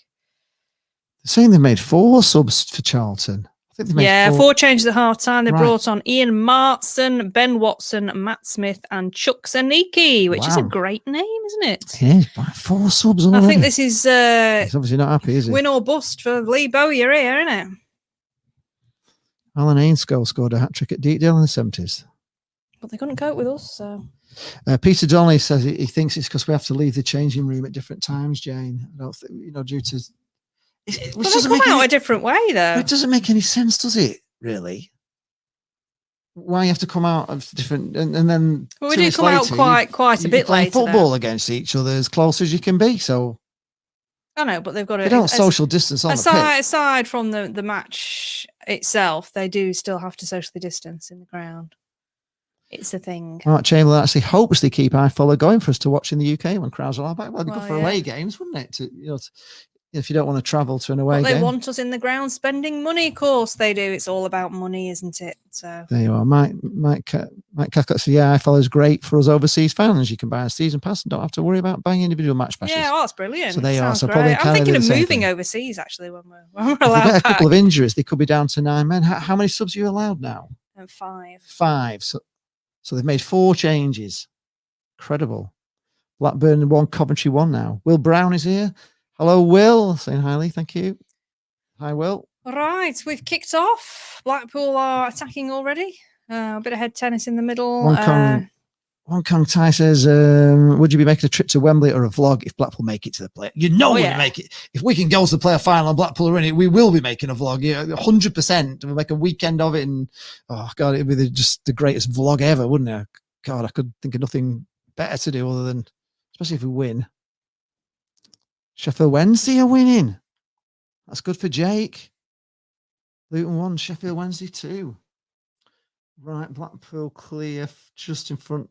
They're saying they've made 4 subs for Charlton. I think they've made
4 changes at half time. They
Right.
brought on Ian Martson, Ben Watson, Matt Smith, and Chuck Zaniki, which is a
Wow.
great name, isn't it?
Yeah, 4 subs already.
I think this is
He's obviously not happy, is he?
win or bust for Lee Bowyer here, isn't it?
Alan Ainscough scored a hat-trick at Deepdale in the 70s.
But they couldn't cope with us, so.
Peter Donnelly says he thinks it's because we have to leave the changing room at different times, Jane. I don't think, due to... Which
Well, they
doesn't
come
make
out
any,
a different way, though.
it doesn't make any sense, does it, really? Why you have to come out of different... And then...
Well, we
2
do
weeks
come out
later,
quite a bit
playing
later.
football against each other as close as you can be, so...
I know, but they've got to...
They don't social distance on the pitch.
Aside from the match itself, they do still have to socially distance in the ground. It's a thing.
Mark Chamberlain actually hopes they keep iFollow going for us to watch in the UK when crowds are back. Well, it'd be good
Well,
for
yeah.
away games, wouldn't it? If you don't want to travel to an away
But they
game.
want us in the ground spending money, of course they do. It's all about money, isn't it? So
There you are. Mike Cathcart says, yeah, iFollow is great for us overseas fans. You can buy a season pass and don't have to worry about buying individual match passes.
yeah, that's brilliant.
So there you are.
Sounds
So probably
great. I'm
Canada
thinking
do
of
the same
moving
thing.
overseas actually when we're
If we
allowed
get a
back.
couple of injuries, they could be down to 9 men. How many subs are you allowed now?
And 5.
5. So they've made 4 changes. Incredible. Blackburn 1, Coventry 1 now. Will Brown is here. Hello, Will. Saying hi, Lee. Thank you. Hi, Will.
Right, we've kicked off. Blackpool are attacking already. A bit of head tennis in the middle.
One Kong Tai says, would you be making a trip to Wembley or a vlog if Blackpool make it to the play? We're going to make it. If we can go to the player final and Blackpool are in it, we will be making a vlog. Yeah, 100%. We'll make a weekend of it. And, oh, God, it'd be just the greatest vlog ever, wouldn't it? God, I could think of nothing better to do other than, especially if we win. Sheffield Wednesday are winning. That's good for Jake. Luton 1, Sheffield Wednesday 2. Right, Blackpool clear just in front,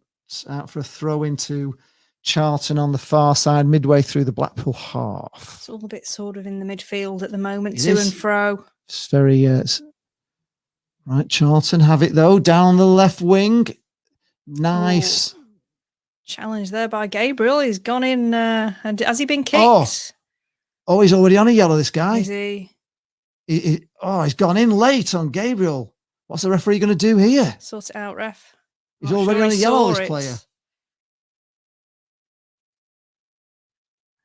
out for a throw into Charlton on the far side, midway through the Blackpool half.
It's all a bit sort of in the midfield at the moment,
It
to
is.
and fro.
It's very right. Charlton have it though, down the left wing. Nice.
Ooh. Challenge there by Gabriel. He's gone in. And has he been kicked?
Oh, he's already on a yellow, this guy.
Is he?
He's gone in late on Gabriel. What's the referee going to do here?
Sort it out, ref.
He's
Not
already
sure
on a
he
yellow,
saw
this
it.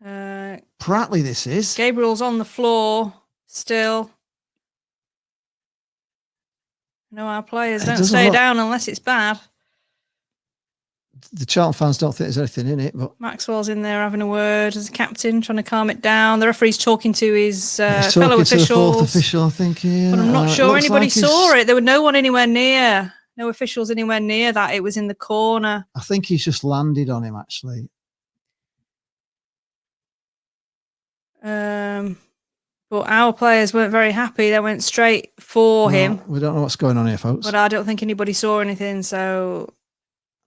player. Pratley, this is.
Gabriel's on the floor still. No, our players
It
don't
doesn't
stay
look-
down unless it's bad.
The Charlton fans don't think there's anything in it, but
Maxwell's in there having a word as a captain, trying to calm it down. The referee's talking to his
he's
fellow
talking
officials.
to the fourth official, I think. Yeah,
But I'm not
it
sure
looks
anybody
like he's-
saw it. There were no one anywhere near. No officials anywhere near that. It was in the corner.
I think he's just landed on him, actually.
But our players weren't very happy. They went straight for him.
We don't know what's going on here, folks.
But I don't think anybody saw anything. So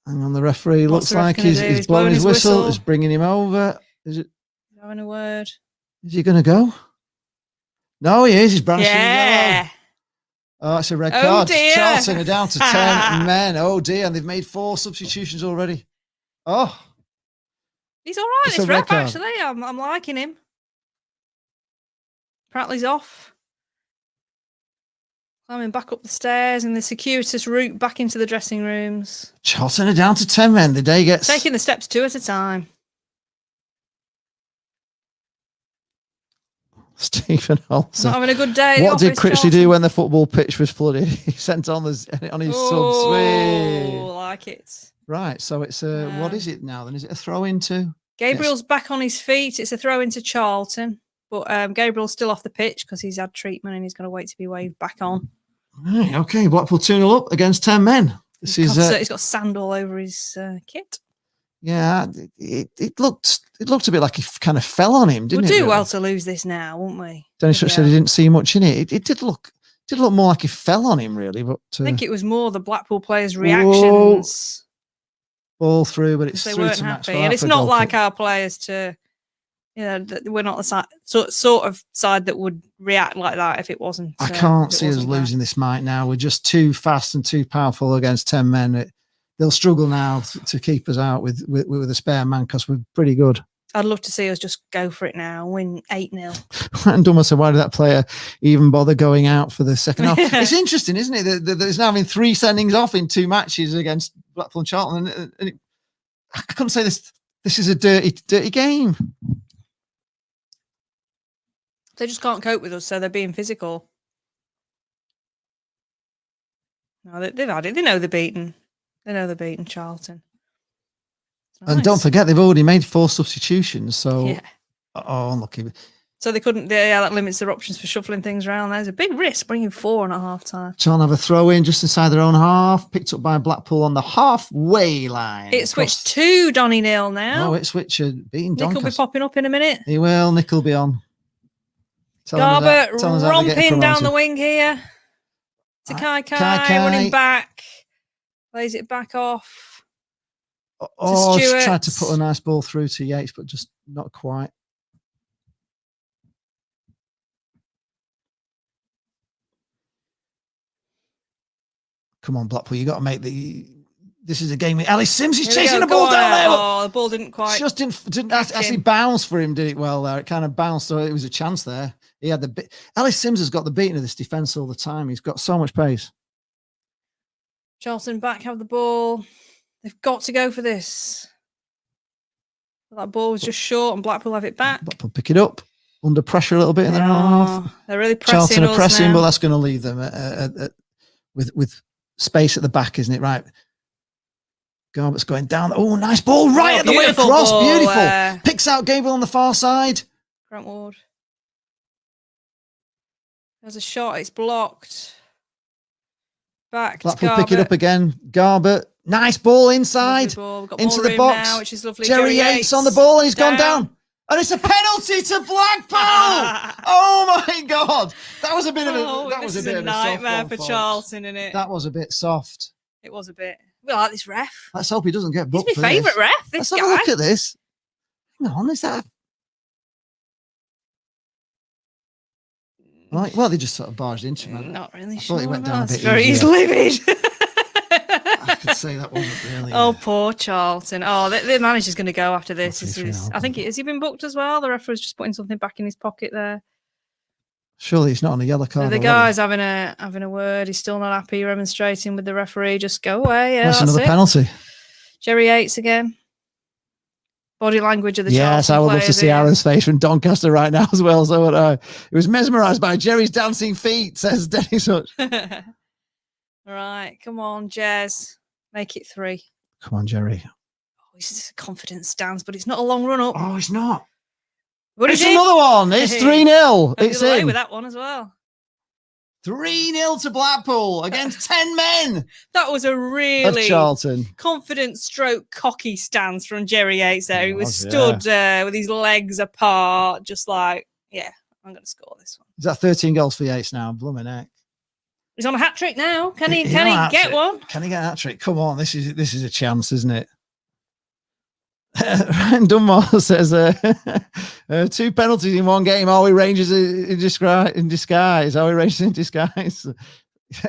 Hang on, the referee
What's
looks
the ref
like
gonna
he's
do? He's
blowing
blowing
his
his
whistle.
whistle.
He's bringing him over. Is
having a word.
he going to go? No, he is. He's brandishing his
Yeah.
yellow. Oh, it's a red
Oh,
card.
dear.
Charlton are down to 10 men. Oh, dear. And they've made 4 substitutions already. Oh,
He's all right,
It's
this
a red
ref,
card.
actually. I'm liking him. Pratley's off. Climbing back up the stairs and the circuitous route back into the dressing rooms.
Charlton are down to 10 men. The day gets...
Taking the steps 2 at a time.
Stephen
Not
Olsen.
having a good day. at the
What did
office,
Critch do
Charlton.
when the football pitch was flooded? He sent on his
Oh,
subs.
like it.
Right, so it's a... what is it now then? Is it a throw into?
Gabriel's back on his feet. It's a throw into Charlton. But Gabriel's still off the pitch because he's had treatment and he's going to wait to be waved back on.
Right, okay, Blackpool 2-0 up against 10 men. This is...
He's got sand all over his kit.
yeah, it looked a bit like he kind of fell on him, didn't
We'll
it?
do
really?
well to lose this now, won't we?
Dennis
Yeah.
said he didn't see much in it. It did look more like he fell on him, really. But
I think it was more the Blackpool players' reactions.
ball through, but it's
They
through
weren't
to
happy.
Maxwell.
And it's
for a
not
goal
like
kick.
our players to, we're not the sort of side that would react like that if it wasn't.
I can't
if it
see us
wasn't that.
losing this might now. We're just too fast and too powerful against 10 men. They'll struggle now to keep us out with a spare man because we're pretty good.
I'd love to see us just go for it now, win 8-0.
And Dummer said, why did that player even bother going out for the second half? It's interesting, isn't it? That there's now been 3 sendings off in 2 matches against Blackpool and Charlton. And I couldn't say this is a dirty game.
They just can't cope with us, so they're being physical. No, they've had it. They know they're beaten. They know they're beaten Charlton. It's
And don't
nice.
forget, they've already made 4 substitutions. So,
Yeah.
oh, unlucky.
So they couldn't. Yeah, that limits their options for shuffling things around. There's a big risk bringing 4 on at half time.
Charlton have a throw in just inside their own half, picked up by Blackpool on the halfway line.
Ipswich 2, Donny nil now.
Oh, Ipswich are beating
Nick will be
Doncaster.
popping up in a minute.
He will. Nick will be on. Tell us
Garbett
how they're getting
romping down the
promoted.
wing here. To
Kai
Kai running back. Plays it back off.
Oh, just
Stewart.
tried to put a nice ball through to Yates, but just not quite. Come on, Blackpool, you got to make the. This is a game. Alice Sims, he's
Here we
chasing
go,
the ball
go
down
on.
there.
Oh, the ball didn't quite.
Just didn't
catch
actually
him.
bounce for him, did it well there? It kind of bounced, so it was a chance there. He had the bit. Alice Sims has got the beating of this defence all the time. He's got so much pace.
Charlton back have the ball. They've got to go for this. That ball was just short, and Blackpool have it back.
Blackpool pick it up under pressure a little bit in their own half.
Oh, they're really pressing
Charlton are
us
pressing,
now.
but that's going to leave them with space at the back, isn't it? Right. Garbett's going down. Oh, nice ball right
Oh,
at the way
beautiful
across.
ball,
Beautiful. Picks out Gable on the far side.
Grant Ward. There's a shot. It's blocked. Back
Blackpool
to
pick it up again. Garbett. Nice ball inside. Into the
room
box.
now, which is lovely.
Jerry Yates on the ball and he's gone down. And it's a penalty to Blackpool. Oh my God. That was a bit of a, that
this
was a
is
bit
a
of a soft
nightmare
one,
for
folks.
Charlton, isn't it?
That was a bit soft.
It was a bit. We like this ref.
Let's hope he doesn't get
He's
booked
my
for
favourite
this.
ref. This
Let's
guy.
have a look at this. Hang on, is that? Right, well, they just sort of barged into him.
Not really
I
sure.
thought he went down a
That's
bit
very
easier.
livid.
I could say that wasn't really.
Oh, poor Charlton. Oh, the manager's going to go after this.
That's
This
his
is, I think has he been booked as well? The referee's just putting something back in his pocket there.
Surely it's not on a yellow card.
The
already.
guy's having a word. He's still not happy, remonstrating with the referee. Just go away. Yeah,
That's
that's
another
it.
penalty.
Jerry Yates again. Body language of the
Yes,
Charlton
I would love to
players
see
here.
Aaron's face from Doncaster right now as well. So would I. He was mesmerised by Jerry's dancing feet, says Dennis Hutch.
Right, come on, Jez. Make it 3.
Come on, Jerry.
his confidence stands, but it's not a long run up.
Oh, it's not.
What
It's
is it?
another one. It's 3-0. It's
away
in.
with that one as well.
3-0 to Blackpool against 10 men
That was a
of
really
Charlton.
confident stroke cocky stance from Jerry Yates there. He was
Yeah.
stood with his legs apart, just like, yeah, I'm going to score this one.
Is that 13 goals for Yates now? Blooming heck.
He's on a hat trick now. Can he
He's on a hat
get
trick.
one?
Can he get a hat trick? Come on, this is a chance, isn't it? Ryan Dunmore says 2 penalties in one game. Are we Rangers in disguise? Are we Rangers in disguise?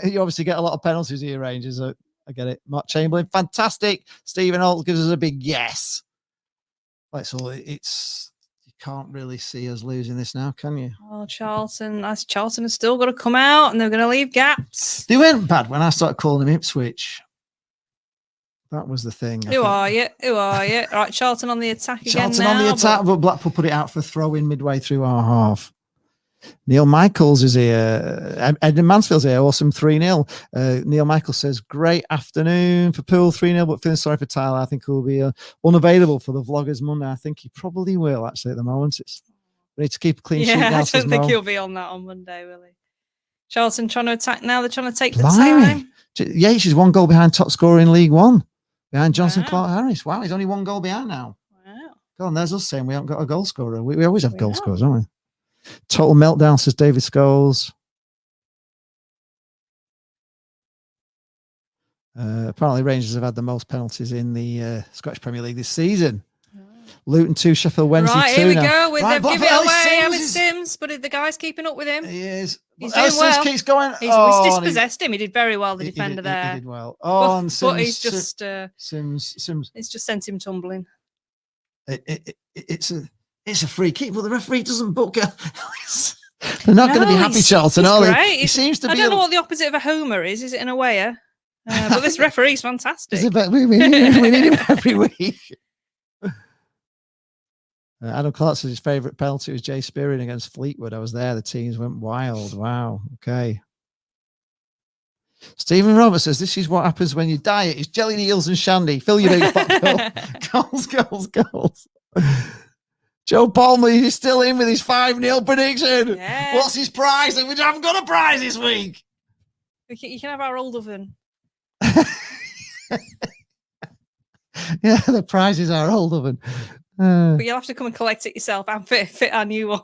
You obviously get a lot of penalties here, Rangers. I get it. Mark Chamberlain, fantastic. Stephen Holt gives us a big yes. That's all. It's you can't really see us losing this now, can you?
Oh, Charlton has still got to come out, and they're going to leave gaps.
They weren't bad when I started calling them Ipswich. That was the thing.
Who are you? Right, Charlton on the attack again.
Charlton on the attack, but Blackpool put it out for throw in midway through our half. Neil Michaels is here. Edmund Mansfield's here. Awesome 3-0. Neil Michaels says, great afternoon for Poole 3-0, but feeling sorry for Tyler. I think he'll be unavailable for the Vloggers Monday. I think he probably will, actually, at the moment. We need to keep a clean sheet.
Yeah, I don't think he'll be on that on Monday, will he? Charlton trying to attack now. They're trying to take the time.
Yates is 1 goal behind top scorer in League One, behind Johnson Clark Harris. Wow, he's only 1 goal behind now.
Wow.
God, and there's us saying we haven't got a goal scorer. We always have goal scorers, don't we? Total meltdown, says David Scholes. Apparently, Rangers have had the most penalties in the Scottish Premier League this season. Luton 2, Sheffield Wednesday 2.
Right, here we go.
Right,
they've given it away.
Ellis
Ellis Sims, but the guy's keeping up with him.
He is.
He's
Ellis
doing well.
Sims keeps going.
He's dispossessed him. He did very well, the defender there.
He did well. Oh, and Sims.
But he's just
Sims.
It's just sent him tumbling.
It's a free kick, but the referee doesn't book it. They're not going to be happy, Charlton, are they?
Great.
He seems to be.
I don't know what the opposite of a homer is. Is it an awayer? But this referee's fantastic.
We need him every week. Adam Clark says his favourite penalty was Jay Spearing against Fleetwood. I was there. The teams went wild. Wow. Okay. Stephen Roberts says this is what happens when you diet. It's jellied eels and shandy. Fill your big fat goals. Joe Palmer is still in with his 5-0 prediction.
Yeah.
What's his prize? And we haven't got a prize this week.
You can have our old oven.
Yeah, the prize is our old oven.
But you'll have to come and collect it yourself and fit our new one.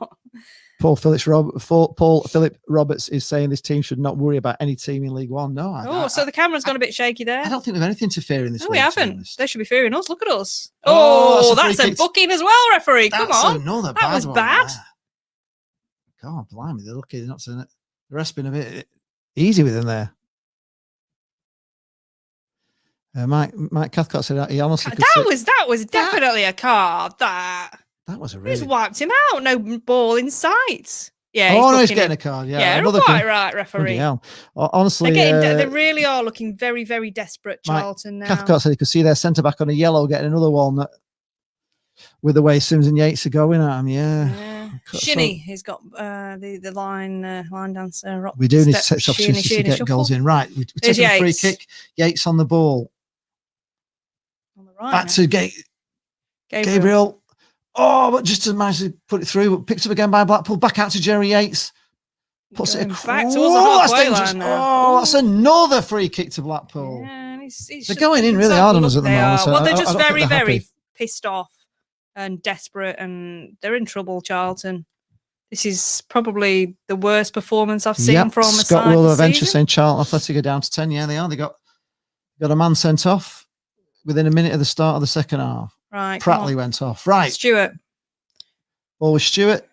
Paul Philip Roberts is saying this team should not worry about any team in League One. No.
So the camera's gone a bit shaky there.
I don't think we've anything to fear in this.
No, we haven't. They should be fearing us. Look at us.
Oh,
that's a booking as well, referee. Come on.
Another
that was bad.
God, blimey, they're lucky not to. The rest been a bit easy with them there. Mike Cathcart said he honestly could
that was definitely a card. That
was a
he
really.
just wiped him out. No ball in sight. Yeah.
He's getting a card. Yeah.
Yeah.
Another
quite right, referee.
Honestly,
they really are looking very, very desperate. Charlton now.
Cathcart said he could see their centre back on a yellow getting another one with the way Sims and Yates are going at him. Yeah.
Shinny, he's got the line dancer.
We do need to set opportunities to get goals in. Right, we're taking a free kick. Yates on the ball.
On the right.
Back to Gabriel. Oh, but just to manage to put it through, but picked up again by Blackpool. Back out to Jerry Yates. Puts it across.
Back towards the halfway line now.
Oh, that's another free kick to Blackpool.
Yeah,
they're going in really hard on us at the moment.
Well, they're just very, very pissed off and desperate, and they're in trouble, Charlton. This is probably the worst performance I've seen from a side
Scott Will eventually
season.
saying Charlton Athletic are down to 10. Yeah, they are. They got a man sent off within a minute of the start of the second half.
Right.
Prattley went off. Right.
Stewart.
Ball with Stewart.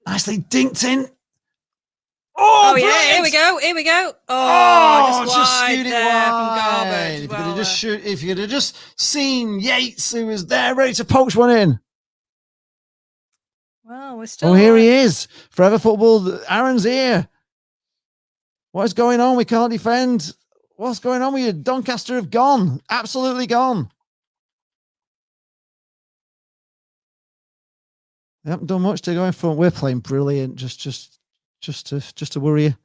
Nicely dinked in. Oh
yeah, here we go. Just wide there from Garbage.
If you could have just seen Yates, who was there ready to poach one in.
Well, we're still.
Oh, here he is. Forever Football. Aaron's here. What is going on? We can't defend. What's going on with you? Doncaster have gone. Absolutely gone. They haven't done much to go in front. We're playing brilliant. Just to worry you.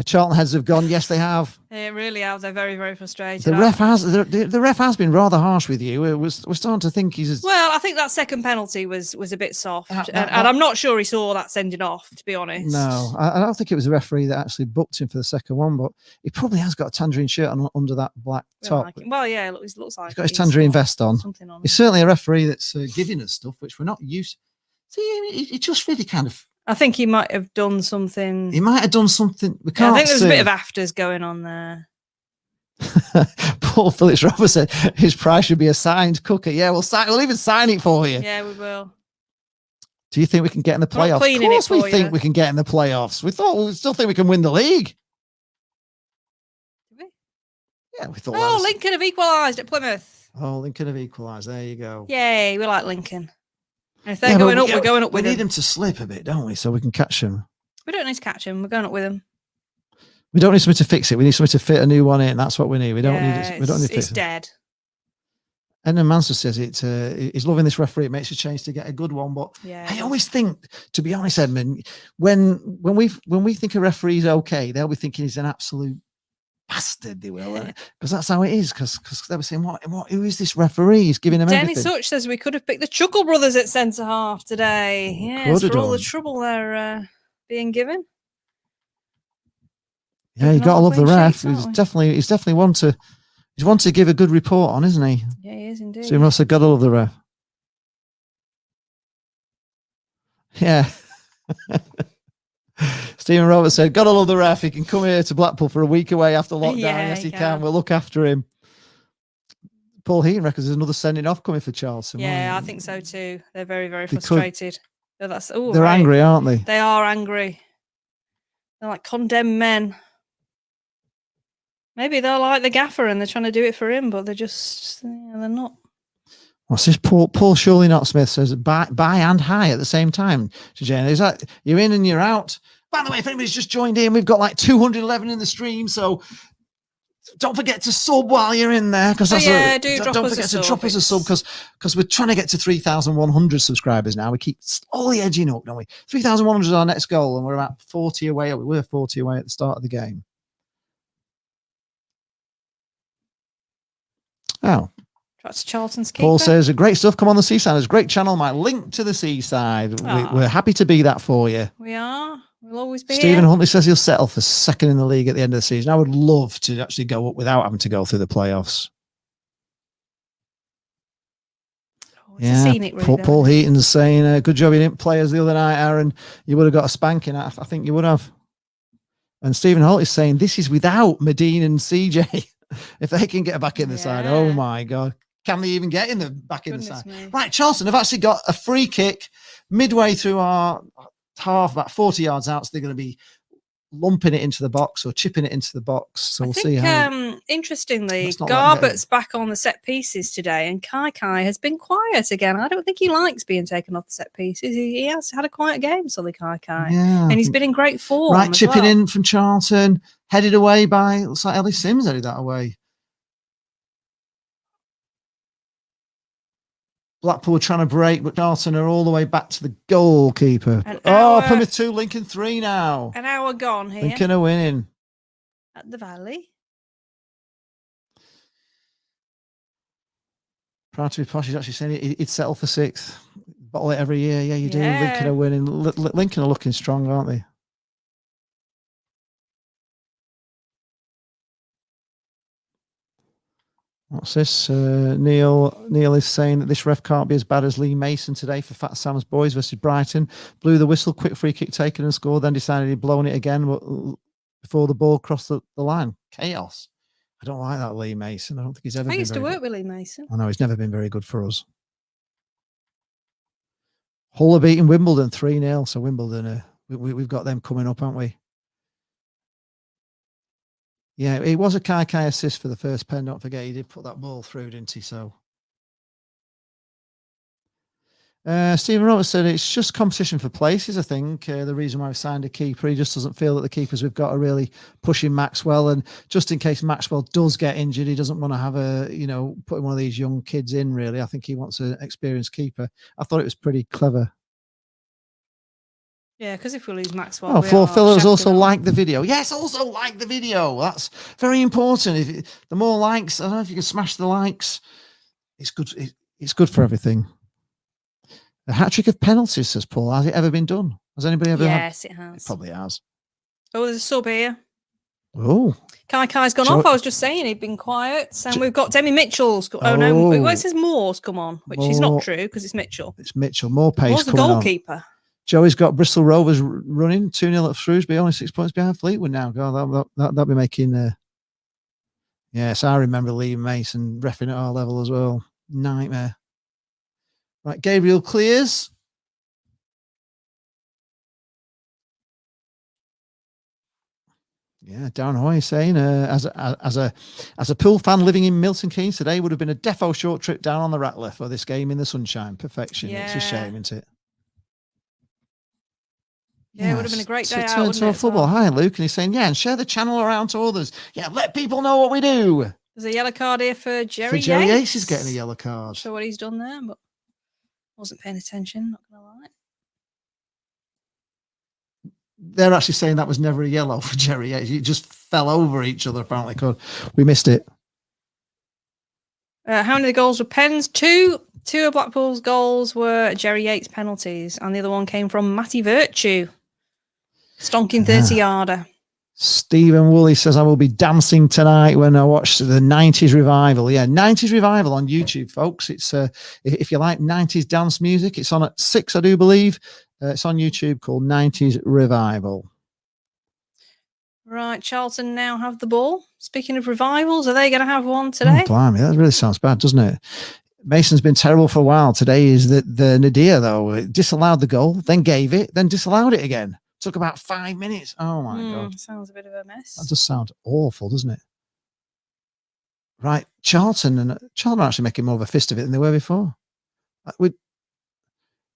Charlton heads have gone. Yes, they have.
They really are. They're very, very frustrated.
The ref has been rather harsh with you. We're starting to think he's.
Well, I think that second penalty was a bit soft, and I'm not sure he saw that sending off. To be honest,
no, I don't think it was the referee that actually booked him for the second one, but he probably has got a tangerine shirt on under that black top.
Well, yeah, it looks like
he's got his tangerine vest on.
Something on.
He's certainly a referee that's giving us stuff which we're not used. See, he just really kind of.
I think he might have done something.
He might have done something. We can't.
I think there's a bit of afters going on there.
Paul Phillips Roberts said his prize should be a signed cooker. Yeah, we'll even sign it for you.
Yeah, we will.
Do you think we can get in the playoffs? Of course we think we can get in the playoffs. We still think we can win the league.
Did we?
Yeah, we thought.
Oh, Lincoln have equalised at Plymouth.
Oh, Lincoln have equalised. There you go.
Yay, we like Lincoln. And if they're going up, we're going up with them.
We need them to slip a bit, don't we? So we can catch them.
We don't need to catch them. We're going up with them.
We don't need somebody to fix it. We need somebody to fit a new one in. That's what we need. We don't need it. We don't need it.
It's dead.
And then Mansour says he's loving this referee. It makes a change to get a good one. But I always think, to be honest, Edmund, when we think a referee's okay, they'll be thinking he's an absolute bastard. They will, because that's how it is. Because they were saying, who is this referee? He's giving them everything.
Dennis Such says we could have picked the Chuckle brothers at centre half today. Yes, for all the trouble they're being given.
Yeah, you got to love the ref. He's definitely one to give a good report on, isn't he?
Yeah, he is indeed.
So you must have got to love the ref. Yeah. Stephen Roberts said, "Gotta love the ref. He can come here to Blackpool for a week away after lockdown. Yes, he can. We'll look after him." Paul Heaton reckons there's another sending off coming for Charlton.
Yeah, I think so too. They're very, very frustrated.
They're angry, aren't they?
They are angry. They're like condemned men. Maybe they're like the gaffer and they're trying to do it for him, but they're just, they're not.
What's this? Paul Surely Not Smith says buy and high at the same time. So Jane, is that you're in and you're out? By the way, if anybody's just joined in, we've got like 211 in the stream, so don't forget to sub while you're in there. Because don't forget to drop us a sub because we're trying to get to 3,100 subscribers now. We keep slowly edging up, don't we? 3,100 is our next goal, and we're about 40 away. We were 40 away at the start of the game. Oh.
That's Charlton's keeper.
Paul says, great stuff. Come on the Seaside. There's a great channel. My link to the Seaside. We're happy to be that for you.
We are. We'll always be
Stephen
here.
Huntley says he'll settle for second in the league at the end of the season. I would love to actually go up without having to go through the playoffs.
Scenic, really,
Paul Heaton's saying, good job you didn't play us the other night, Aaron. You would have got a spanking. I think you would have. And Stephen Holt is saying this is without Medine and CJ. If they can get back in the side, oh my God. Can they even get back in the side? Right, Charlton have actually got a free kick midway through our half, about 40 yards out. So they're going to be lumping it into the box or chipping it into the box. So we'll see how.
Interestingly, Garbutt's back on the set pieces today, and Kai has been quiet again. I don't think he likes being taken off the set pieces. He has had a quiet game, Solly Kai. And he's been in great form.
Right, chipping in from Charlton, headed away by, looks like Ellie Sims headed that away. Blackpool trying to break, but Charlton are all the way back to the goalkeeper. Plymouth 2, Lincoln 3 now.
An hour gone here.
Lincoln are winning.
At the Valley.
Proud to be posh. He's actually saying he'd settle for 6th. Bottle it every year. Yeah, you do. Lincoln are winning. Lincoln are looking strong, aren't they? What's this? Neil is saying that this ref can't be as bad as Lee Mason today for Fat Sam's boys versus Brighton. Blew the whistle, quick free kick taken and scored, then decided he'd blown it again before the ball crossed the line. Chaos. I don't like that Lee Mason. I don't think he's ever been. I
used to work with Lee Mason.
I know, he's never been very good for us. Hull are beating Wimbledon 3-0. So Wimbledon, we've got them coming up, haven't we? Yeah, it was a Kai assist for the first pen. Don't forget, he did put that ball through, didn't he? So, Stephen Roberts said it's just competition for places. I think the reason why we've signed a keeper, he just doesn't feel that the keepers we've got are really pushing Maxwell. And just in case Maxwell does get injured, he doesn't want to have putting one of these young kids in. Really, I think he wants an experienced keeper. I thought it was pretty clever.
Yeah, because if we lose Maxwell,
Oh,
we
floor
are
fillers
shafted,
also
aren't we?
like the video. Yes, also like the video. That's very important. The more likes, I don't know if you can smash the likes. It's good. It's good for everything. A hat trick of penalties, says Paul. Has it ever been done? Has anybody ever had?
Yes, it has.
It probably has.
Oh, there's a sub here.
Oh,
Kai's gone off. I was just saying he'd been quiet. And we've got Demi Mitchell's. Oh, no. Well, it says Moore's come on, which is not true because it's Mitchell.
It's Mitchell. More pace
Moore's the
coming
goalkeeper.
on. Joey's got Bristol Rovers running 2-0 at Shrewsbury, only 6 points behind Fleetwood now. God, that'll be making. Yes, I remember Lee Mason reffing at our level as well. Nightmare. Right, Gabriel clears. Yeah, Darren Hoy saying, as a pool fan living in Milton Keynes today, would have been a defo short trip down on the Rattler for this game in the sunshine. Perfection. Yeah. It's a shame, isn't it?
Yeah, it would have been a great day out,
turn to a football. Hi, Luke. And he's saying, yeah, and share the channel around to others. Yeah, let people know what we do.
There's a yellow card here for Jerry Yates.
Jerry Yates is getting a yellow card.
Not sure what he's done there, but wasn't paying attention, not going to lie.
They're actually saying that was never a yellow for Jerry Yates. It just fell over each other, apparently. We missed it.
How many of the goals were pens? Two of Blackpool's goals were Jerry Yates penalties, and the other one came from Matty Virtue. Stonking 30-yarder.
Stephen Woolley says, I will be dancing tonight when I watch the 90s revival. Yeah, 90s revival on YouTube, folks. It's if you like 90s dance music, it's on at 6, I do believe. It's on YouTube called 90s Revival.
Right, Charlton now have the ball. Speaking of revivals, are they going to have one today?
Oh, blimey, that really sounds bad, doesn't it? Mason's been terrible for a while. Today is the Nadir, though. Disallowed the goal, then gave it, then disallowed it again. Took about 5 minutes. Oh, my God.
Sounds a bit of a mess.
That does sound awful, doesn't it? Right, Charlton are actually making more of a fist of it than they were before.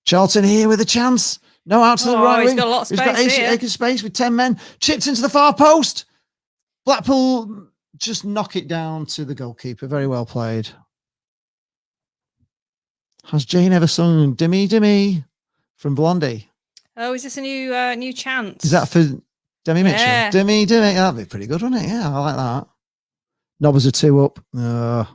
Charlton here with a chance. No, out to the right wing.
He's got a lot of space.
He's got acre space with 10 men. Chipped into the far post. Blackpool just knock it down to the goalkeeper. Very well played. Has Jane ever sung Dimmy Dimmy from Blondie?
Oh, is this a new chant?
Is that for Demi Mitchell?
Yeah.
Dimmy Dimmy. That'd be pretty good, wouldn't it? Yeah, I like that. Nobbers are 2 up.
Oh,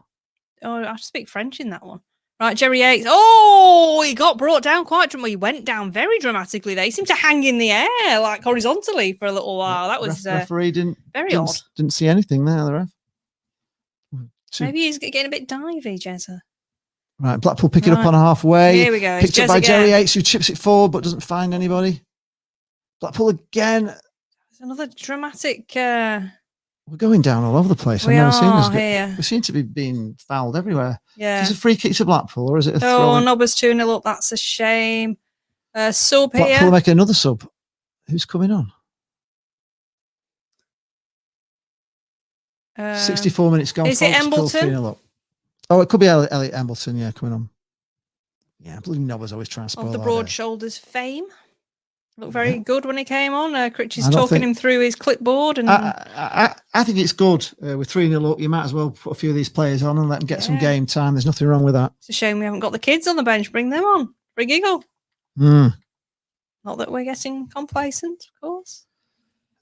I have to speak French in that one. Right, Jerry Yates. Oh, he got brought down quite dramatically. He went down very dramatically there. He seemed to hang in the air, like horizontally for a little while. That was
referee didn't
odd.
Didn't see anything there, the ref.
Maybe he's getting a bit divey, Jezza.
Right, Blackpool pick it up on halfway.
Here we go.
Picked up by Jerry Yates, who chips it forward but doesn't find anybody. Blackpool again.
There's another dramatic...
We're going down all over the place.
We
seem to be being fouled everywhere.
Yeah.
Is it a free kick to Blackpool or is it a throw?
Oh, Nobbers 2-0 up. That's a shame. Sub here.
Blackpool making another sub. Who's coming on? 64 minutes gone.
Is it Embleton?
Oh, it could be Elliot Embleton, yeah, coming on. Yeah, bloody Nobbers always trying to spoil
of the broad shoulders fame. Looked very good when he came on. Critch is talking him through his clipboard. And
I think it's good. With 3-0 up, you might as well put a few of these players on and let them get some game time. There's nothing wrong with that.
It's a shame we haven't got the kids on the bench. Bring them on for a giggle.
Not
that we're getting complacent, of course.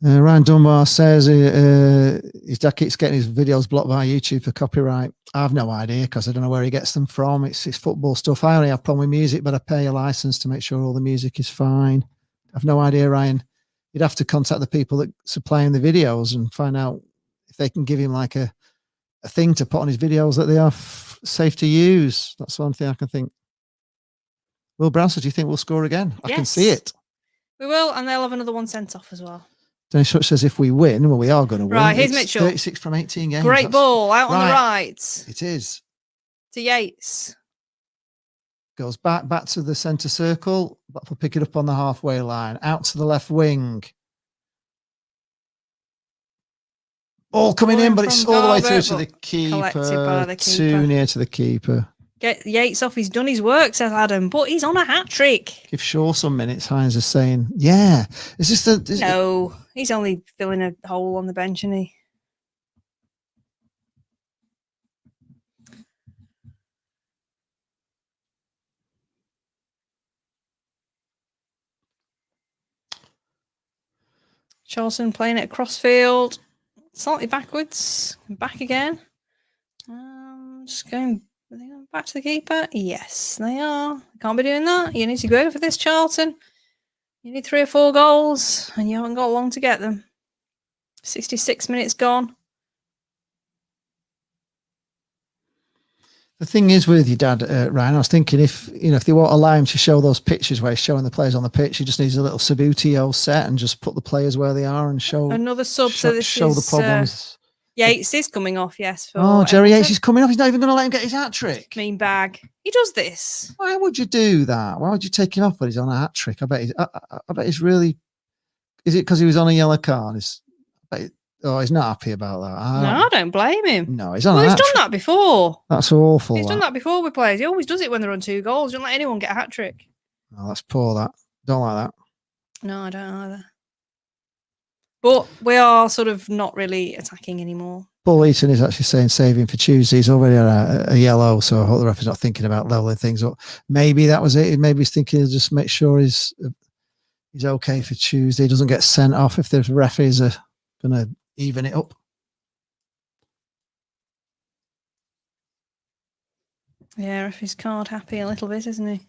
Ryan Dunbar says his dad keeps getting his videos blocked by YouTube for copyright. I have no idea because I don't know where he gets them from. It's football stuff. I only have a problem with music, but I pay a license to make sure all the music is fine. I've no idea, Ryan. You'd have to contact the people that supplying the videos and find out if they can give him like a thing to put on his videos that they are safe to use. That's the one thing I can think. Will Brownson, do you think we'll score again? I can see it.
We will, and they'll have another one sent off as well.
Dennis Hutch says if we win, well, we are going to win.
Right, here's Mitchell.
36 from 18 games.
Great ball out on the right.
It is.
To Yates.
Goes back to the centre circle. Blackpool pick it up on the halfway line. Out to the left wing. Ball coming in, but it's all the way through to the keeper. Too near to the keeper.
Get Yates off. He's done his work, says Adam, but he's on a hat trick.
Give Shaw some minutes. Hines is saying, yeah. Is this the...
No, he's only filling a hole on the bench, isn't he? Charlton playing it across field. Slightly backwards. Back again. Just going. Are they going back to the keeper? Yes, they are. Can't be doing that. You need to go for this, Charlton. You need 3 or 4 goals, and you haven't got long to get them. 66 minutes gone.
The thing is with your dad, Ryan, I was thinking if they won't allow him to show those pictures where he's showing the players on the pitch, he just needs a little Sabutio set and just put the players where they are and show
another sub. So this
show
is
the problems.
Yates is coming off. Yes.
Jerry Yates is coming off. He's not even going to let him get his hat trick.
Mean bag. He does this.
Why would you do that? Why would you take him off when he's on a hat trick? I bet he's really. Is it because he was on a yellow card? He's not happy about that.
I don't blame him.
No, he's on.
Well, he's done that before.
That's awful.
He's done that before with players. He always does it when they're on 2 goals. Don't let anyone get a hat trick.
Oh, that's poor. That don't like that.
No, I don't either. But we are sort of not really attacking anymore.
Paul Eaton is actually saying saving for Tuesday. He's already had a yellow, so I hope the referee's not thinking about leveling things up. Maybe that was it. Maybe he's thinking to just make sure he's okay for Tuesday. He doesn't get sent off if the referees are going to even it up.
Yeah, if he's card happy a little bit, isn't he?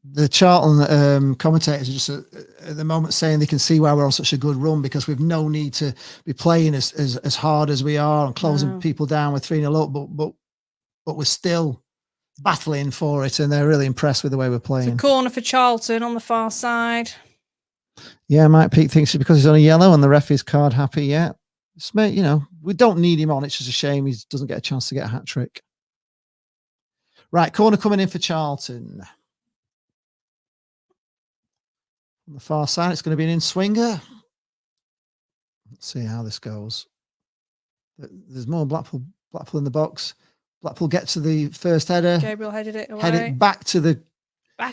The Charlton commentators are just at the moment saying they can see why we're on such a good run because we've no need to be playing as hard as we are and closing people down with 3-0 up, but we're still battling for it, and they're really impressed with the way we're playing.
It's a corner for Charlton on the far side.
Yeah, Mike Peake thinks it's because he's on a yellow and the ref is card happy. Yeah, we don't need him on. It's just a shame he doesn't get a chance to get a hat trick. Right, corner coming in for Charlton. On the far side, it's going to be an in-swinger. Let's see how this goes. There's more Blackpool in the box. Blackpool get to the first header.
Gabriel headed it away.
Head it back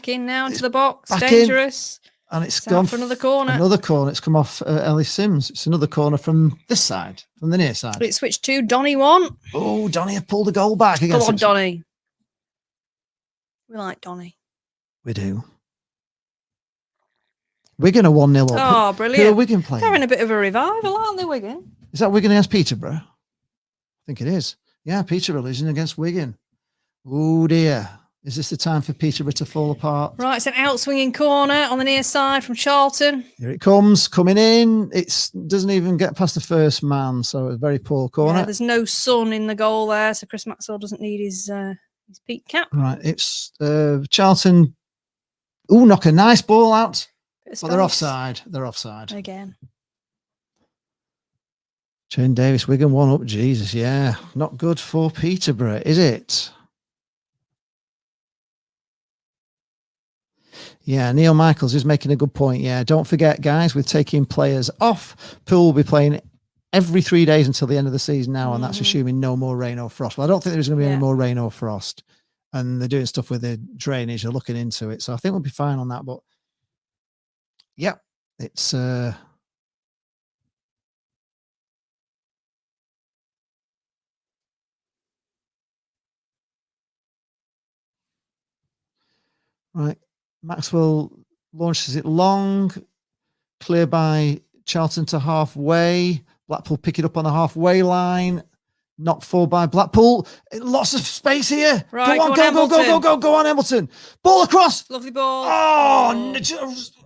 in now into the box.
Back
Dangerous.
And it's gone
for another corner.
Another corner. It's come off Ellie Sims. It's another corner from this side, from the near side.
It switched to Donny one.
Oh, Donny have pulled a goal back against.
Come on, Donny. We like Donny.
We do. Wigan are 1-0 up.
Oh, brilliant.
Who are Wigan playing?
They're in a bit of a revival, aren't they, Wigan?
Is that Wigan against Peterborough? I think it is. Yeah, Peterborough losing against Wigan. Oh, dear. Is this the time for Peterborough to fall apart?
Right, it's an out-swinging corner on the near side from Charlton.
Here it comes, coming in. It doesn't even get past the first man, so a very poor corner.
Yeah, there's no sun in the goal there, so Chris Maxwell doesn't need his peak cap.
Right, it's Charlton. Oh, knock a nice ball out. But they're offside. They're offside.
Again.
Shane Davis, Wigan 1 up. Jesus, yeah. Not good for Peterborough, is it? Yeah, Neil Michaels is making a good point. Yeah, don't forget, guys, with taking players off, Poole will be playing every 3 days until the end of the season now, and that's assuming no more rain or frost. Well, I don't think there's going to be any more rain or frost. And they're doing stuff with the drainage. They're looking into it. So I think we'll be fine on that. But, yeah, it's... Right. Maxwell launches it long, clear by Charlton to halfway. Blackpool pick it up on the halfway line. Knocked forward by Blackpool. Lots of space here.
Right,
go on, Hamilton. Ball across.
Lovely ball.
Oh,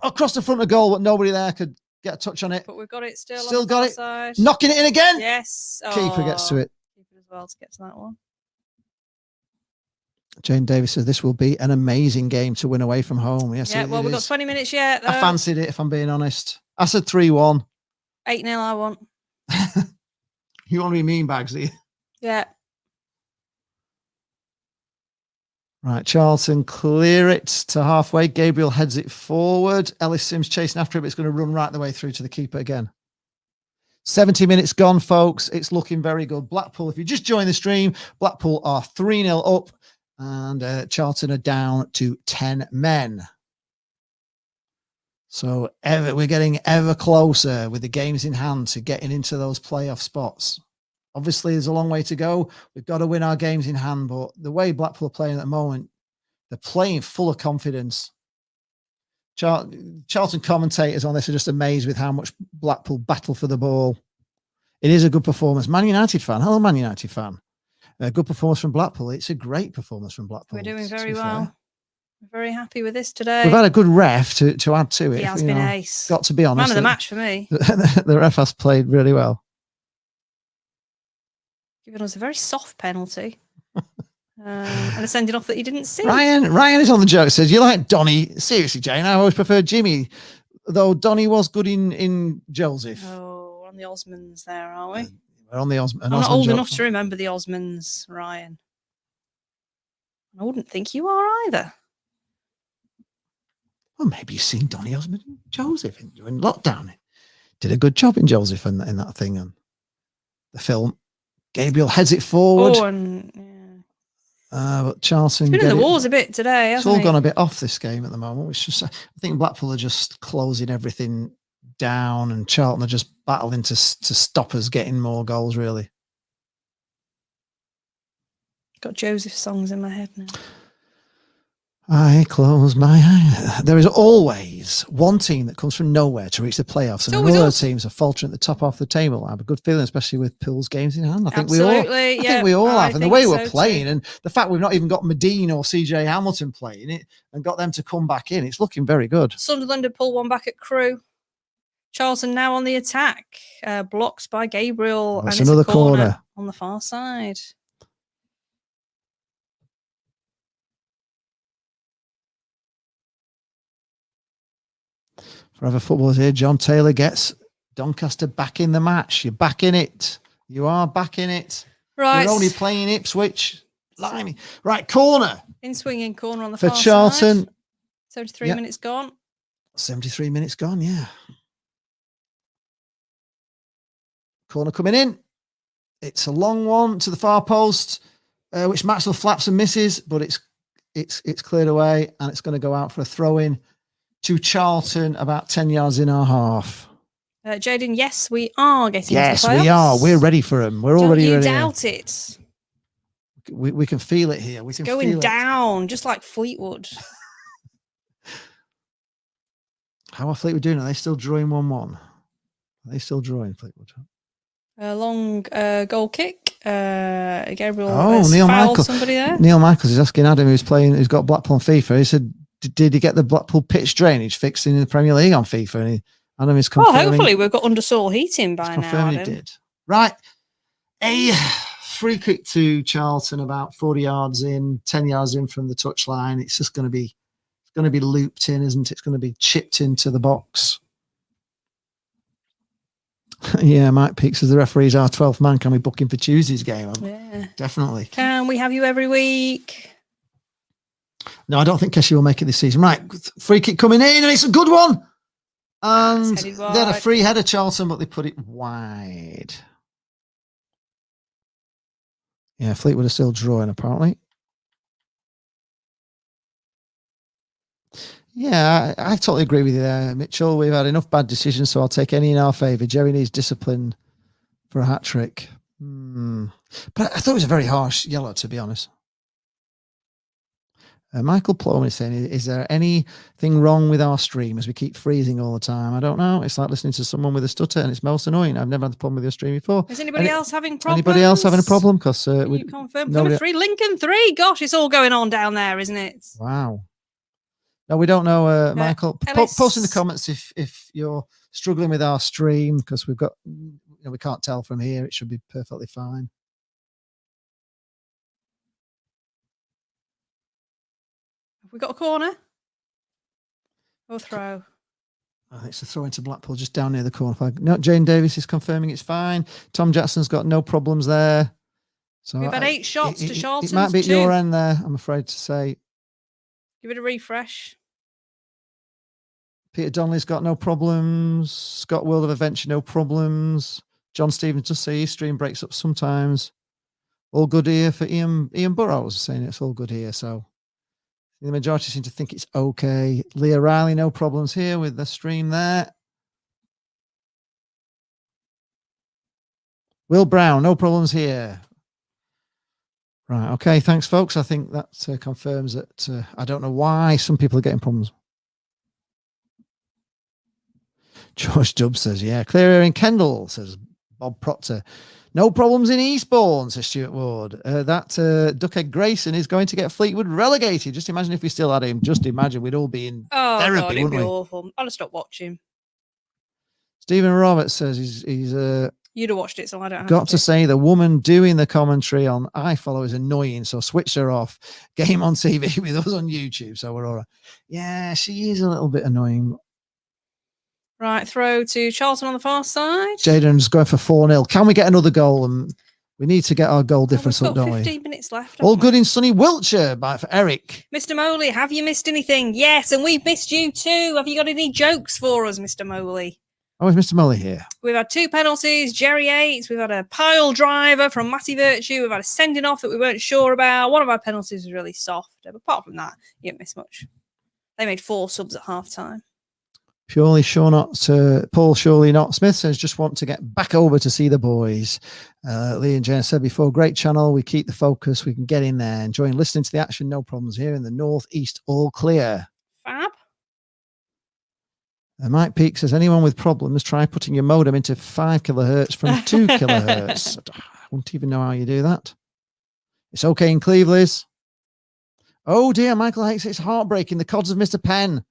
across the front of goal, but nobody there could get a touch on it.
But we've got it still.
Still
on the
got it.
side.
Knocking it in again.
Yes.
Keeper gets to it.
Keeper as well to get to that one.
Jane Davis says this will be an amazing game to win away from home. Yes,
yeah, well, we've got 20 minutes yet. Though.
I fancied it, if I'm being honest. I said 3-1.
8-0 I want.
You want to be mean bags, do you?
Yeah.
Right, Charlton clear it to halfway. Gabriel heads it forward. Ellis Sims chasing after it, but it's going to run right the way through to the keeper again. 70 minutes gone, folks. It's looking very good. Blackpool, if you just joined the stream, Blackpool are 3-0 up. And Charlton are down to 10 men. So we're getting ever closer with the games in hand to getting into those playoff spots. Obviously, there's a long way to go. We've got to win our games in hand. But the way Blackpool are playing at the moment, they're playing full of confidence. Charlton commentators on this are just amazed with how much Blackpool battle for the ball. It is a good performance. Man United fan. Hello, Man United fan. A good performance from Blackpool. It's a great performance from Blackpool.
We're doing very well. We're very happy with this today.
We've had a good ref to add to it.
He has been ace.
Got to be honest.
Man of the match for me.
The ref has played really well.
Giving us a very soft penalty. And a sending off that he didn't see.
Ryan is on the joke. Says, you like Donny? Seriously, Jane, I always preferred Jimmy, though Donny was good in Joseph.
Oh, we're on the Osmonds there, are we?
We're on the Osmonds.
I'm not old enough to remember the Osmonds, Ryan. I wouldn't think you are either.
Well, maybe you've seen Donny Osmond and Joseph in lockdown. Did a good job in Joseph in that thing and the film. Gabriel heads it forward.
Oh, and
but Charlton.
It's been in the wars a bit today,
It's all gone a bit off this game at the moment. Which just, I think Blackpool are just closing everything down, and Charlton are just battling to stop us getting more goals. Really,
got Joseph's songs in my head now.
I close my eyes. There is always one team that comes from nowhere to reach the playoffs, and other teams are faltering at the top half of the table. I have a good feeling, especially with Pill's games in hand. I think we all have, and the way we're playing, and the fact we've not even got Medine or CJ Hamilton playing it, and got them to come back in, it's looking very good.
Sunderland had pulled one back at Crewe. Charlton now on the attack, blocked by Gabriel,
That's
and
another
it's a corner
corner
on the far side.
Forever Footballers here. John Taylor gets Doncaster back in the match. You're back in it. You are back in it.
Right.
You're only playing Ipswich. Blimey. Right, corner.
In swinging corner on the
for
far
Charlton.
Side. 73 minutes gone.
73 minutes gone, yeah. Corner coming in. It's a long one to the far post, which Maxwell flaps and misses, but it's cleared away, and it's going to go out for a throw-in to Charlton about 10 yards in our half.
Jaden, yes, we are getting into the playoffs.
Yes, we are. We're ready for them. We're already ready.
Don't you doubt it.
We can feel it here. We can feel
going down, just like Fleetwood.
How are Fleetwood doing? Are they still drawing 1-1? Are they still drawing Fleetwood?
A long goal kick. Gabriel
Neil Michael.
Somebody there.
Neil Michaels is asking Adam, who's got Blackpool on FIFA. He said, did he get the Blackpool pitch drainage fixed in the Premier League on FIFA? And Adam is confirming.
Well, hopefully we've got undersoil heating by now.
Confirming he did. Right. A free kick to Charlton about 40 yards in, 10 yards in from the touchline. It's just going to be looped in, isn't it? It's going to be chipped into the box. Yeah, Mike Peake says the referee's our 12th man. Can we book him for Tuesday's game?
Yeah.
Definitely.
Can we have you every week?
No, I don't think Kessie will make it this season. Right, free kick coming in, and it's a good one. And they had a free header, Charlton, but they put it wide. Yeah, Fleetwood are still drawing, apparently. Yeah, I totally agree with you there, Mitchell. We've had enough bad decisions, so I'll take any in our favour. Jerry needs discipline for a hat-trick. But I thought it was a very harsh yellow, to be honest. Michael Plowman is saying, is there anything wrong with our stream as we keep freezing all the time? I don't know. It's like listening to someone with a stutter, and it's most annoying. I've never had the problem with your stream before.
Is anybody else having problems?
Anybody else having a problem? Because
we confirm Plymouth 3, Lincoln 3. Gosh, it's all going on down there, isn't it?
Wow. No, we don't know, Michael. Post in the comments if you're struggling with our stream, because we've got, we can't tell from here. It should be perfectly fine.
We got a corner or throw?
I think it's a throw into Blackpool just down near the corner flag. No, Jane Davis is confirming it's fine. Tom Jackson's got no problems there. So
we've had 8 shots to Charlton's.
It might be at your end there, I'm afraid to say.
Give it a refresh.
Peter Donnelly's got no problems. Scott World of Adventure, no problems. John Stevens just say his stream breaks up sometimes. All good here for Ian Burrows saying it's all good here, so the majority seem to think it's okay. Leah Riley, no problems here with the stream there. Will Brown, no problems here. Right, okay, thanks, folks. I think that confirms that I don't know why some people are getting problems. George Dubb says, yeah. Clear air in Kendall, says Bob Proctor. No problems in Eastbourne, says Stuart Ward. That Duckhead Grayson is going to get Fleetwood relegated. Just imagine if we still had him. Just imagine we'd all be in therapy,
God, it'd
wouldn't
be
we?
awful. I'd have stopped watching.
Stephen Roberts says he's
You'd have watched it, so I don't have
got to say the woman doing the commentary on iFollow is annoying, so switch her off. Game on TV with us on YouTube, so we're all right. Yeah, she is a little bit annoying.
Right, throw to Charlton on the far side.
Jaden's going for 4-0. Can we get another goal? And we need to get our goal difference up, don't we?
15 minutes left.
All good in sunny Wiltshire for Eric.
Mr. Moley, have you missed anything? Yes, and we've missed you too. Have you got any jokes for us, Mr. Moley?
Oh, is Mr. Molly here? We've
had 2 penalties, Jerry Yates. We've had a pile driver from Matty Virtue. We've had a sending off that we weren't sure about. One of our penalties was really soft. But apart from that, you didn't miss much. They made 4 subs at half time.
Purely sure not to Paul, surely not. Smith says, just want to get back over to see the boys. Lee and Jen said before, great channel. We keep the focus. We can get in there. Enjoying listening to the action. No problems here in the northeast. All clear.
Fab.
Mike Peake says, anyone with problems, try putting your modem into 5 kilohertz from 2 kilohertz. I wouldn't even know how you do that. It's okay in Cleveland. Oh dear, Michael Hicks, it's heartbreaking. The cods of Mr. Penn.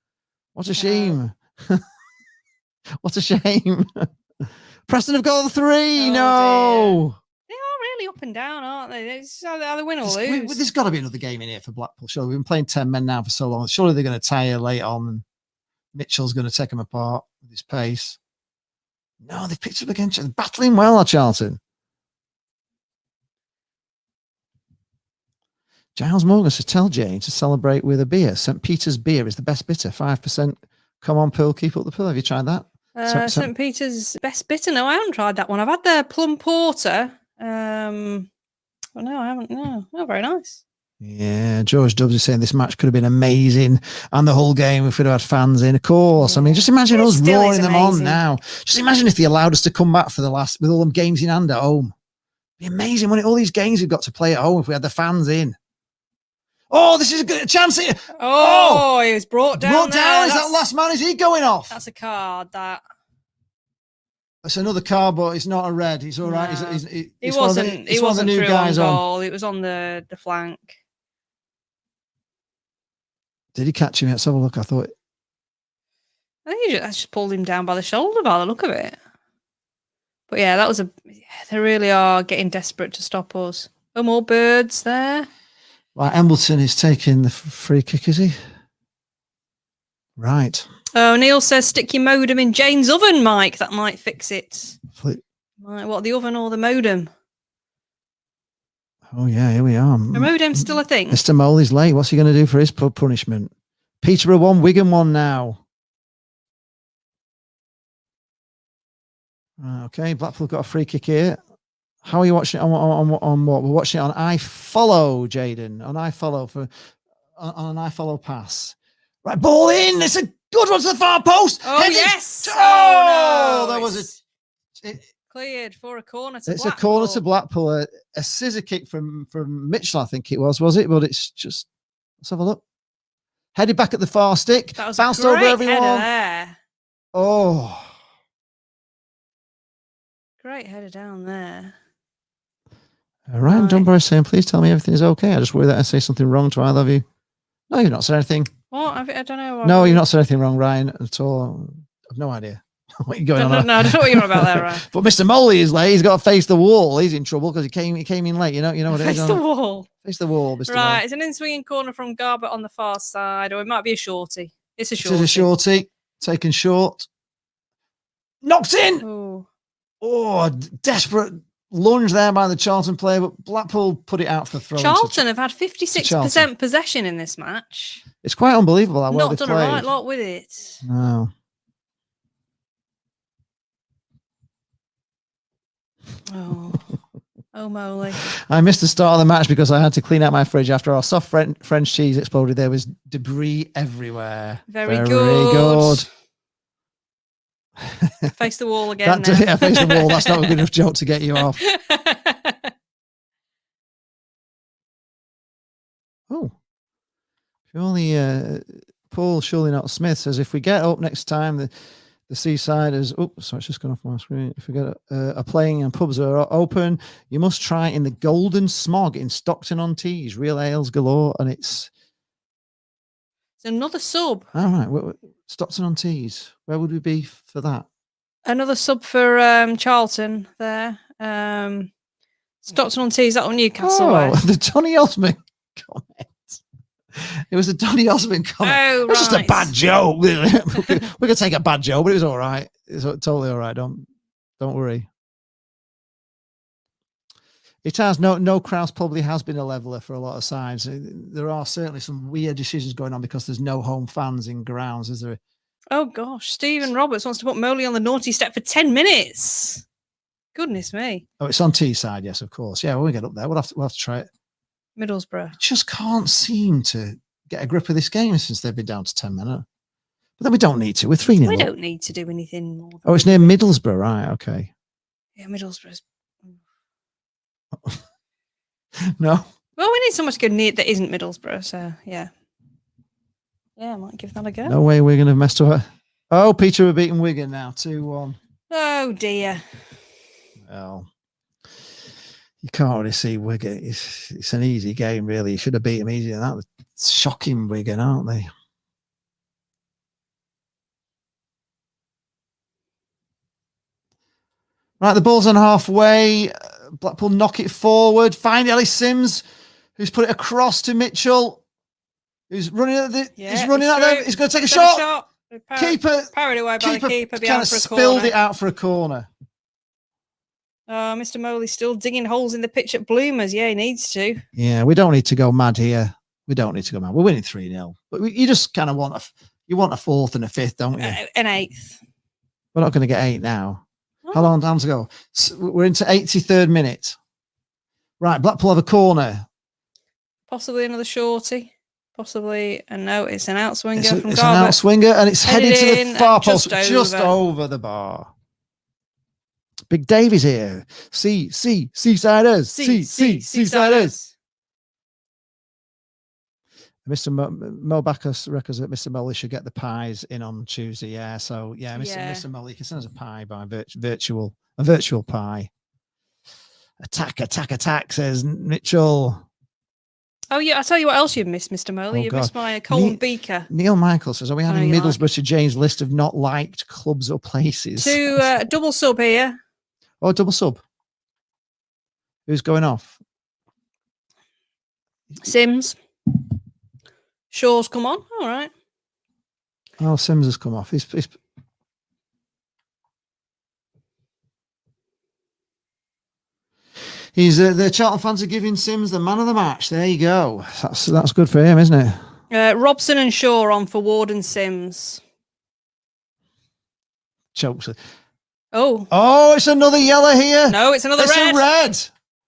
What a shame. What a shame. Preston have got 3. No.
Dear. They are really up and down, aren't they? It's either win or lose.
There's got to be another game in here for Blackpool. Surely we've been playing 10 men now for so long. Surely they're going to tire late on. And Mitchell's going to take them apart with his pace. No, they've picked up against you. They're battling well at Charlton. Giles Morgan says, tell Jane to celebrate with a beer. St. Peter's beer is the best bitter. 5%. Come on, Pearl, keep up the pill. Have you tried that?
St. Peter's best bitter. No, I haven't tried that one. I've had their plum porter. But no, I haven't. No, very nice.
Yeah, George Dubbs is saying this match could have been amazing, and the whole game if we'd have had fans in. Of course, I mean, just imagine us roaring them on now. Just imagine if they allowed us to come back for the last with all them games in hand at home. It'd be amazing, wouldn't it? All these games we've got to play at home if we had the fans in. Oh, this is a good chance here.
Oh, he was brought down.
Brought down. Is that last man? Is he going off?
That's a card.
That's another card, but it's not a red. He's all right.
No.
He wasn't. He wasn't
new
through guys
on goal. It was on the flank.
Did he catch him? Let's have a look. I thought.
I think he just pulled him down by the shoulder by the look of it. But yeah, that was they really are getting desperate to stop us. Oh, more birds there.
Right, Embleton is taking the free kick, is he? Right.
Oh, Neil says stick your modem in Jane's oven, Mike. That might fix it. What, the oven or the modem?
Oh, yeah, here we are.
The modem's still a thing.
Mr. Moley's late. What's he going to do for his punishment? Peterborough 1, Wigan 1 now. Okay, Blackpool got a free kick here. How are you watching it on what? We're watching it on iFollow, Jaden. On iFollow on an iFollow pass. Right, ball in. It's a good one to the far post.
Oh,
headed.
yes.
Oh, no. That was
cleared for a corner to
It's
Blackpool.
a corner to Blackpool. A scissor kick from Mitchell, I think it was it? But it's just, let's have a look. Headed back at the far stick.
That was
bounced
a great
over everyone.
Header there.
Oh.
Great header down there.
Ryan Dunbar saying, please tell me everything is okay. I just worry that I say something wrong to either of you. No, you've not said anything.
What? I don't know.
No, you've not said anything wrong, Ryan, at all. I've no idea what you're going on.
No, I don't know what you're on about there, Ryan.
But Mr. Moley is late. He's got to face the wall. He's in trouble because he came in late. You know what it is.
Face the wall.
Face the wall, Mr.
Right,
Moley.
it's an in-swinging corner from Garbutt on the far side, or it might be a shorty. It's a shorty.
It is a shorty. Taken short. Knocked in.
Ooh.
Oh, desperate lunge there by the Charlton player, but Blackpool put it out for throw.
Charlton have had 56% possession in this match.
It's quite unbelievable how well they've
played. Not done a right lot with it.
No.
Oh, moly.
I missed the start of the match because I had to clean out my fridge after our soft French cheese exploded. There was debris everywhere.
Very good. Face the wall again.
Yeah, face the wall. That's not a good enough joke to get you off. Oh, purely Paul, surely not Smith says if we get up next time, The Seasiders, sorry, it's just gone off my screen. If we get are playing and pubs are open, you must try in the Golden Smog in Stockton-on-Tees. Real ales galore, and it's
another sub.
All right, Stockton-on-Tees. Where would we be for that?
Another sub for Charlton there. Stockton-on-Tees, that on Newcastle way.
The Donny Osmond comment. It was a Donny Osmond comment.
Oh,
it was just a
right.
bad joke. We're gonna take a bad joke, but it was all right. It's totally all right. Don't worry. It has no Krause probably has been a leveler for a lot of sides. There are certainly some weird decisions going on because there's no home fans in grounds, is there?
Oh gosh, Stephen Roberts wants to put Moley on the naughty step for 10 minutes. Goodness me.
Oh, it's on Teesside, yes, of course. Yeah, when we get up there, we'll have to try it.
Middlesbrough.
Just can't seem to get a grip of this game since they've been down to 10 men. But then we don't need to. We're 3-0.
We don't need to do anything more.
Oh, it's near Middlesbrough, right? Okay.
Yeah, Middlesbrough's.
No.
Well, we need someone to go near that isn't Middlesbrough, so yeah. Yeah, I might give that a go.
No way we're going to mess up. Oh, Peter are beating Wigan now, 2-1.
Oh dear.
Well, you can't really see Wigan. It's an easy game, really. You should have beat them easier than that. It's shocking Wigan, aren't they? Right, the ball's on halfway. Blackpool knock it forward. Find Ellis Sims, who's put it across to Mitchell, who's running at the. He's running out there. He's going to take a shot. Keeper
parried away by the keeper.
Kind of spilled it out for a corner.
Mr. Moley's still digging holes in the pitch at Bloomers. Yeah, he needs to.
Yeah, we don't need to go mad here. We don't need to go mad. We're winning 3-0, but you just kind of want a fourth and a fifth, don't you?
An eighth.
We're not going to get 8 now. Oh. How long time to go? So we're into 83rd minute. Right, Blackpool have a corner.
Possibly another shorty. Possibly, and no, it's an outswinger
It's
from Garbutt.
It's an outswinger, and it's headed to the far post, just
over.
over the bar. Big Davies here. Seasiders. Seasiders. Mr. Mo Bacchus reckons that Mr. Moley should get the pies in on Tuesday. Yeah, so yeah, Mr. Moley can send us a pie by virtual pie. Attack, says Mitchell.
Oh yeah, I'll tell you what else you've missed, Mr. Moley. You've missed my Colin Beaker.
Neil Michael says, are we adding Middlesbrough to James' list of not liked clubs or places?
To double sub here.
Oh, double sub. Who's going off?
Sims. Shaw's come on. All right.
Oh, Sims has come off. He's the Charlton fans are giving Sims the man of the match. There you go. That's good for him, isn't it?
Robson and Shaw on for Ward and Sims.
Chokes.
Oh,
it's another yellow here.
No, it's another red.
It's a red.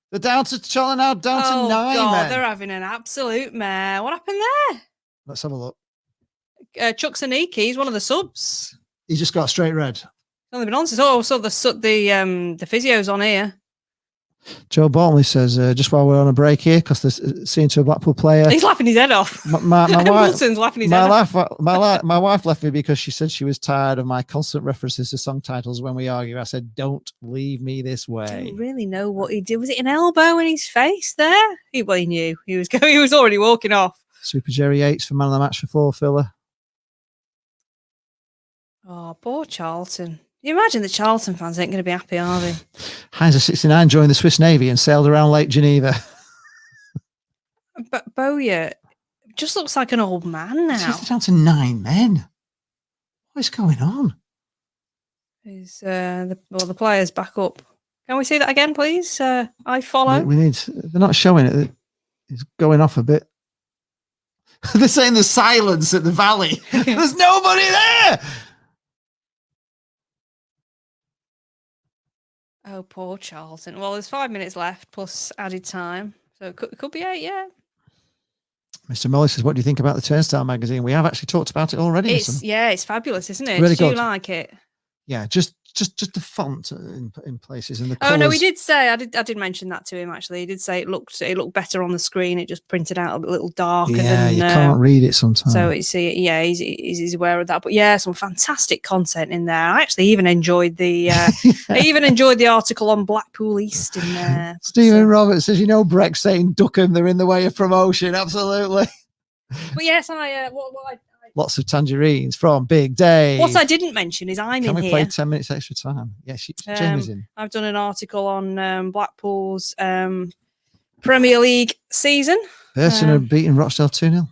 They're down to Charlton now, down to 9
God,
men.
they're having an absolute mare. What happened there?
Let's have a look.
Chuck Saniki, he's one of the subs.
He just got a straight red.
Only been on since. Oh, so the physio's on here.
Joe Bortley says, just while we're on a break here, because they're seeing to a Blackpool player.
He's laughing his head off.
My wife,
laughing his head off.
My wife left me because she said she was tired of my constant references to song titles when we argue. I said, don't leave me this way.
I don't really know what he did. Was it an elbow in his face there? He knew. He was already walking off.
Super Jerry Yates for man of the match for 4 filler.
Oh, poor Charlton. You imagine the Charlton fans ain't going to be happy, are they?
Heinz 69 joined the Swiss Navy and sailed around Lake Geneva.
But Bowyer just looks like an old man now.
He's down to 9 men. What is going on?
Is the players back up? Can we see that again, please? I follow.
We need. They're not showing it. It's going off a bit. They're saying the silence at the Valley. There's nobody there.
Oh, poor Charlton. Well, there's 5 minutes left plus added time. So it could be 8, yeah.
Mr. Molly says, what do you think about the Turnstile magazine? We have actually talked about it already.
It's fabulous, isn't it?
Really
Do you
good.
like it?
Yeah, just just the font in places and the
Oh
colours.
no, he did say I did mention that to him actually. He did say it looked better on the screen. It just printed out a little darker than
you can't read it sometimes.
So it's he's aware of that. But yeah, some fantastic content in there. I actually even enjoyed the the article on Blackpool East in there.
Stephen Roberts says, Breck saying Duckham, they're in the way of promotion. Absolutely.
But yes,
lots of tangerines from Big Dave.
What I didn't mention is I'm in here.
Can we play 10 minutes extra time? Yeah, Jamie's in.
I've done an article on Blackpool's Premier League season.
Burton are beating Rochdale 2-0.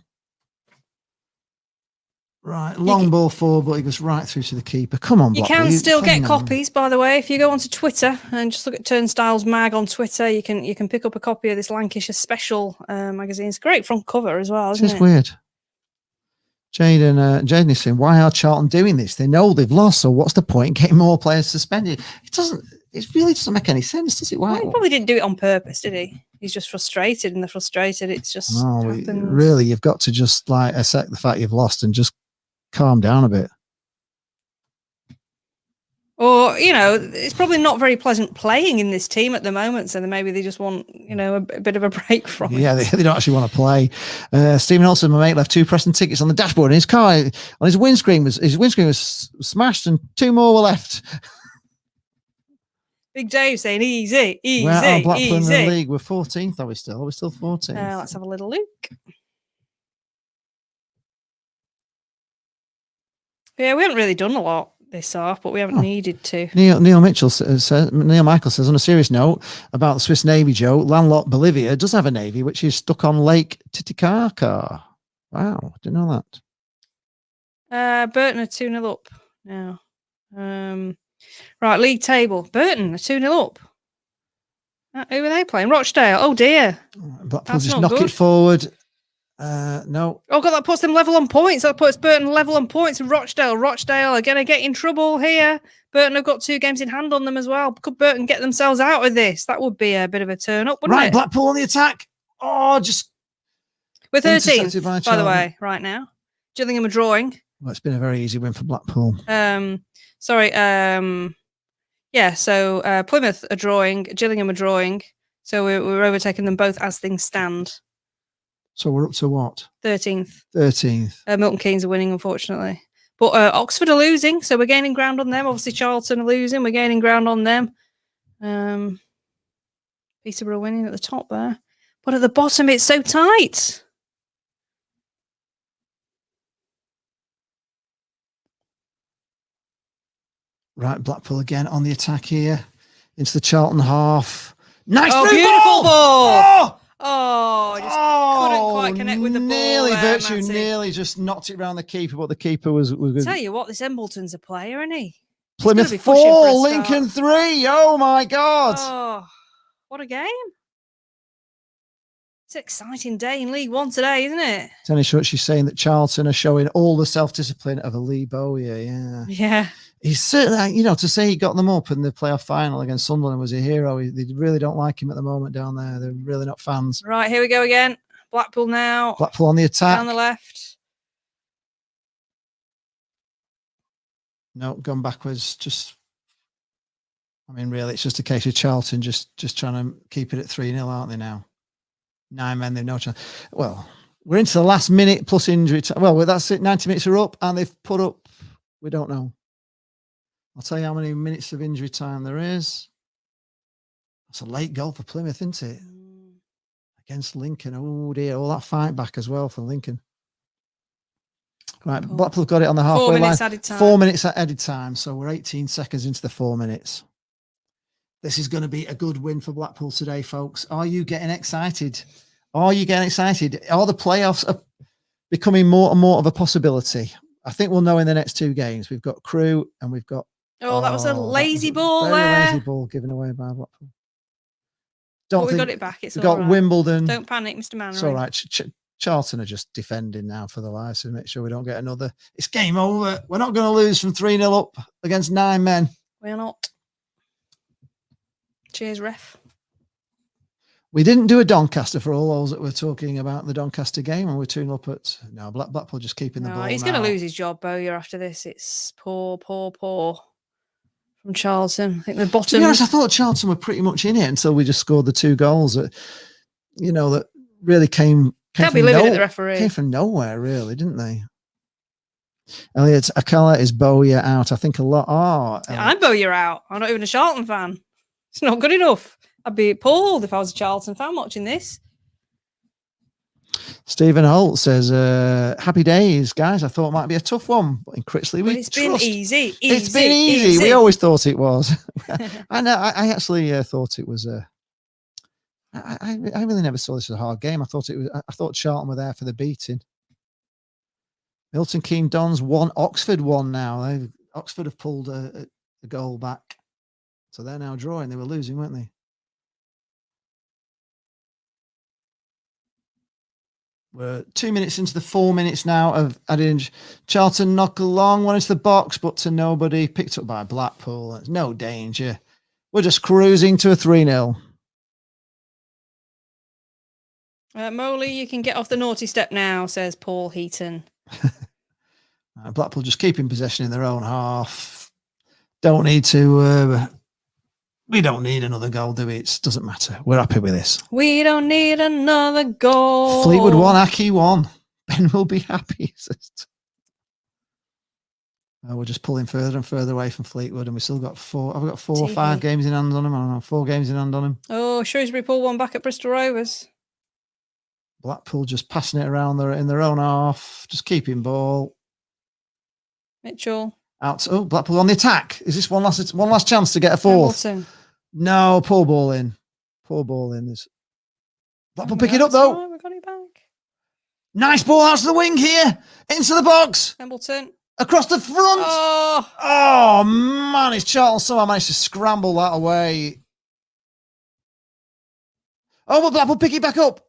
Right, long ball forward, but he goes right through to the keeper. Come on,
you
Blackpool.
can still get copies, by the way. If you go onto Twitter and just look at Turnstiles Mag on Twitter, you can pick up a copy of this Lancashire Special magazine. It's a great front cover as well, isn't it?
It's weird. Jaden is saying, why are Charlton doing this? They know they've lost, so what's the point getting more players suspended? It really doesn't make any sense, does it? Why?
Well, he probably didn't do it on purpose, did he? He's just frustrated, and they're frustrated. It's just
really, you've got to just accept the fact you've lost and just calm down a bit.
Or, it's probably not very pleasant playing in this team at the moment, so maybe they just want, a bit of a break from it.
Yeah, they don't actually want to play. Stephen Olsen, my mate, left 2 Preston tickets on the dashboard in his car. On his windscreen was smashed, and 2 more were left.
Big Dave saying easy.
We're out of Blackpool in the league. We're 14th, are we still? Are we still 14th?
Let's have a little look. Yeah, we haven't really done a lot this half, but we haven't needed to. Neil
Michael says, on a serious note about the Swiss Navy, Joe, landlocked Bolivia does have a navy, which is stuck on Lake Titicaca. Wow, didn't know
that. Burton are 2-0 up now. Right, league table. Burton are 2-0 up. Who are they playing? Rochdale. Oh dear.
Blackpool just knock it forward. No.
Oh god, that puts them level on points. That puts Burton level on points and Rochdale. Rochdale are going to get in trouble here. Burton have got 2 games in hand on them as well. Could Burton get themselves out of this? That would be a bit of a turn up, wouldn't it?
Blackpool on the attack. Oh, just...
We're 13th, by the way, right now. Gillingham are drawing.
Well, it's been a very easy win for Blackpool.
Yeah, so Plymouth are drawing, Gillingham are drawing. So we're overtaking them both as things stand.
So we're up to what?
13th.
13th.
Milton Keynes are winning, unfortunately. But Oxford are losing, so we're gaining ground on them. Obviously, Charlton are losing. We're gaining ground on them. Peterborough winning at the top there. But at the bottom, it's so tight.
Right, Blackpool again on the attack here. Into the Charlton half. Nice
beautiful ball! Just couldn't quite connect with the ball.
Nearly just knocked it around the keeper, but the keeper was good.
Tell you what, this Embleton's a player, isn't he?
Plymouth 4, Lincoln 3. Oh my God.
Oh, what a game. It's an exciting day in League One today, isn't it?
Tenny Short, she's saying that Charlton are showing all the self-discipline of a Lee Bowyer. Yeah.
Yeah.
He's certainly, to say he got them up in the playoff final against Sunderland was a hero. They really don't like him at the moment down there. They're really not fans.
Right, here we go again. Blackpool now.
Blackpool on the attack.
Down the left.
No, gone backwards. Really, it's just a case of Charlton just trying to keep it at 3-0, aren't they now? 9 men, they've no chance. Well, we're into the last minute plus injury time. Well, that's it. 90 minutes are up, and they've put up, we don't know. I'll tell you how many minutes of injury time there is. That's a late goal for Plymouth, isn't it? Against Lincoln. Oh dear, all that fight back as well for Lincoln. Right, Blackpool got it on the halfway
4 minutes
line.
added time.
4 minutes added time, so we're 18 seconds into the 4 minutes. This is going to be a good win for Blackpool today, folks. Are you getting excited? Are the playoffs are becoming more and more of a possibility? I think we'll know in the next 2 games. We've got Crewe and we've got...
that was a lazy ball
very
there.
Lazy ball given away by Blackpool.
We got it back. It's
we've got
right.
Wimbledon.
Don't panic, Mr. Mannering.
It's all right. Charlton are just defending now for the lives, so make sure we don't get another. It's game over. We're not going to lose from 3-0 up against 9 men. We're
not. Cheers, ref.
We didn't do a Doncaster for all those that were talking about the Doncaster game, and we're 2-0 up at... No, Blackpool just keeping the ball.
He's going to lose his job, Bowyer, after this. It's poor from Charlton. I think the
To
bottom.
be honest, I thought Charlton were pretty much in it until we just scored the 2 goals that, that really came
Can't be
from
living at the referee.
Came from nowhere, really, didn't they? Elliot Akala is Bowyer out. I think a lot are.
Yeah, I'm Bowyer out. I'm not even a Charlton fan. It's not good enough. I'd be appalled if I was a Charlton fan watching this.
Stephen Holt says, happy days, guys. I thought it might be a tough one, but in Critchley,
But it's been easy.
It's been easy. We always thought it was. I know. I actually thought it was I really never saw this as a hard game. I thought Charlton were there for the beating. Milton Keynes Dons 1, Oxford 1 now. Oxford have pulled a goal back. So they're now drawing. They were losing, weren't they? We're 2 minutes into the 4 minutes now of adding Charlton knock along, one into the box, but to nobody. Picked up by Blackpool. There's no danger. We're just cruising to a 3-0.
Moley, you can get off the naughty step now, says Paul Heaton.
Blackpool just keeping possession in their own half. Don't need to. We don't need another goal, do we? It doesn't matter. We're happy with this.
We don't need another goal.
Fleetwood 1, Aki 1. Ben will be happy. We're just pulling further and further away from Fleetwood, and we still got 4. I've got 4 or 5 games in hand on him. I don't know, 4 games in hand on him.
Oh, Shrewsbury pull one back at Bristol Rovers.
Blackpool just passing it around in their own half, just keeping ball.
Mitchell.
Out. Oh, Blackpool on the attack. Is this one last chance to get a 4th?
Hamilton.
No, poor ball in. Poor ball in. Blackpool pick it up though.
Right, we got it back.
Nice ball out to the wing here. Into the box.
Hamilton.
Across the front. Oh man, it's Charlton somehow managed to scramble that away. Oh, but Blackpool pick it back up.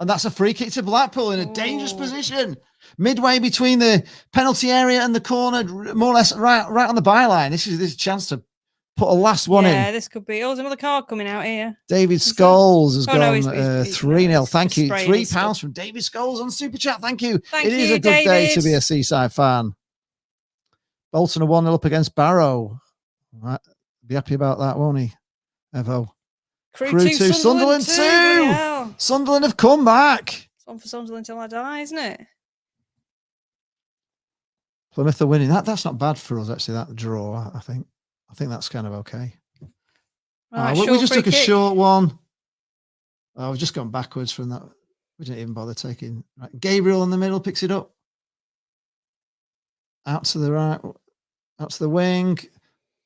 And that's a free kick to Blackpool in a dangerous position. Midway between the penalty area and the corner, more or less right on the byline. This is a chance to put a last one in.
Yeah, this could be. Oh, there's another card coming out here.
David Scholes has gone
he's
3-0. Thank you. £3
stuff.
from David Scholes on Super Chat. Thank you.
Thank
it is
you,
a good day
David.
to be a Seaside fan. Bolton are 1-0 up against Barrow. Right. Be happy about that, won't he? Evo.
Crew 2,
Sunderland 2.
Yeah.
Sunderland have come back.
It's on for Sunderland till I die, isn't it?
Plymouth are winning. That's not bad for us, actually, that draw, I think. I think that's kind of okay.
Right,
we just took a
kick.
short one. Oh, we've just gone backwards from that. We didn't even bother taking. Right. Gabriel in the middle picks it up. Out to the right, out to the wing.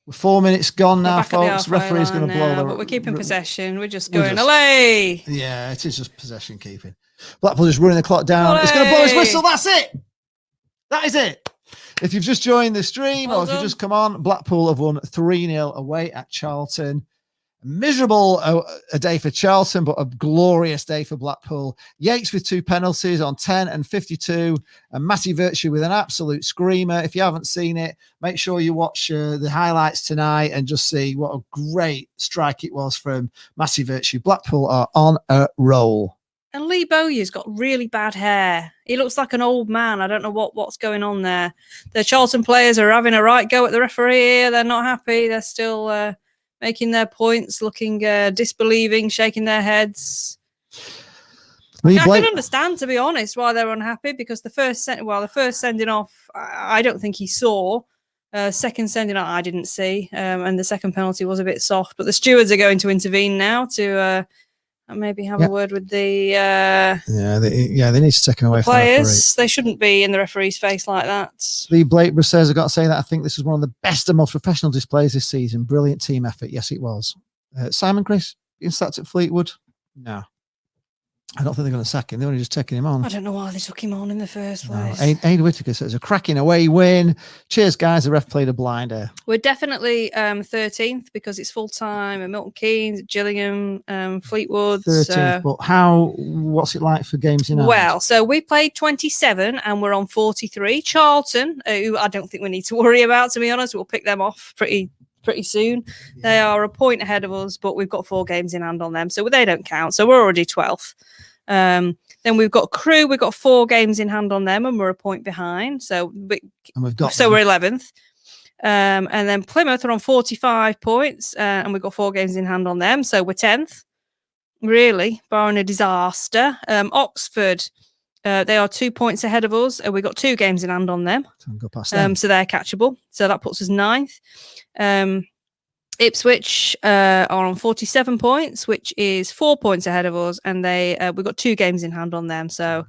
We're 4 minutes gone now, folks. Referee's going to blow
but we're keeping possession. We're just
We're
going,
just-
away.
Yeah, it is just possession keeping. Blackpool just running the clock down. It's going to blow his whistle. That's it. That is it. If you've just joined the stream
Well
or if you've
done.
just come on, Blackpool have won 3-0 away at Charlton. Miserable a day for Charlton, but a glorious day for Blackpool. Yates with 2 penalties on 10 and 52, and Matty Virtue with an absolute screamer. If you haven't seen it, make sure you watch the highlights tonight and just see what a great strike it was from Matty Virtue. Blackpool are on a roll.
And Lee Bowyer's got really bad hair. He looks like an old man. I don't know what's going on there. The Charlton players are having a right go at the referee here. They're not happy. They're still making their points, looking disbelieving, shaking their heads. I can understand, to be honest, why they're unhappy, because the first sending off, I don't think he saw. Second sending off, I didn't see. And the second penalty was a bit soft. But the stewards are going to intervene now to maybe have a word with the
they need to take him away from the referee.
players. They shouldn't be in the referee's face like that.
Lee Blakeborough says, I've got to say that I think this was one of the best and most professional displays this season. Brilliant team effort. Yes, it was. Simon Chris, being sacked at Fleetwood? No. I don't think they're going to sack him. They're only just taking him on.
I don't know why they took him on in the first place.
Aid Whittaker says, a cracking away win. Cheers, guys. The ref played a blinder.
We're definitely 13th because it's full time at Milton Keynes, Gillingham, Fleetwood.
13th, but what's it like for games in hand?
Well, so we played 27 and we're on 43. Charlton, who I don't think we need to worry about, to be honest. We'll pick them off pretty soon. Yeah. They are a point ahead of us, but we've got 4 games in hand on them, so they don't count. So we're already 12th. Then we've got Crew. We've got 4 games in hand on them, and we're a point behind. So we're 11th. And then Plymouth are on 45 points, and we've got 4 games in hand on them. So we're 10th, really, barring a disaster. Oxford, they are 2 points ahead of us, and we've got 2 games in hand on them.
Go past them.
So they're catchable. So that puts us 9th. Ipswich are on 47 points, which is 4 points ahead of us, and we've got 2 games in hand on them. So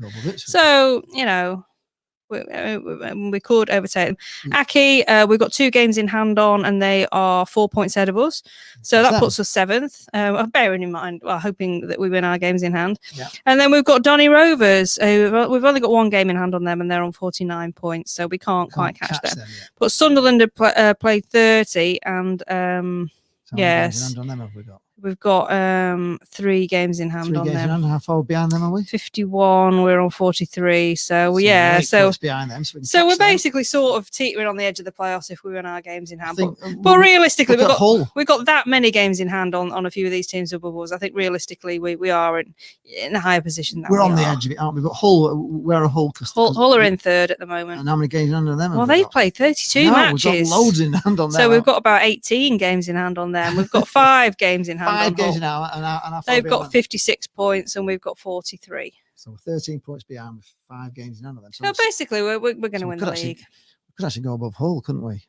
we could overtake them. Aki, we've got 2 games in hand on, and they are 4 points ahead of us. So that puts us 7th. Bearing in mind, hoping that we win our games in hand.
Yeah.
And then we've got Donny Rovers. We've only got 1 game in hand on them, and they're on 49 points. So we can't quite catch them. But Sunderland have played 30, and yes.
Games in hand on them have we got?
We've got 3 games in hand
3
on
games
them.
in hand. How far behind them are we?
51. We're on 43. So
8 points behind them.
So we're basically sort of teetering on the edge of the playoffs if we win our games in hand. But realistically, we've got that many games in hand on a few of these teams above us. I think realistically we are in a higher position.
We're on the edge of it, aren't we? But Hull, where are Hull?
Hull are in 3rd at the moment.
And how many games in hand on them?
Well, they've played 32 matches.
We've got loads in hand on them.
So we've got about 18 games in hand on them. We've got 5 games in hand on
5 games
Hull.
in hand.
They've got 56 points, and we've got 43.
So we're 13 points behind with 5 games in hand of them.
So basically, we're going to win the league.
We could actually go above Hull, couldn't we?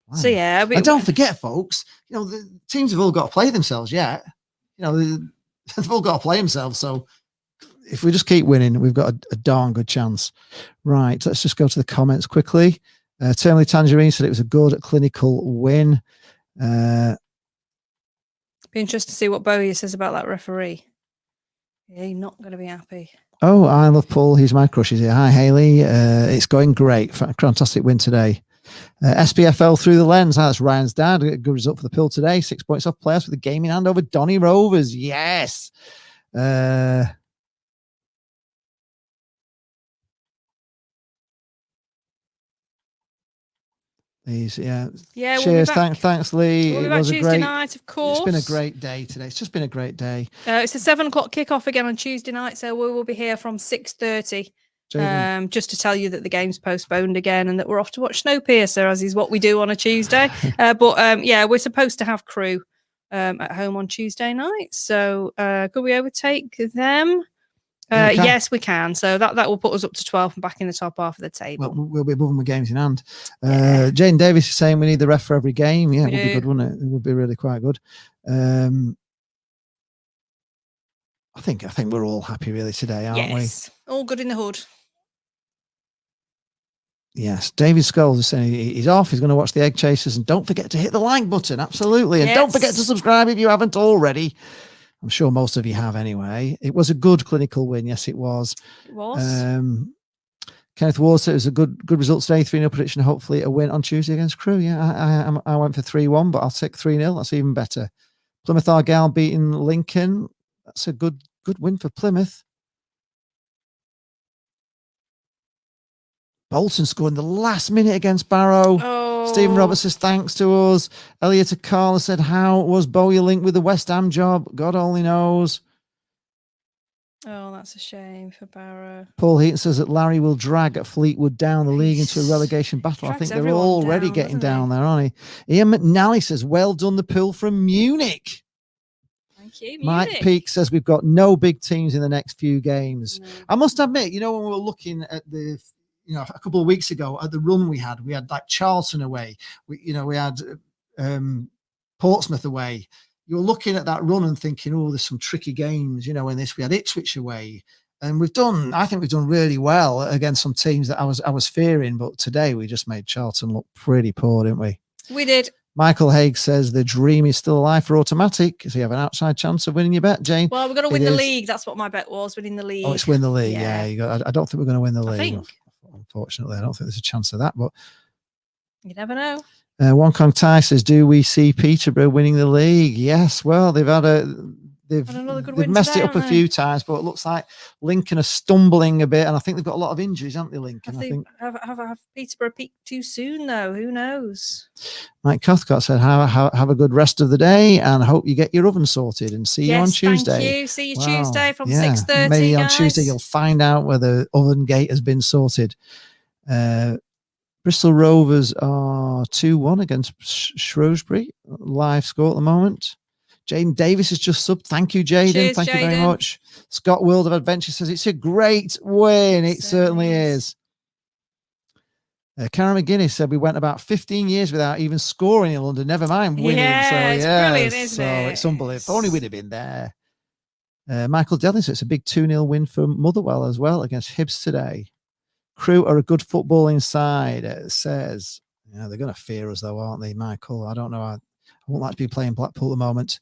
Wow.
So yeah,
and don't forget, folks. The teams have all got to play themselves yet. They've all got to play themselves. So if we just keep winning, we've got a darn good chance. Right, let's just go to the comments quickly. Termly Tangerine said it was a good clinical win.
Be interested to see what Bowyer says about that referee. Yeah, he's not going to be happy.
Oh, I love Paul. He's my crush. He's here. Hi, Hayley. It's going great. Fantastic win today. SPFL through the lens. That's Ryan's dad. A good result for the Pill today. 6 points off playoffs with a game in hand over Donny Rovers. Yes. Yeah.
Cheers.
Thanks, Lee.
We'll be back Tuesday night, of course.
It's been a great day today. It's just been a great day.
It's a 7 o'clock kickoff again on Tuesday night, so we will be here from 6:30. Just to tell you that the game's postponed again, and that we're off to watch Snowpiercer, as is what we do on a Tuesday. We're supposed to have crew at home on Tuesday night. So could we overtake them? Yes, we can. So that will put us up to 12 and back in the top half of the table.
Well, we'll be above them with games in hand. Jane Davis is saying we need the ref for every game. Yeah, it would be good, wouldn't it? It would be really quite good. I think we're all happy really today, aren't we?
All good in the hood.
Yes, David Scholes is saying he's off. He's going to watch the Egg Chasers, and don't forget to hit the like button. Absolutely, and don't forget to subscribe if you haven't already. I'm sure most of you have anyway. It was a good clinical win. Yes, it was.
It was.
Kenneth Ward said it was a good result today. 3-0 prediction. Hopefully a win on Tuesday against Crewe. Yeah, I went for 3-1, but I'll take 3-0. That's even better. Plymouth Argyle beating Lincoln. That's a good win for Plymouth. Bolton scored in the last minute against Barrow. Stephen Roberts says thanks to us. Elliot Akala said, how was Bowyer linked with the West Ham job? God only knows.
Oh, that's a shame for Barrow.
Paul Heaton says that Larry will drag Fleetwood down the league into a relegation battle. I think they're already getting down there, aren't they? Ian McNally says, well done, the Pill from Munich.
Thank you, Munich.
Mike Peake says we've got no big teams in the next few games. No. I must admit, when we were looking at a couple of weeks ago at the run we had like Charlton away. We had Portsmouth away. You're looking at that run and thinking, oh, there's some tricky games, in this. We had Ipswich away, and I think we've done really well against some teams that I was fearing. But today we just made Charlton look pretty poor, didn't we?
We did.
Michael Haig says the dream is still alive for Automatic. So you have an outside chance of winning your bet, Jane?
Well, we're going to win the league. That's what my bet was, winning the league.
Oh, it's win the league. Yeah. I don't think we're going to win the league. Unfortunately, I don't think there's a chance of that, but
you never know.
Wong Kong Tai says, do we see Peterborough winning the league? Yes. Well, they've messed it up a few times, but it looks like Lincoln are stumbling a bit, and I think they've got a lot of injuries, haven't they, Lincoln?
I think have Peterborough peaked too soon, though. Who knows? Mike
Cathcart said, have a good rest of the day, and hope you get your oven sorted, and see you on Tuesday.
Thank you. See you Tuesday from 6:30.
Maybe on
guys.
Tuesday you'll find out whether oven gate has been sorted. Bristol Rovers are 2-1 against Shrewsbury. Live score at the moment. Jaden Davis has just subbed. Thank you, Jaden.
Cheers,
Thank you very
Jaden.
much. Scott World of Adventure says it's a great win. It certainly is. Karen McGuinness said we went about 15 years without even scoring in London. Never mind winning.
Yeah, it's brilliant, isn't it?
It's unbelievable. If only we'd have been there. Michael Dellin says it's a big 2-0 win for Motherwell as well against Hibs today. Crew are a good footballing side, it says. Yeah, they're going to fear us though, aren't they, Michael? I don't know. I won't like to be playing Blackpool at the moment.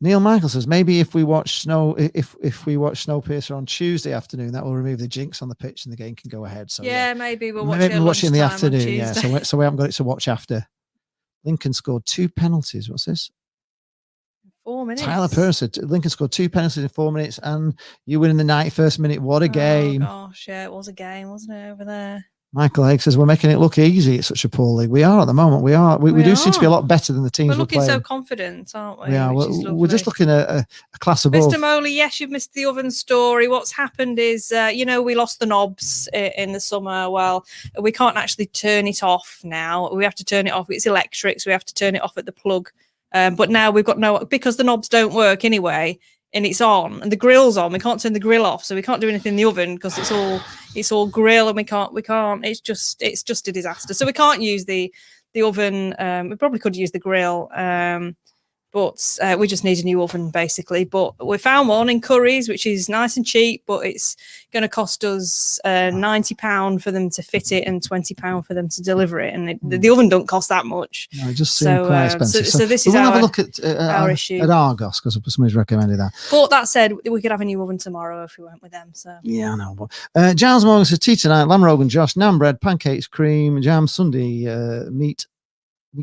Neil Michael says maybe if we watch Snowpiercer on Tuesday afternoon, that will remove the jinx on the pitch and the game can go ahead. So
yeah, maybe we'll watch
it in the afternoon.
Yeah,
so we haven't got it to watch after. Lincoln scored 2 penalties. What's this?
4 minutes.
Tyler Purser. Lincoln scored 2 penalties in 4 minutes, and you win in the 91st minute. What a game!
Oh gosh, yeah, it was a game, wasn't it, over there?
Michael Haig says we're making it look easy. It's such a poor league. We are at the moment. We are. We do seem to be a lot better than the teams
we're looking
playing.
so confident, aren't we?
Yeah, we're just looking at a class above.
Mr. Moley, yes, you've missed the oven story. What's happened is, we lost the knobs in the summer. Well, we can't actually turn it off now. We have to turn it off. It's electric, so we have to turn it off at the plug. But now we've got because the knobs don't work anyway. And it's on, and the grill's on. We can't turn the grill off, so we can't do anything in the oven because it's all grill, and we can't. It's just a disaster. So we can't use the oven. We probably could use the grill, but we just need a new oven basically. But we found one in Curry's, which is nice and cheap, but it's going to cost us £90 for them to fit it and £20 for them to deliver it. And the oven don't cost that much.
No, it just seemed quite expensive.
So this is
we'll have a
our
look at
our issue
at Argos because somebody's recommended that.
But that said, we could have a new oven tomorrow if we went with them. So
yeah, I know. But Giles Morgan says tea tonight: lamb rogan, Josh, naan bread, pancakes, cream, jam, Sunday meat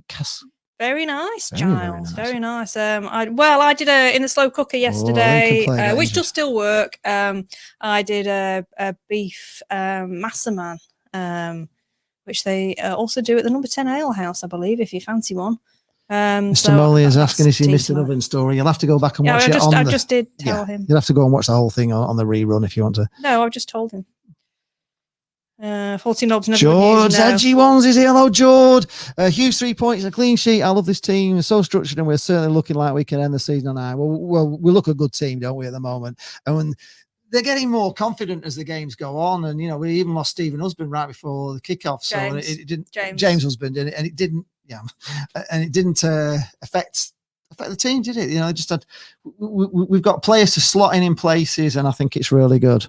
casserole.
Very nice, Giles. Very nice. I did in the slow cooker yesterday, which does still work. I did a beef massaman, which they also do at the Number 10 Ale House, I believe, if you fancy one.
Mr. Molly is asking if he missed an oven story. You'll have to go back and watch it. I
just did tell him.
You'll have to go and watch the whole thing on the rerun if you want to.
No, I've just told him. 14 knobs.
George, edgy ones is here. Hello, George. Huge 3 points, a clean sheet. I love this team. It's so structured, and we're certainly looking like we can end the season on high. Well, we look a good team, don't we, at the moment? And they're getting more confident as the games go on. And we even lost Stephen Husband right before the kickoff, so it didn't. James Husband, and it didn't. Yeah, and it didn't affect the team, did it? Just had we've got players to slot in places, and I think it's really good.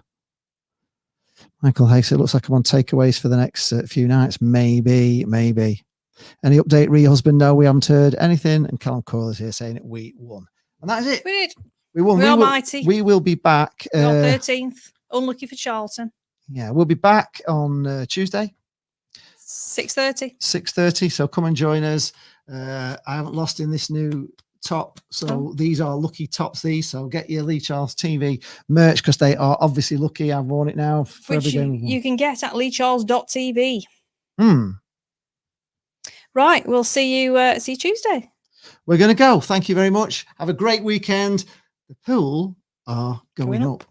Michael Hayes, it looks like I'm on takeaways for the next few nights. Maybe. Any update, Husband? No, we haven't heard anything. And Callum Coyle is here saying it. We won. And that is it.
We did.
We won.
We are mighty.
We will be back.
We're on 13th. Unlucky for Charlton.
Yeah, we'll be back on Tuesday.
6:30.
6:30. So come and join us. I haven't lost in this new top, so these are lucky tops. So get your Lee Charles TV merch because they are obviously lucky. I've worn it now for
which
every game.
You can get at leecharles.tv. Right, we'll see you Tuesday.
We're going to go. Thank you very much. Have a great weekend. The pool are going up.